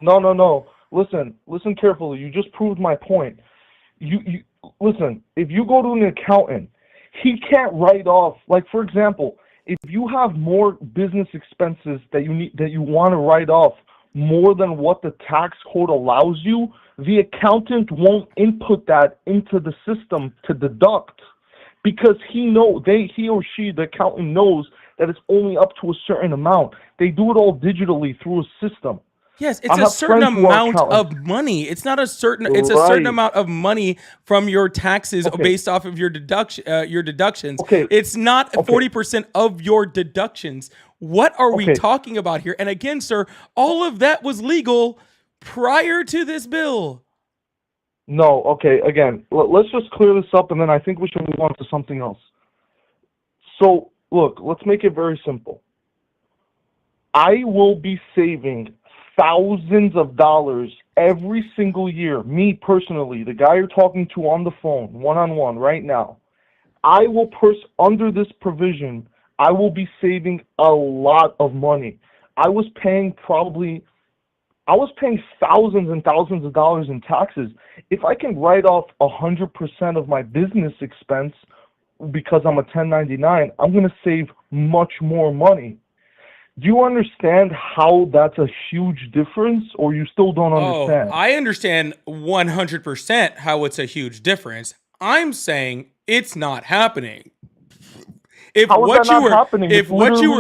no. Listen carefully. You just proved my point. You listen. If you go to an accountant, he can't write off. Like, for example, if you have more business expenses that you want to write off more than what the tax code allows you, the accountant won't input that into the system to deduct, because he or she, the accountant, knows that it's only up to a certain amount. They do it all digitally through a system. yes, it's a certain amount of money. It's not a certain. It's a certain amount of money from your taxes based off of your deductions. Okay. It's not 40% of your deductions. What are we talking about here? And again, sir, all of that was legal prior to this bill. No, okay. Again, let's just clear this up, and then I think we should move on to something else. So, look, let's make it very simple. I will be saving thousands of dollars every single year. Me personally, the guy you're talking to on the phone, one-on-one right now, I will under this provision, I will be saving a lot of money. I was paying thousands and thousands of dollars in taxes. If I can write off 100% of my business expense because I'm a 1099, I'm going to save much more money. Do you understand how that's a huge difference, or you still don't understand? I understand 100% how it's a huge difference. I'm saying it's not happening. If what you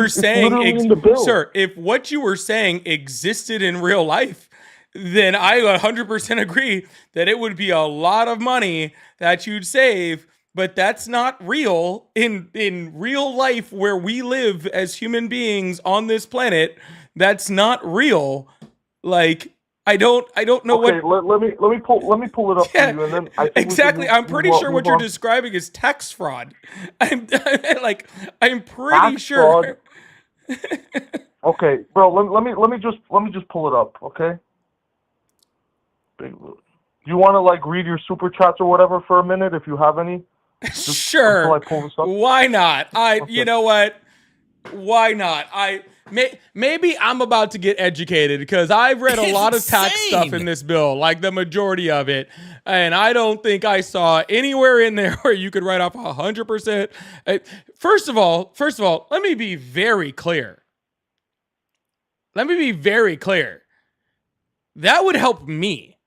were saying existed in real life, then I 100% agree that it would be a lot of money that you'd save. But that's not real in real life where we live as human beings on this planet. That's not real. Like, I don't know what. Let me pull it up for you, and then I think exactly. I'm pretty sure what you're describing is tax fraud. I'm pretty sure. Okay, bro. Let me just pull it up. Okay. Do you want to like read your super chats or whatever for a minute if you have any? Sure. Why not? You know what? Why not? Maybe I'm about to get educated because I've read a lot of tax stuff in this bill, like the majority of it, and I don't think I saw anywhere in there where you could write off 100%. First of all, let me be very clear. That would help me.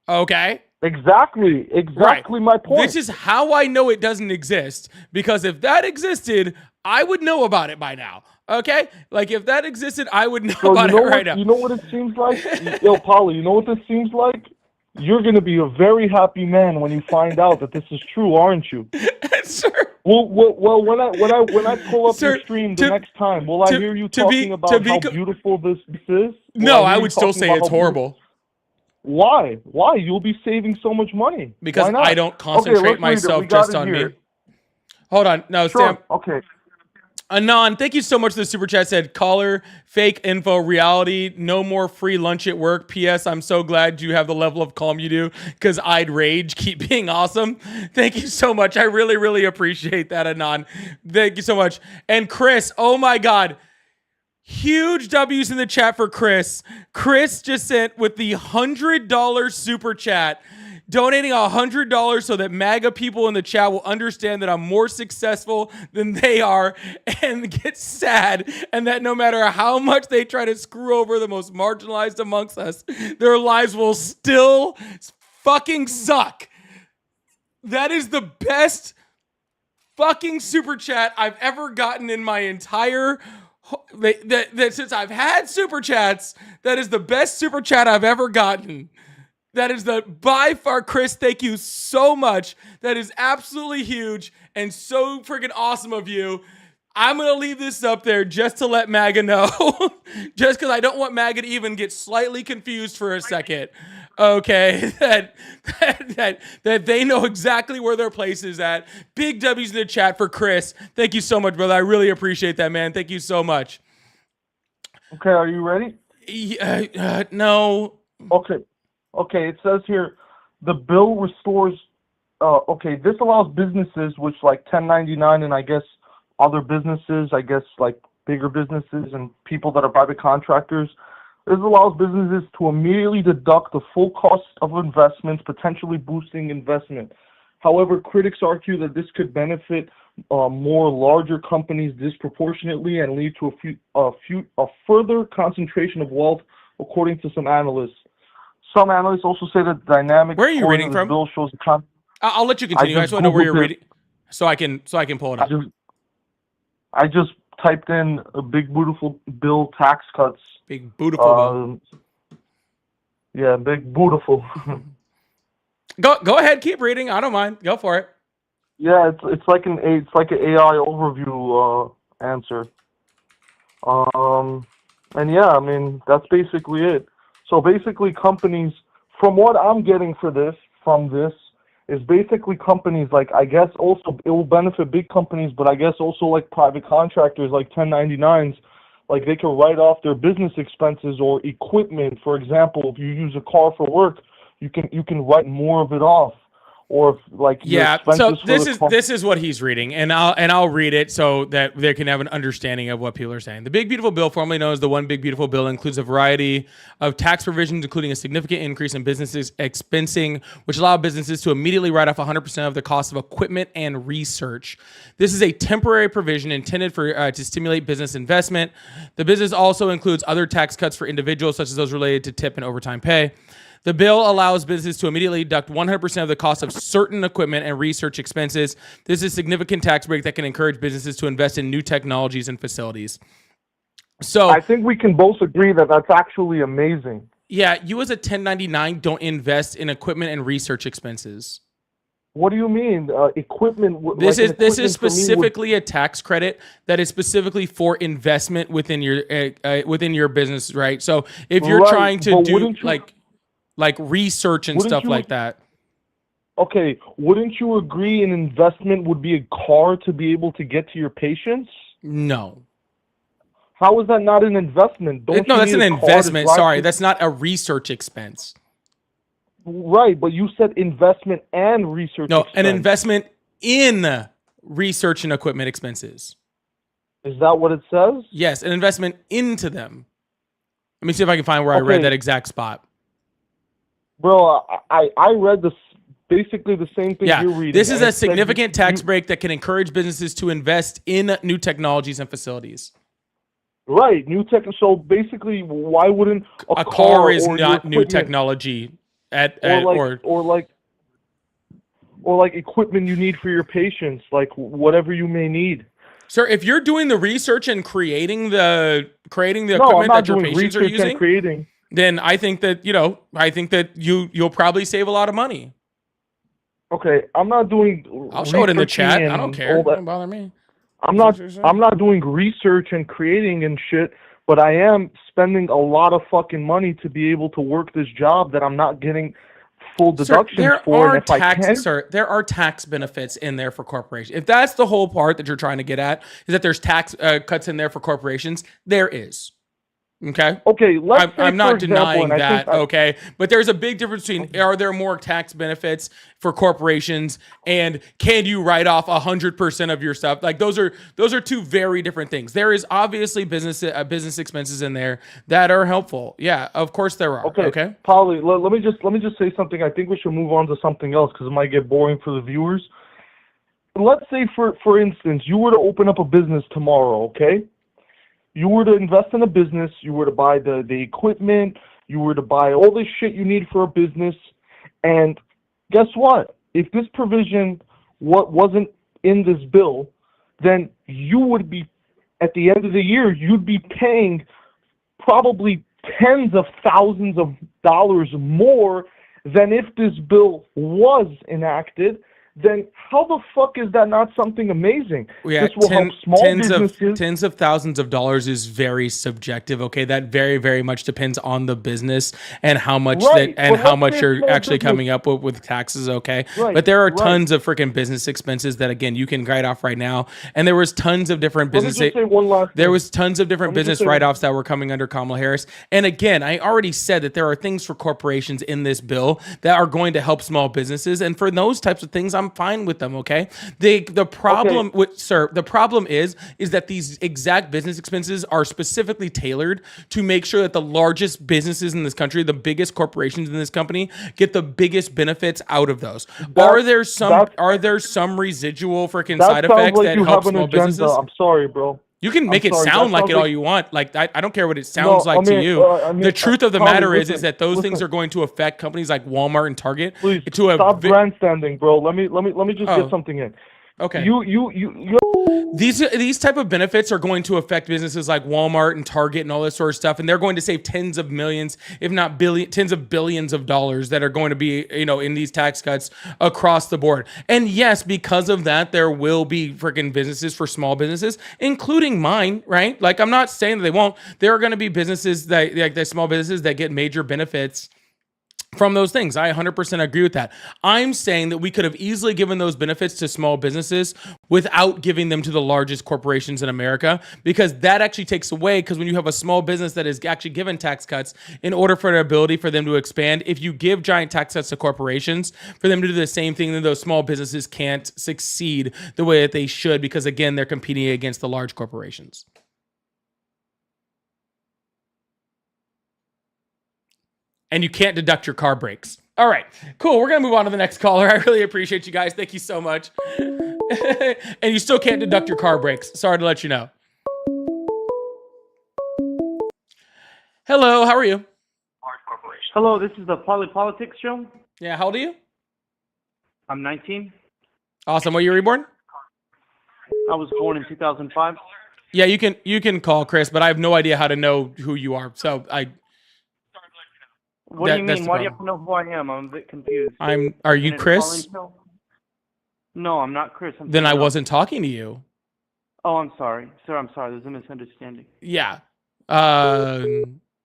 Okay? Exactly right. My point. This is how I know it doesn't exist, because if that existed, I would know about it by now. Okay? Like, if that existed, I would know about it right now. You know what it seems like? Yo, Paulie, you know what this seems like? You're going to be a very happy man when you find out that this is true, aren't you? Sir. Well, when I pull up your stream the next time, will I hear you talking about how beautiful this is? No, I would still say it's horrible. Why? You'll be saving so much money. Because I don't concentrate myself just on me. Hold on. No, sure. Sam. Okay. Anon, thank you so much for the super chat. Said, caller, fake info, reality, no more free lunch at work. P.S. I'm so glad you have the level of calm you do, because I'd rage. Keep being awesome. Thank you so much. I really, really appreciate that, Anon. Thank you so much. And Chris, oh my God. Huge W's in the chat for Chris. Chris just sent with the $100 super chat, donating $100 so that MAGA people in the chat will understand that I'm more successful than they are and get sad, and that no matter how much they try to screw over the most marginalized amongst us, their lives will still fucking suck. That is the best fucking super chat I've ever gotten in my entire that since I've had super chats. That is the best super chat I've ever gotten. That is the by far, Chris. Thank you so much. That is absolutely huge and so freaking awesome of you. I'm gonna leave this up there just to let MAGA know, just because I don't want MAGA to even get slightly confused for a second. Okay, that they know exactly where their place is at. Big W's in the chat for Chris. Thank you so much, brother. I really appreciate that, man. Thank you so much. Okay, are you ready? No. Okay, it says here, the bill restores, this allows businesses which like 1099 and I guess other businesses, I guess like bigger businesses and people that are private contractors, this allows businesses to immediately deduct the full cost of investments, potentially boosting investment. However, critics argue that this could benefit more larger companies disproportionately and lead to a further concentration of wealth, according to some analysts. Some analysts also say that the dynamic. Where are you reading from? Bill shows I'll let you continue. I just want to know where you're reading, so I can pull it up. I just typed in a big beautiful bill tax cuts. Big beautiful bill. Yeah, big beautiful. Go ahead, keep reading. I don't mind. Go for it. Yeah, it's like an AI overview answer. And yeah, I mean that's basically it. So basically, companies, from what I'm getting from this, is basically companies like, I guess also it will benefit big companies, but I guess also like private contractors, like 1099s, like they can write off their business expenses or equipment. For example, if you use a car for work, you can write more of it off. Or if, like, yeah, so this is what he's reading, and I'll read it so that they can have an understanding of what people are saying. The Big Beautiful Bill, formerly known as the One Big Beautiful Bill, includes a variety of tax provisions, including a significant increase in businesses expensing, which allow businesses to immediately write off 100% of the cost of equipment and research. This is a temporary provision intended for to stimulate business investment. The business also includes other tax cuts for individuals, such as those related to tip and overtime pay. The bill allows businesses to immediately deduct 100% of the cost of certain equipment and research expenses. This is a significant tax break that can encourage businesses to invest in new technologies and facilities. So I think we can both agree that that's actually amazing. Yeah, you as a 1099 don't invest in equipment and research expenses. What do you mean? Equipment? This is specifically a tax credit that is specifically for investment within your business, right? So if you're trying to do like research and stuff like that. Okay, wouldn't you agree an investment would be a car to be able to get to your patients? No. How is that not an investment? No, that's an investment. Sorry, that's not a research expense. Right, but you said investment and research expense. An investment in research and equipment expenses. Is that what it says? Yes, an investment into them. Let me see if I can find where I read that exact spot. Bro, I read this basically the same thing you're reading. This is a significant tax break that can encourage businesses to invest in new technologies and facilities. Right, new tech. So basically, why wouldn't a car is not new technology or like equipment you need for your patients, like whatever you may need. Sir, if you're doing the research and creating the equipment that your patients are using, then I think that you'll probably save a lot of money. Okay, I'm not doing. I'll show it in the chat. I don't care. It doesn't bother me. I'm not doing research and creating and shit, but I am spending a lot of fucking money to be able to work this job that I'm not getting full deductions for. There are tax benefits in there for corporations. If that's the whole part that you're trying to get at, is that there's tax cuts in there for corporations, there is. Okay. Okay. I'm not denying that. Okay. But there's a big difference between are there more tax benefits for corporations and can you write off 100% of your stuff? Like those are two very different things. There is obviously business expenses in there that are helpful. Yeah, of course there are. Okay. Polly, let me just say something. I think we should move on to something else because it might get boring for the viewers. Let's say for instance, you were to open up a business tomorrow. Okay. You were to invest in a business, you were to buy the equipment, you were to buy all this shit you need for a business, and guess what? If this provision wasn't in this bill, then you would be, at the end of the year, you'd be paying probably tens of thousands of dollars more than if this bill was enacted. Then how the fuck is that not something amazing? Yeah, This will help small businesses. tens of thousands of dollars is very subjective. Okay, that very, very much depends on the business and how much Right, and but how let's much say a you're small actually business- coming up with taxes. Okay, Right, but there are right. tons of freaking business expenses that again you can write off right now, and there was tons of different Let me business. just say one last There thing. was tons of different Let me just business say- write-offs that were coming under Kamala Harris. And again, I already said that there are things for corporations in this bill that are going to help small businesses, and for those types of things, I'm fine with them. Okay, the problem with the problem is that these exact business expenses are specifically tailored to make sure that the largest businesses in this country, the biggest corporations in this company, get the biggest benefits out of those. Are there some residual freaking That side sounds effects like that you help have an small agenda. businesses? I'm sorry, bro. You can make I'm it sorry, sound that like sounds it all like- you want. Like I don't care what it sounds like I to mean, you. The truth of the Tommy, matter is listen, that those things listen. are going to affect companies like Walmart and Target. Please to a stop vi- grandstanding, bro. Let me just Oh. get something in. Okay. You These type of benefits are going to affect businesses like Walmart and Target and all this sort of stuff, and they're going to save tens of millions, if not tens of billions of dollars that are going to be, in these tax cuts across the board. And yes, because of that, there will be freaking businesses for small businesses, including mine, right? Like, I'm not saying that they won't. There are going to be businesses the small businesses that get major benefits from those things. I 100% agree with that. I'm saying that we could have easily given those benefits to small businesses without giving them to the largest corporations in America, because that actually takes away, because when you have a small business that is actually given tax cuts in order for their ability for them to expand, if you give giant tax cuts to corporations for them to do the same thing, then those small businesses can't succeed the way that they should, because again, they're competing against the large corporations. And you can't deduct your car brakes. All right, cool. We're going to move on to the next caller. I really appreciate you guys. Thank you so much. And you still can't deduct your car brakes. Sorry to let you know. Hello, how are you? Hello, this is the Politics Show. Yeah, how old are you? I'm 19. Awesome. What year were you born? I was born in 2005. Yeah, you can call Chris, but I have no idea how to know who you are. So What do you that's mean? the Why do you have problem. to know who I am? I'm a bit confused. Are you Isn't it a Chris? calling show? No, I'm not Chris. I'm Then I someone else. wasn't talking to you. Oh, I'm sorry. Sir, I'm sorry. There's a misunderstanding. Yeah.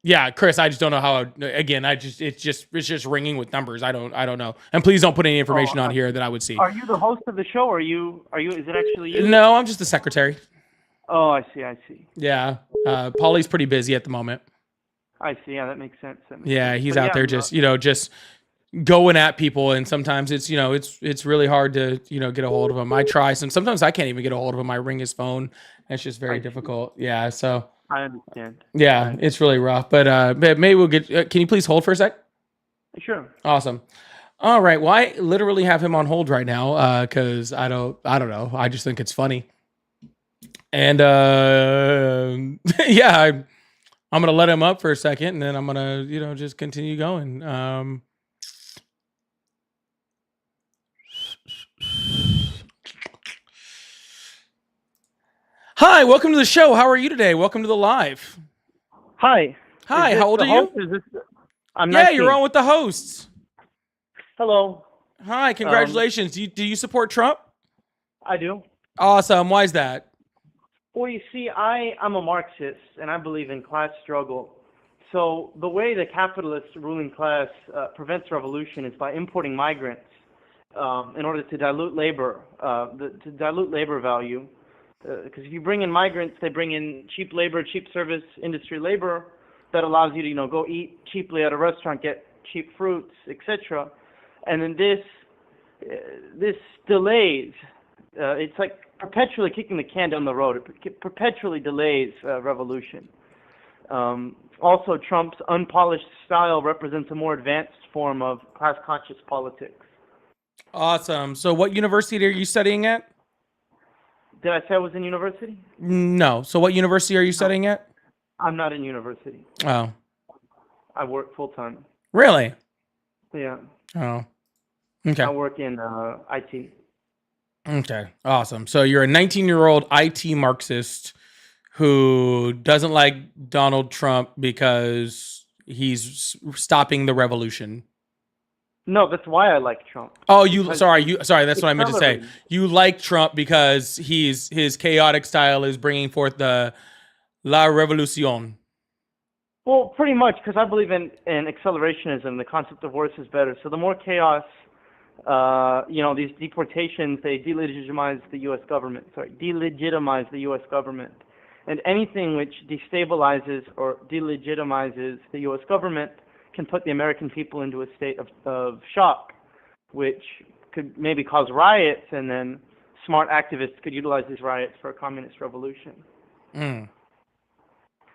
Yeah, Chris, I just don't know how. Again, it's just ringing with numbers. I don't know. And please don't put any information on here that I would see. Are you the host of the show? Or are you? Is it actually you? No, I'm just the secretary. Oh, I see. Yeah. Paulie's pretty busy at the moment. I see. Yeah, that makes sense. Yeah, he's But out there I'm just, not- just going at people, and sometimes it's, it's really hard to, get a hold of him. I try sometimes I can't even get a hold of him. I ring his phone. It's just very difficult. Yeah, so I understand. yeah, it's really rough. But maybe we'll get can you please hold for a sec? Sure. Awesome. All right. Well, I literally have him on hold right now because I don't know. I just think it's funny. And yeah, I'm gonna let him up for a second, and then I'm gonna, just continue going. Hi, welcome to the show. How are you today? Welcome to the live. Hi. Hi, Is this how old the are you? host? Is this? I'm Yeah, 19. you're on with the hosts. Hello. Hi, congratulations. Do you support Trump? I do. Awesome. Why is that? Well, you see, I'm a Marxist, and I believe in class struggle. So the way the capitalist ruling class prevents revolution is by importing migrants in order to dilute labor, to dilute labor value. Because if you bring in migrants, they bring in cheap labor, cheap service industry labor that allows you to, go eat cheaply at a restaurant, get cheap fruits, etc. And then this delays. It's like perpetually kicking the can down the road. It perpetually delays revolution. Also, Trump's unpolished style represents a more advanced form of class-conscious politics. Awesome. So what university are you studying at? Did I say I was in university? No. So what university are you studying at? I'm not in university. Oh, I work full-time. really? Yeah. Oh, okay. I work in IT. Okay, awesome. So you're a 19-year-old IT Marxist who doesn't like Donald Trump because he's stopping the revolution. No, that's why I like Trump. Oh, Because sorry, that's what I meant to say. accelerates. You like Trump because his chaotic style is bringing forth the La Revolucion. Well, pretty much, because I believe in accelerationism. The concept of worse is better. So the more chaos, these deportations, they delegitimize the U.S. government. Delegitimize the U.S. government. And anything which destabilizes or delegitimizes the U.S. government can put the American people into a state of shock, which could maybe cause riots, and then smart activists could utilize these riots for a communist revolution. Mm.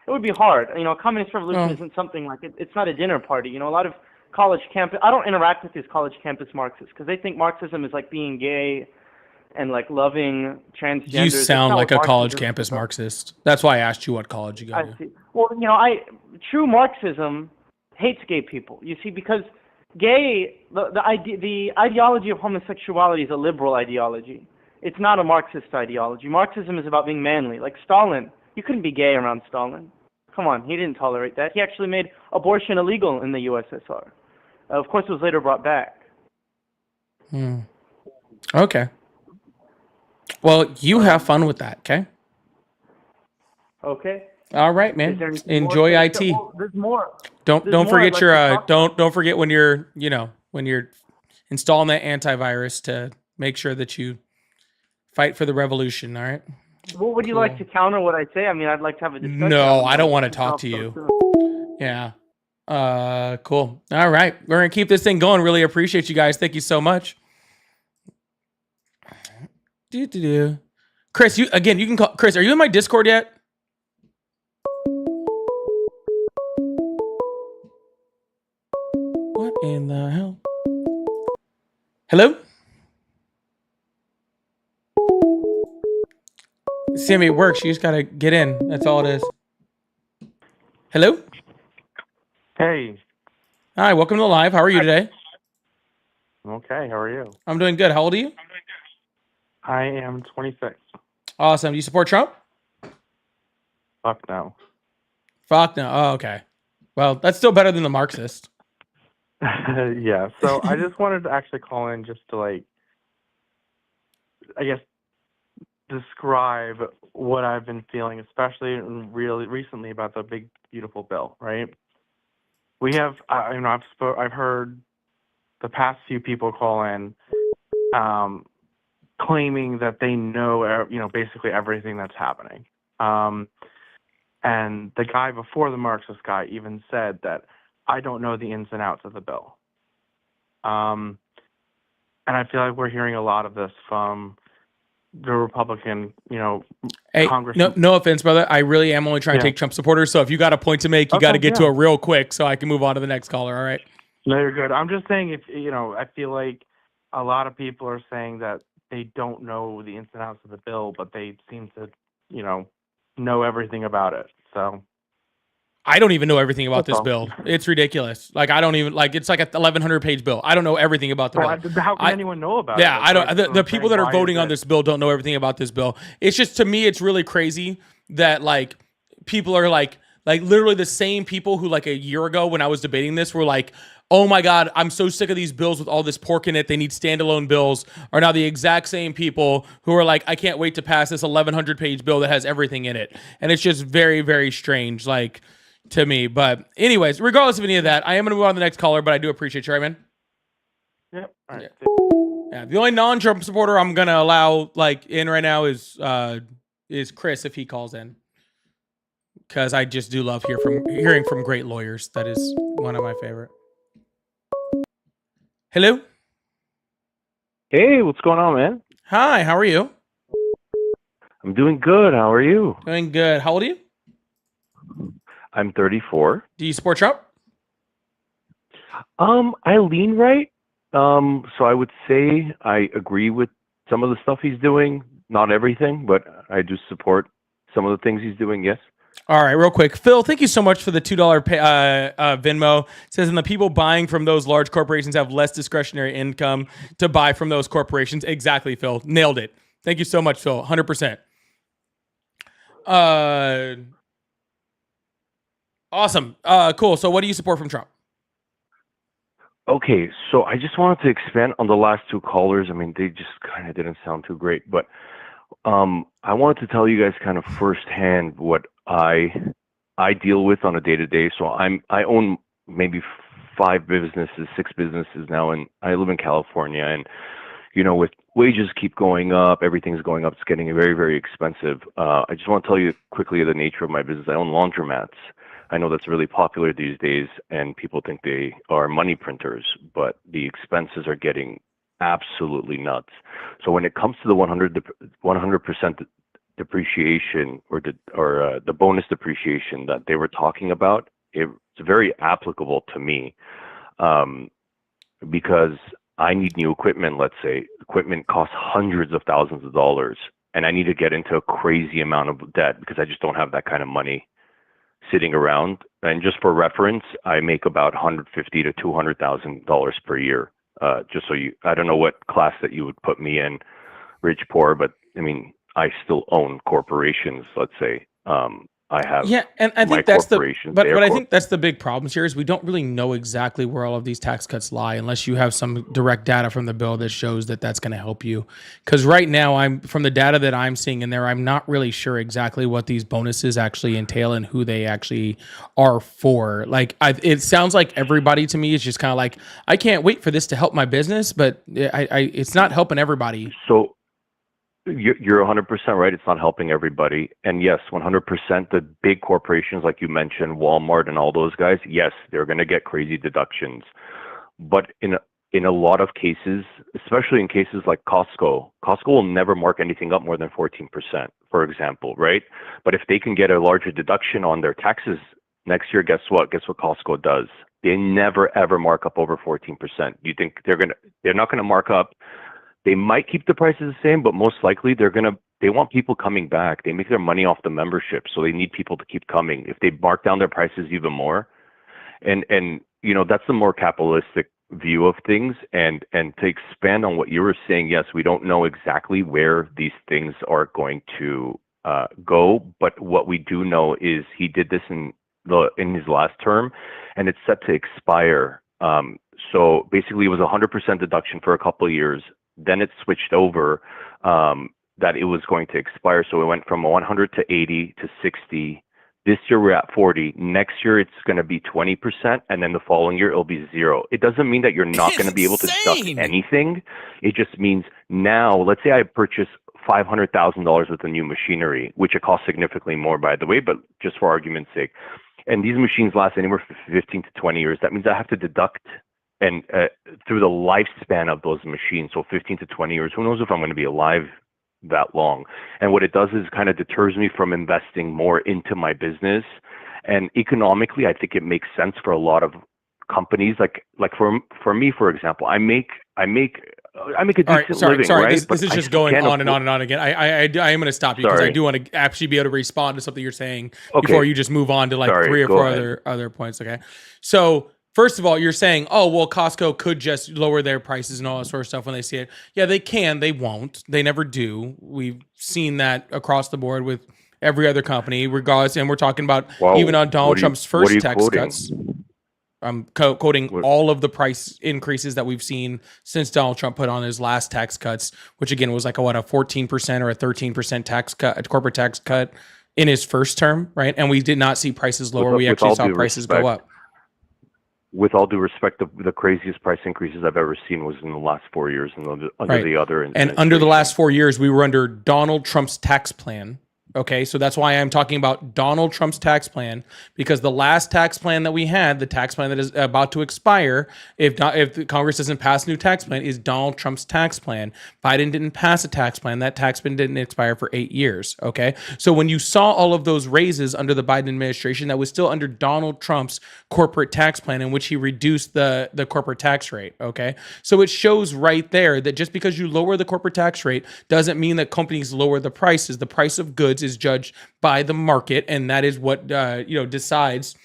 It would be hard. A communist revolution Oh. isn't something like it's not a dinner party. A lot of college campus. I don't interact with these college campus Marxists because they think Marxism is like being gay and like loving transgenders. You It's sound not like what a college Marxism is campus about. Marxist. That's why I asked you what college you go I to. see. Well, true Marxism hates gay people. You see, because the ideology of homosexuality is a liberal ideology. It's not a Marxist ideology. Marxism is about being manly. Like Stalin, you couldn't be gay around Stalin. Come on, he didn't tolerate that. He actually made abortion illegal in the USSR. Of course, it was later brought back. Hmm. Okay. Well, you have fun with that, okay? Okay. All right, Is man. there anything Enjoy more? IT. Well, there's more. Don't There's more forget I'd your like to talk about. don't forget when you're when you're installing that antivirus to make sure that you fight for the revolution. All right. What would you Cool. like to counter what I say? I mean, I'd like to have a discussion. No, I don't want to talk Hope to so you. soon. Yeah. Cool. All right. We're gonna keep this thing going. Really appreciate you guys. Thank you so much. Chris, you can call Chris. Are you in my Discord yet? What in the hell? Hello? Sammy, it works. You just gotta get in. That's all it is. Hello? Hey. Hi, welcome to the live. How are you today? Okay, how are you? I'm doing good. How old are you? I am 26. Awesome. Do you support Trump? Fuck no. Fuck no. Oh, okay. Well, that's still better than the Marxist. Yeah, so I just wanted to actually call in just to, I guess, describe what I've been feeling, especially really recently about the big, beautiful bill, right? We have, I've heard the past few people call in claiming that they know, basically everything that's happening. And the guy before the Marxist guy even said that I don't know the ins and outs of the bill. And I feel like we're hearing a lot of this from the Republican, Hey, Congress. no offense, brother. I really am only trying to take Trump supporters. So if you got a point to make, you got to get to it real quick so I can move on to the next caller. All right. No, you're good. I'm just saying, I feel like a lot of people are saying that they don't know the ins and outs of the bill, but they seem to, know everything about it. So I don't even know everything about this bill. It's ridiculous. Like I don't even it's like a 1,100 page bill. I don't know everything about the bill. How can anyone know about it? Yeah, I don't. The people that are voting on this bill don't know everything about this bill. It's just, to me, it's really crazy that people are like literally the same people who a year ago when I was debating this were like, oh my God, I'm so sick of these bills with all this pork in it. They need standalone bills. Are now the exact same people who are like, I can't wait to pass this 1,100 page bill that has everything in it. And it's just very, very strange, to me. But anyways, regardless of any of that, I am going to move on to the next caller, but I do appreciate you, right, man? Yep. All right. Yeah. The only non-Trump supporter I'm going to allow in right now is Chris if he calls in. Because I just do love hearing from great lawyers. That is one of my favorite. Hello? Hey, what's going on, man? Hi, how are you? I'm doing good. How are you? Doing good. How old are you? I'm 34. Do you support Trump? I lean right. So I would say I agree with some of the stuff he's doing. Not everything, but I do support some of the things he's doing, yes. All right, real quick. Phil, thank you so much for the $2 Venmo. It says, and the people buying from those large corporations have less discretionary income to buy from those corporations. Exactly, Phil. Nailed it. Thank you so much, Phil. 100%. Awesome. Cool. So what do you support from Trump? Okay, so I just wanted to expand on the last two callers. I mean, they just kind of didn't sound too great, but I wanted to tell you guys kind of firsthand what I deal with on a day to day. So I own maybe 6 businesses now, and I live in California. And with wages keep going up, everything's going up. It's getting very, very expensive. I just want to tell you quickly the nature of my business. I own laundromats. I know that's really popular these days, and people think they are money printers, but the expenses are getting absolutely nuts. So when it comes to the 100% depreciation or the bonus depreciation that they were talking about, it's very applicable to me, because I need new equipment. Let's say equipment costs hundreds of thousands of dollars, and I need to get into a crazy amount of debt because I just don't have that kind of money sitting around. And just for reference, I make about $150,000 to $200,000 per year. Just so I don't know what class that you would put me in, rich, poor, but I mean, I still own corporations. Let's say I have and I think that's I think that's the big problem here is we don't really know exactly where all of these tax cuts lie unless you have some direct data from the bill that shows that that's going to help you. Because right now, from the data that I'm seeing in there, I'm not really sure exactly what these bonuses actually entail and who they actually are for. Like, it sounds like everybody to me is just kind of like, I can't wait for this to help my business, but it's not helping everybody. So you're 100% right. It's not helping everybody. And yes, 100%, the big corporations, like you mentioned, Walmart and all those guys, yes, they're going to get crazy deductions. But in a lot of cases, especially in cases like Costco will never mark anything up more than 14%, for example, right? But if they can get a larger deduction on their taxes next year, guess what? Guess what Costco does? They never, ever mark up over 14%. You think they're not going to mark up? They might keep the prices the same, but most likely they want people coming back. They make their money off the membership, so they need people to keep coming. If they mark down their prices even more, and that's the more capitalistic view of things. And to expand on what you were saying, yes, we don't know exactly where these things are going to go, but what we do know is he did this in his last term, and it's set to expire. So basically, it was 100% deduction for a couple of years. Then it switched over that it was going to expire. So it went from 100 to 80 to 60. This year we're at 40. Next year it's going to be 20%, and then the following year it'll be 0. It doesn't mean that you're not going to be able to deduct anything. It just means now, let's say I purchase $500,000 worth of new machinery, which it costs significantly more, by the way, but just for argument's sake. And these machines last anywhere from 15 to 20 years. That means I have to deduct and through the lifespan of those machines, so 15 to 20 years, who knows if I'm going to be alive that long. And what it does is kind of deters me from investing more into my business. And economically, I think it makes sense for a lot of companies. Like for me, for example, I make a decent living, right? This is just going on and on and on again. I am going to stop you because I do want to actually be able to respond to something you're saying before you just move on to three or four other points. Okay, so. First of all, you're saying, oh, well, Costco could just lower their prices and all that sort of stuff when they see it. Yeah, they can. They won't. They never do. We've seen that across the board with every other company, regardless. And we're talking about even on Donald Trump's first tax cuts. I'm quoting all of the price increases that we've seen since Donald Trump put on his last tax cuts, which again was like a 14% or a 13% tax cut, a corporate tax cut in his first term, right? And we did not see prices lower. We actually saw prices go up. With all due respect, the craziest price increases I've ever seen was in the last 4 years, and under the other. And under the last 4 years, we were under Donald Trump's tax plan. Okay, so that's why I'm talking about Donald Trump's tax plan, because the last tax plan that we had, the tax plan that is about to expire, if Congress doesn't pass a new tax plan, is Donald Trump's tax plan. Biden didn't pass a tax plan. That tax plan didn't expire for 8 years. Okay, so when you saw all of those raises under the Biden administration, that was still under Donald Trump's corporate tax plan, in which he reduced the corporate tax rate. Okay, so it shows right there that just because you lower the corporate tax rate doesn't mean that companies lower the prices. The price of goods goods is judged by the market, and that is what decides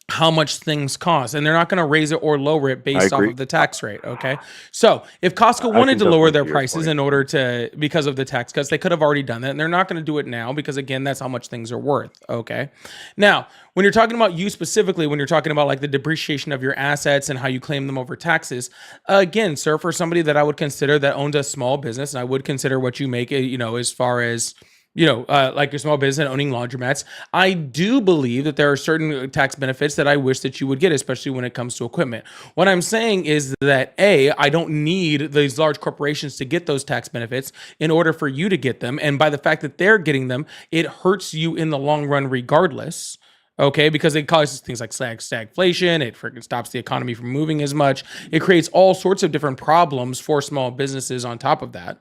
how much things cost, and they're not going to raise it or lower it I based off agree. of the tax rate. Okay, so if Costco I wanted can to lower definitely their see your prices point. in order to, because of the tax cuts, they could have already done that, and they're not going to do it now because, again, that's how much things are worth. Okay, now when you're talking about you specifically, when you're talking about like the depreciation of your assets and how you claim them over taxes, again, sir, for somebody that I would consider that owns a small business, and I would consider what you make, as far as like your small business and owning laundromats, I do believe that there are certain tax benefits that I wish that you would get, especially when it comes to equipment. What I'm saying is that I don't need these large corporations to get those tax benefits in order for you to get them. And by the fact that they're getting them, it hurts you in the long run regardless. Okay, because it causes things like stagflation. It freaking stops the economy from moving as much. It creates all sorts of different problems for small businesses on top of that,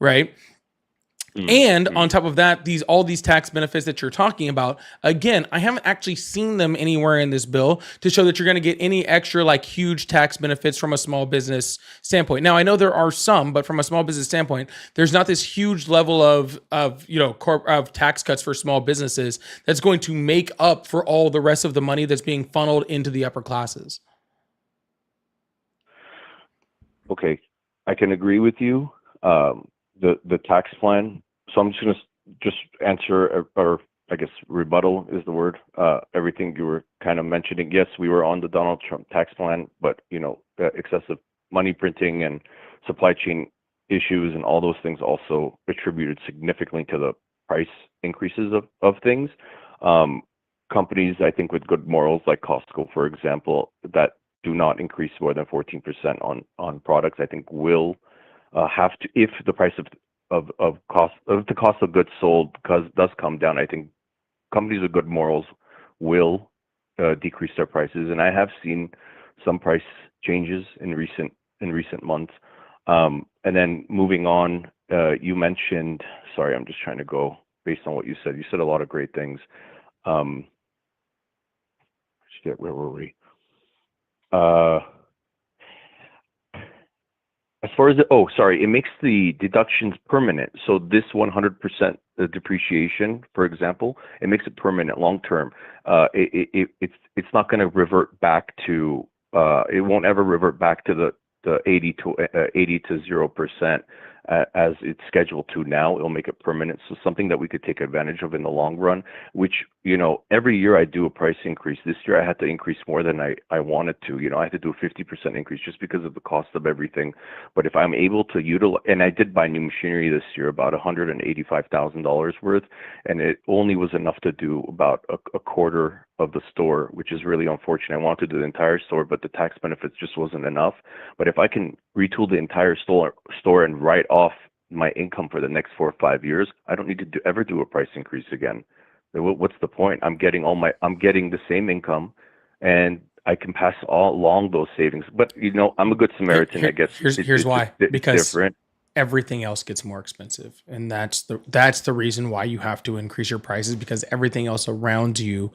right? And on top of that, all these tax benefits that you're talking about, again, I haven't actually seen them anywhere in this bill to show that you're going to get any extra like huge tax benefits from a small business standpoint. Now, I know there are some, but from a small business standpoint, there's not this huge level of tax cuts for small businesses that's going to make up for all the rest of the money that's being funneled into the upper classes. Okay, I can agree with you. The tax plan. So I'm just going to just answer, or I guess rebuttal is the word. Everything you were kind of mentioning. Yes, we were on the Donald Trump tax plan, but excessive money printing and supply chain issues and all those things also attributed significantly to the price increases of things. Companies, I think, with good morals, like Costco, for example, that do not increase more than 14% on products, I think will have to, if the price of the cost of goods sold does come down. I think companies with good morals will decrease their prices, and I have seen some price changes in recent months. And then moving on, you mentioned. Sorry, I'm just trying to go based on what you said. You said a lot of great things. Where were we? As far as it makes the deductions permanent. So this 100% depreciation, for example, it makes it permanent long term. It's not going to revert back to. It won't ever revert back to the 80 to 0%. As it's scheduled to now. It'll make it permanent. So something that we could take advantage of in the long run, which, every year I do a price increase. This year I had to increase more than I wanted to. I had to do a 50% increase just because of the cost of everything. But if I'm able to utilize, and I did buy new machinery this year, about $185,000 worth, and it only was enough to do about a quarter of the store, which is really unfortunate. I wanted to do the entire store, but the tax benefits just wasn't enough. But if I can retool the entire store and write off my income for the next 4 or 5 years, I don't need to ever do a price increase again. What's the point? I'm getting the same income, and I can pass all along those savings. But I'm a good Samaritan, I guess. Here's why. Because different. Everything else gets more expensive, and that's the reason why you have to increase your prices, because everything else around you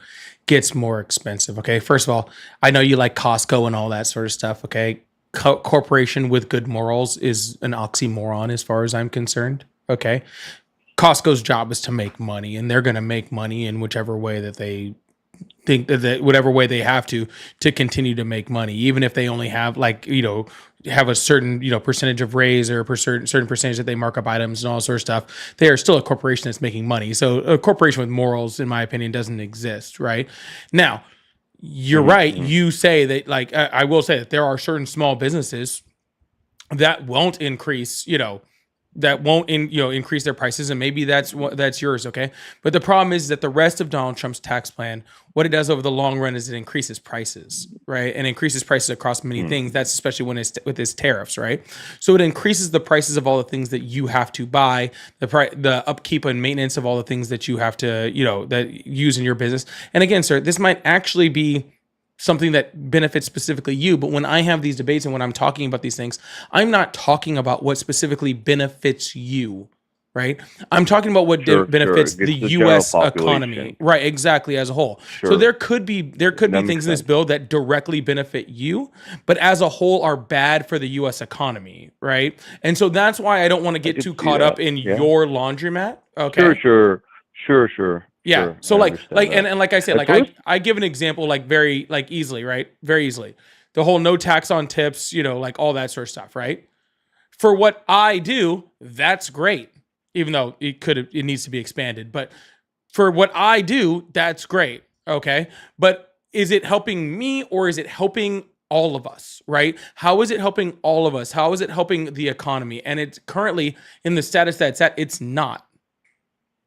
gets more expensive. Okay, first of all, I know you like Costco and all that sort of stuff. Okay, corporation with good morals is an oxymoron as far as I'm concerned. Okay, Costco's job is to make money, and they're going to make money in whichever way that they think that whatever way they have to continue to make money, even if they only have have a certain percentage of raise or a certain percentage that they mark up items and all sort of stuff. They are still a corporation that's making money. So a corporation with morals, in my opinion, doesn't exist. Right now, you're right. You say that, like, I will say that there are certain small businesses that won't increase, increase their prices, and maybe that's yours. Okay, but the problem is that the rest of Donald Trump's tax plan, what it does over the long run is it increases prices, right? And increases prices across many things. That's especially when it's with his tariffs, right? So it increases the prices of all the things that you have to buy, the upkeep and maintenance of all the things that you have to, that use in your business. And again, sir, this might actually be something that benefits specifically you. But when I have these debates and when I'm talking about these things, I'm not talking about what specifically benefits you, right? I'm talking about what benefits the U.S. economy, right? Exactly, as a whole. Sure. So there could be things in this bill that directly benefit you, but as a whole are bad for the U.S. economy, right? And so that's why I don't want to get too caught up in your laundromat. Okay. Sure. Yeah. So I like understand that. and like I said, At like first, I give an example like very like easily, right? Very easily. The whole no tax on tips, you know, like all that sort of stuff, right? For what I do, that's great. Even though it needs to be expanded, but for what I do, that's great. Okay. But is it helping me or is it helping all of us, right? How is it helping all of us? How is it helping the economy? And it's currently in the status that it's at, it's not,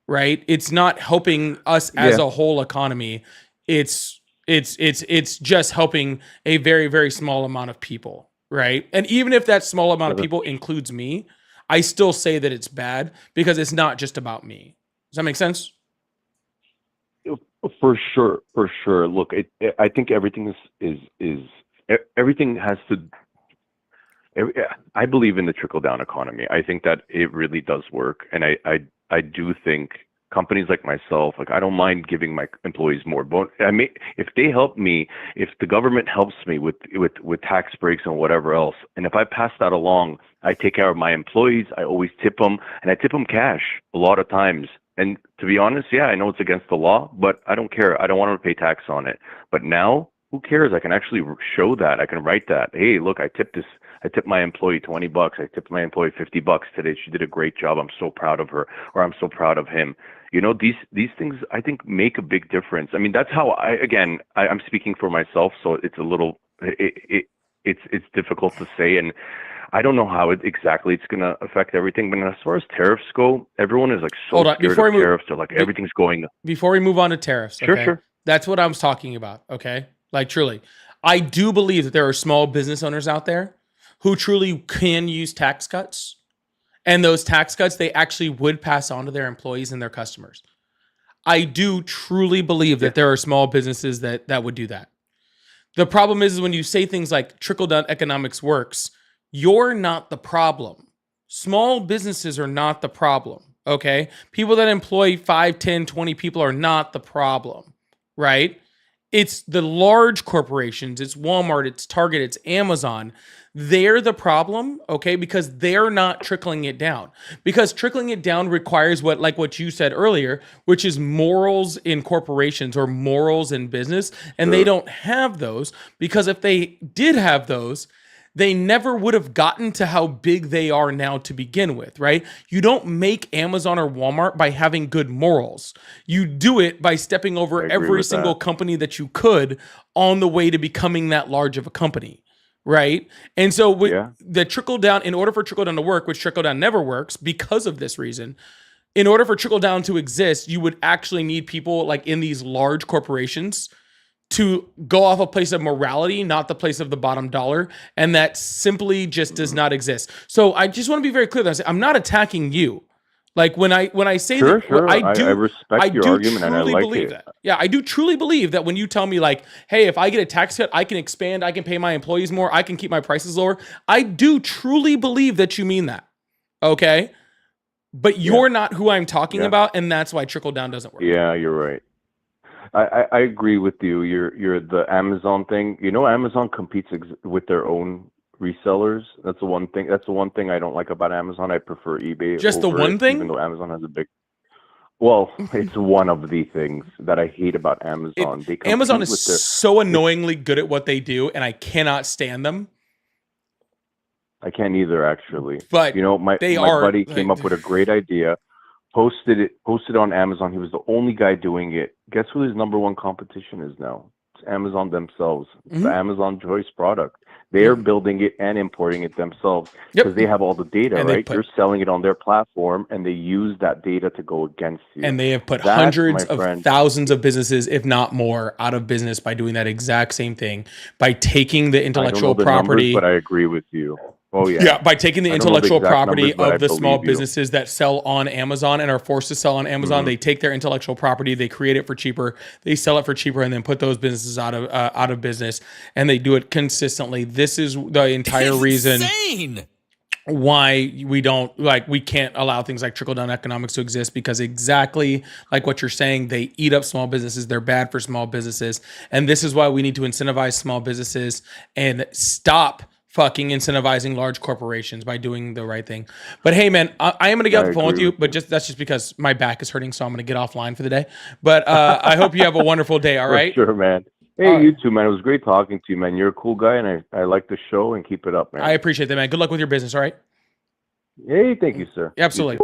right? It's not helping us as yeah. a whole economy. It's just helping a very, very small amount of people, right? And even if that small amount of Yeah, people includes me, I still say that it's bad because it's not just about me. Does that make sense? for sure. Look, I think everything everything has to. I believe in the trickle down economy. I think that it really does work, and I do think companies like myself, like I don't mind giving my employees more. I mean, if they help me, if the government helps me with tax breaks and whatever else, and if I pass that along, I take care of my employees. I always tip them, and I tip them cash a lot of times. And to be honest, yeah, I know it's against the law, but I don't care. I don't want to pay tax on it. But now, who cares? I can actually show that. I can write that. Hey, look, I tipped my employee $20. I tipped my employee $50 today. She did a great job. I'm so proud of her, or I'm so proud of him. You know, these things I think make a big difference. I mean, that's how I'm speaking for myself, so it's a little it's difficult to say, and I don't know how exactly it's going to affect everything. But as far as tariffs go, everyone is like so Hold on. scared of tariffs. They're like everything's going. Before we move on to tariffs, okay? Sure. That's what I was talking about, okay? Like truly. I do believe that there are small business owners out there who truly can use tax cuts. And those tax cuts they actually would pass on to their employees and their customers. I do truly believe that there are small businesses that would do that. The problem is when you say things like trickle down economics works, you're not the problem. Small businesses are not the problem, okay? People that employ 5, 10, 20 people are not the problem, right? It's the large corporations, it's Walmart, it's Target, it's Amazon. They're the problem, okay? Because they're not trickling it down. Because trickling it down requires what you said earlier, which is morals in corporations or morals in business, and they don't have those because if they did have those, they never would have gotten to how big they are now to begin with, right? You don't make Amazon or Walmart by having good morals. You do it by stepping over every single company that you could on the way to becoming that large of a company, right? And so the trickle down, in order for trickle down to work, which trickle down never works because of this reason, in order for trickle down to exist, you would actually need people like in these large corporations to go off a place of morality, not the place of the bottom dollar. And that simply just does not exist. So I just want to be very clear that I'm not attacking you. Like when I say that, I respect your argument and I like believe it. that. Yeah, I do truly believe that when you tell me like, hey, if I get a tax cut, I can expand, I can pay my employees more, I can keep my prices lower. I do truly believe that you mean that. Okay. But you're not who I'm talking about, and that's why trickle down doesn't work. Yeah, you're right. I agree with you. You're the Amazon thing. You know, Amazon competes with their own resellers. That's the one thing. That's the one thing I don't like about Amazon. I prefer eBay. Just the one thing? Even though Amazon has a big. Well, it's one of the things that I hate about Amazon. Amazon is so annoyingly good at what they do, and I cannot stand them. I can't either, actually. But you know, my buddy came up with a great idea. Posted on Amazon. He was the only guy doing it. Guess who his number one competition is now? It's Amazon themselves. It's the Amazon Choice product. They're building it and importing it themselves because they have all the data, and right? You're selling it on their platform, and they use that data to go against you. And they have put hundreds of thousands of businesses, if not more, out of business by doing that exact same thing, by taking the intellectual property. Numbers, but I agree with you. Oh yeah. Yeah, by taking the intellectual property of the small businesses that sell on Amazon and are forced to sell on Amazon, they take their intellectual property, they create it for cheaper, they sell it for cheaper, and then put those businesses out of business, and they do it consistently. This is the entire reason why we can't allow things like trickle down economics to exist, because exactly like what you're saying, they eat up small businesses. They're bad for small businesses, and this is why we need to incentivize small businesses and stop fucking incentivizing large corporations by doing the right thing. But hey, man, I am going to get off I the phone with agree you, with but that's just because my back is hurting, so I'm going to get offline for the day. But I hope you have a wonderful day, all For right? sure, man. Hey, you too, man. It was great talking to you, man. You're a cool guy, and I like the show, and keep it up, man. I appreciate that, man. Good luck with your business, all right? Hey, thank you, sir. Absolutely.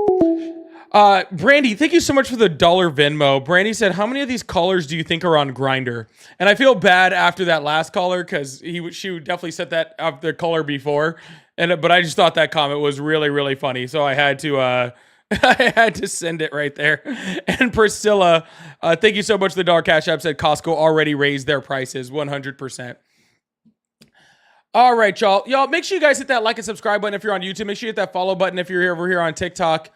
Brandy, thank you so much for the $1 Venmo. Brandy said, "How many of these callers do you think are on Grindr?" And I feel bad after that last caller because she definitely said that of the caller before, but I just thought that comment was really really funny, so I had to I had to send it right there. And Priscilla, thank you so much. The Dollar Cash App said Costco already raised their prices 100%. All right, y'all. Y'all, make sure you guys hit that like and subscribe button if you're on YouTube. Make sure you hit that follow button if you're over here on TikTok.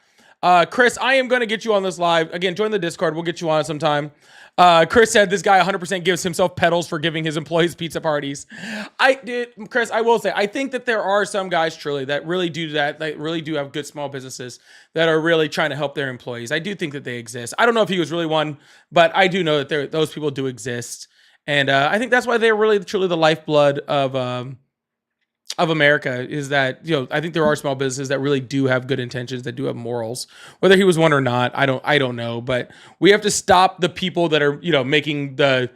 Chris, I am going to get you on this live. Again, join the Discord. We'll get you on sometime. Chris said this guy 100% gives himself pedals for giving his employees pizza parties. Chris, I will say, I think that there are some guys truly that really do that. That really do have good small businesses that are really trying to help their employees. I do think that they exist. I don't know if he was really one, but I do know that those people do exist. And I think that's why they're really truly the lifeblood of America, is that, I think there are small businesses that really do have good intentions, that do have morals. Whether he was one or not, I don't know. But we have to stop the people that are, making the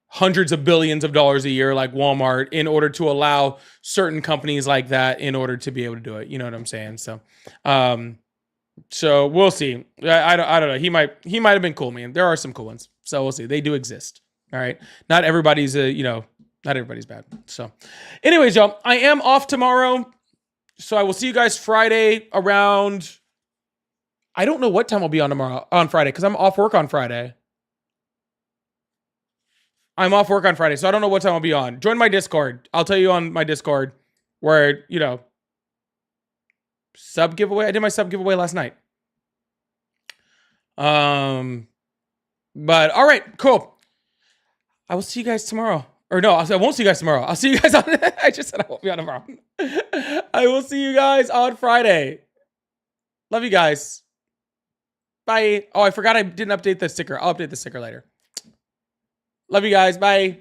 hundreds of billions of dollars a year like Walmart in order to allow certain companies like that in order to be able to do it. You know what I'm saying? So, so we'll see. I don't know. He might have been cool, man. There are some cool ones. So we'll see. They do exist. All right. Not everybody's not everybody's bad. So anyways, y'all, I am off tomorrow. So I will see you guys Friday around, I don't know what time I'll be on Friday, because I'm off work on Friday. I'm off work on Friday, so I don't know what time I'll be on. Join my Discord. I'll tell you on my Discord where, sub giveaway. I did my sub giveaway last night. But all right, cool. I will see you guys tomorrow. Or no, I won't see you guys tomorrow. I'll see you guys on, I just said I won't be on tomorrow. I will see you guys on Friday. Love you guys. Bye. Oh, I forgot I didn't update the sticker. I'll update the sticker later. Love you guys. Bye.